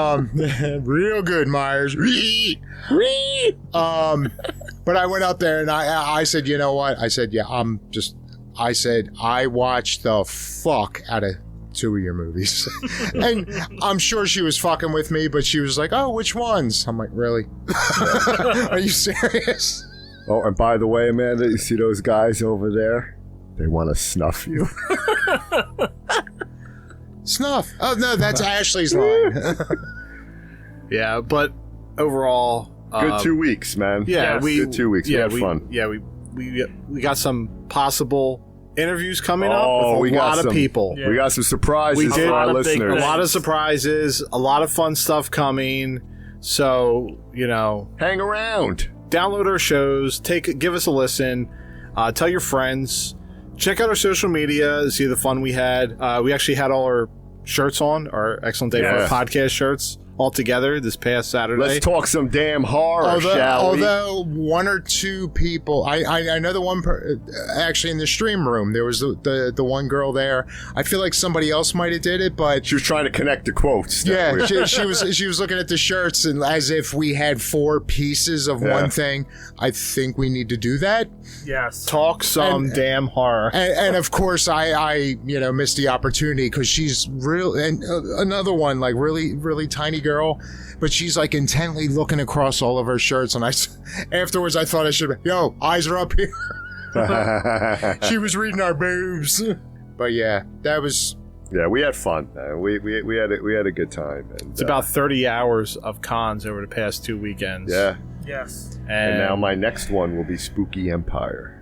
real good, Myers. But I went up there and I said, you know what? I said, I watched the fuck out of 2 of your movies. And I'm sure she was fucking with me, but she was like, "Oh, which ones?" I'm like, "Really? Are you serious?" Oh, and by the way, Amanda, you see those guys over there? They want to snuff you. Snuff. Oh no, that's Ashley's line. Yeah, but overall, Good 2 weeks, man. Yeah, good 2 weeks. We had fun. Yeah, we got some possible interviews coming up Oh, with a lot of people. Yeah. We got some surprises We did. for our A lot of big listeners. A lot of surprises, a lot of fun stuff coming. So, Hang around. download our shows, give us a listen, tell your friends, check out our social media, see the fun we had. We actually had all our shirts on, our Excellent Day for Yeah. Podcast shirts all together this past Saturday. Let's talk some damn horror, shall we? Although one or two people, I know the one actually in the stream room, there was the one girl there. I feel like somebody else might have did it, but She was trying to connect the quotes. yeah, she was looking at the shirts and as if we had 4 pieces of one thing. I think we need to do that. Yes. Talk some damn horror. And of course, I missed the opportunity because she's real. And another one, like really tiny girl, but she's like intently looking across all of her shirts. And afterwards, I thought I should. Yo, eyes are up here. She was reading our boobs. But yeah, that was. Yeah, we had fun. We had a good time. And, It's about 30 hours of cons over the past 2 weekends. Yeah. Yes. And now my next one will be Spooky Empire.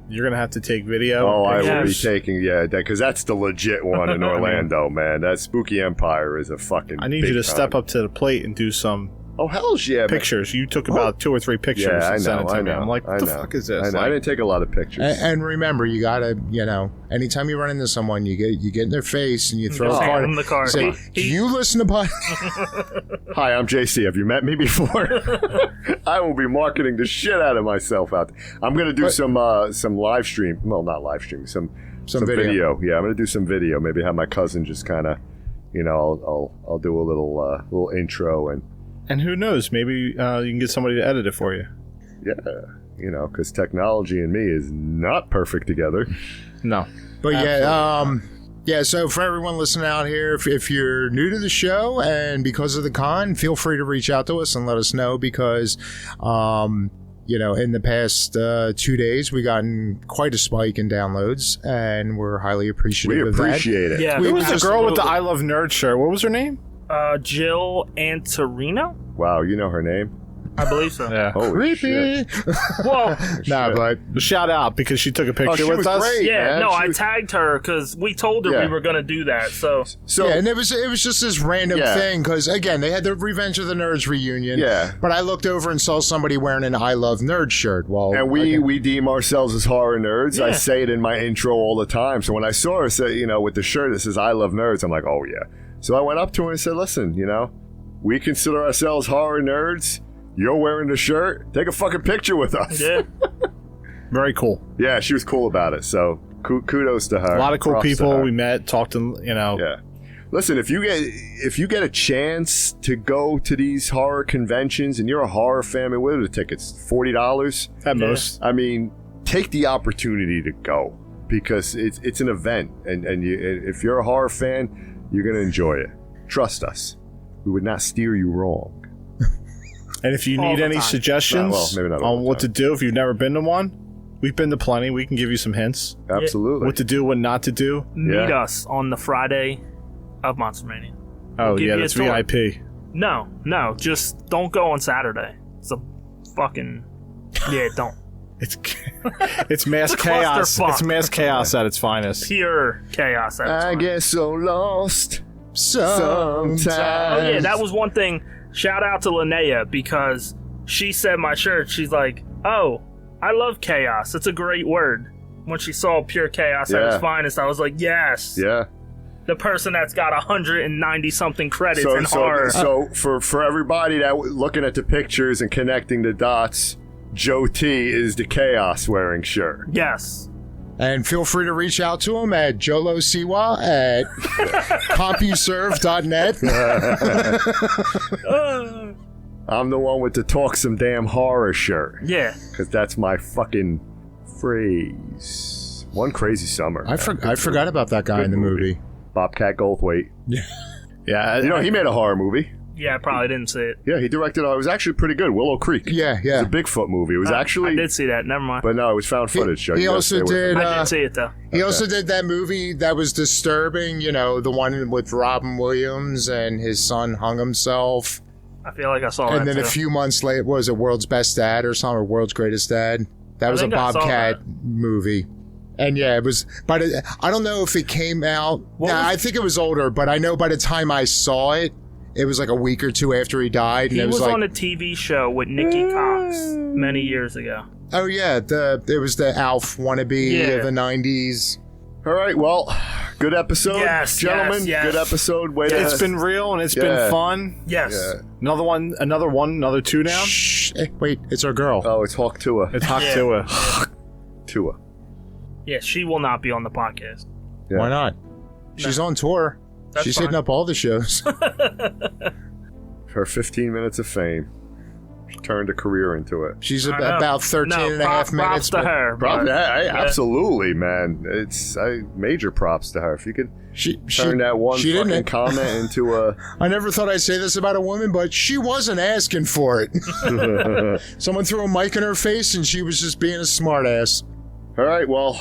You're going to have to take video. Oh, I will be Yes. taking, because that's the legit one in Orlando, man. That Spooky Empire is a fucking I need you to step up to the plate and do some Oh, hell's yeah, man. pictures. You took about 2 or 3 pictures Yeah, I and sent know, it to I me. know. I'm like, what the fuck is this? I know. I Like, didn't take a lot of pictures. And remember, you gotta, anytime you run into someone, you get in their face and you throw a Hand card. him the card. Say, do you listen to pod? Hi, I'm JC. Have you met me before? I will be marketing the shit out of myself out there. I'm going to do some live stream. Well, not live stream. Some video. Yeah, I'm going to do some video. Maybe have my cousin just kind of, I'll do a little intro and who knows? Maybe you can get somebody to edit it for you. yeah, because technology and me is not perfect together. No. But yeah, so for everyone listening out here, if you're new to the show and because of the con, feel free to reach out to us and let us know because, in the past 2 days, we've gotten quite a spike in downloads and we're highly appreciative We of that. appreciate it. Yeah. Who was the girl with the absolutely. I Love Nerd shirt? What was her name? Jill Antorino? Wow, you know her name? I believe so. Yeah. Holy shit. Well, Nah, but Shout out because she took a picture she with was us. great. yeah, man. no, She I was- tagged her because we told her Yeah. we were going to do that. So, yeah, and it was just this random Yeah. thing because again they had the Revenge of the Nerds reunion. Yeah. But I looked over and saw somebody wearing an I Love Nerd shirt. Well, And we deem ourselves as horror nerds. I Yeah. say it in my intro all the time. So when I saw her say, with the shirt that says I love nerds, I'm like, oh yeah. So I went up to her and said, listen, we consider ourselves horror nerds. You're wearing the shirt. Take a fucking picture with us. yeah. Very cool. Yeah, she was cool about it. So kudos to her. A lot of cool Props to people her. we met, talked to, Yeah. Listen, if you get a chance to go to these horror conventions and you're a horror fan, what are the tickets? $40 at most. I mean, take the opportunity to go because it's an event, and if you're a horror fan, you're gonna enjoy it. Trust us, we would not steer you wrong. And if you All need the any time. suggestions Well, maybe not all on the what time. to do if you've never been to one, we've been to plenty. We can give you some hints. Absolutely. What to do, what not to do. Meet Yeah. us on the Friday of Monster Mania. Oh, give yeah, you a that's tour. VIP. No, just don't go on Saturday. It's a fucking... Yeah, don't. It's it's mass It's a chaos. clusterfuck. It's mass chaos at its finest. Pure chaos. At its I finest. get so lost sometimes. Oh yeah, that was one thing. Shout out to Linnea because she said my shirt. She's like, "Oh, I love chaos. It's a great word." When she saw pure chaos at Yeah. its finest, I was like, "Yes, Yeah. the person that's got 190 something credits in horror." So for everybody that looking at the pictures and connecting the dots, Joe T is the chaos wearing shirt. Yes, And feel free to reach out to him at jolosiwa at compuserve.net. I'm the one with the talk some damn horror shirt yeah. because that's my fucking phrase. One crazy summer. I forgot about that guy Good in the movie. Bobcat Goldthwait. Yeah, He made a horror movie. Yeah, I probably didn't see it. Yeah, he directed. It was actually pretty good. Willow Creek. Yeah, It yeah. was a Bigfoot movie. It was actually, I did see that. Never mind. but no, it was found footage. Joe. He You gotta also stay with did. it. I did see it though. He also did that movie that was disturbing. The one with Robin Williams and his son hung himself. I feel like I saw And that then too. a few months later, was it World's Best Dad or something, or World's Greatest Dad? That was a think I saw Bobcat that. movie. And yeah, it was, but I don't know if it came out. I think it was older, but I know by the time I saw it, it was like a week or two after he died. And He it was like, on a TV show with Nikki Cox many years ago. oh yeah, it was the Alf wannabe Yeah. of the 90s. All right, well, Good episode, Yes, gentlemen. yes. Good episode. It's been real and it's been fun. Yes. Yeah. Another 2 down. Shh. Hey, wait, it's our girl. Oh, it's Hawk Tua. It's Hawk Tua. Tua. Yeah, she will not be on the podcast. Yeah. Why not? She's on tour. That's She's fine. hitting up all the shows. Her 15 minutes of fame. She turned a career into it. She's I know. about 13 and a half minutes. Props to her. Props, but- absolutely, man. It's major props to her. If you could She turn that one she fucking didn't. comment into a... I never thought I'd say this about a woman, but she wasn't asking for it. Someone threw a mic in her face, and she was just being a smartass. All right, well,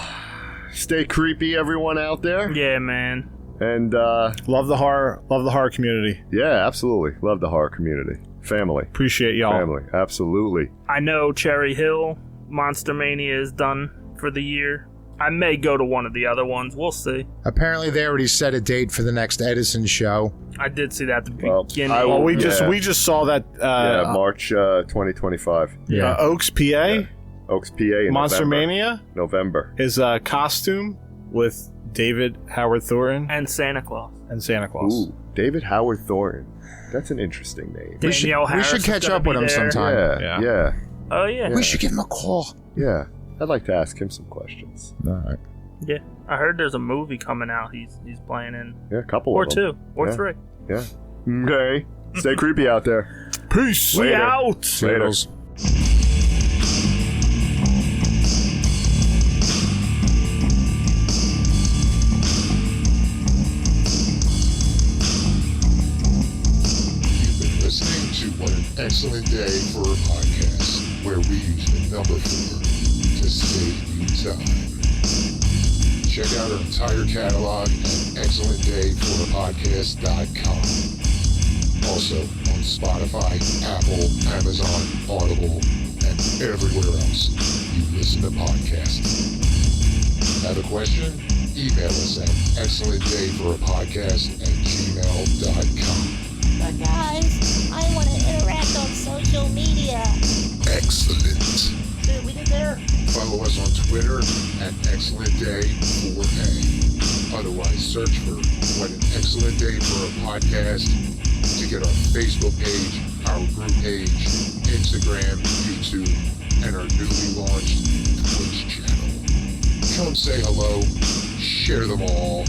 stay creepy, everyone out there. Yeah, man. And, Love the horror community. yeah, absolutely. Love the horror community. Family. Appreciate y'all. Family. Absolutely. I know Cherry Hill Monster Mania is done for the year. I may go to one of the other ones. We'll see. Apparently, they already set a date for the next Edison show. I did see that at the Well, beginning. I will- Well, we Yeah. just saw that. March 2025. Oaks, PA, Oaks, PA in Monster November. Mania. November. His costume with David Howard Thornton and Santa Claus. and Santa Claus. Ooh, David Howard Thornton. That's an interesting name. Danielle we Harris should is catch gonna up with be him there. sometime. Yeah. Oh, yeah. We should give him a call. Yeah. I'd like to ask him some questions. All right. Yeah. I heard there's a movie coming out he's playing in. Yeah, a couple Or of them. 2. Or Yeah. 3. Yeah. Okay. Stay creepy out there. Peace. We Later. out! Later. Toodles. You've been listening to What an Excellent Day for a Podcast, where we use the number 4 to save you time. Check out our entire catalog at excellentdayforapodcast.com. Also on Spotify, Apple, Amazon, Audible, and everywhere else you listen to podcasts. Have a question? Email us at excellentdayforapodcast@gmail.com. But guys, I want to interact on social media. Excellent. See what we did there? Follow us on Twitter at ExcellentDay4A. Otherwise, search for What an Excellent Day for a Podcast to get our Facebook page, our group page, Instagram, YouTube, and our newly launched Twitch channel. Come say hello, share them all,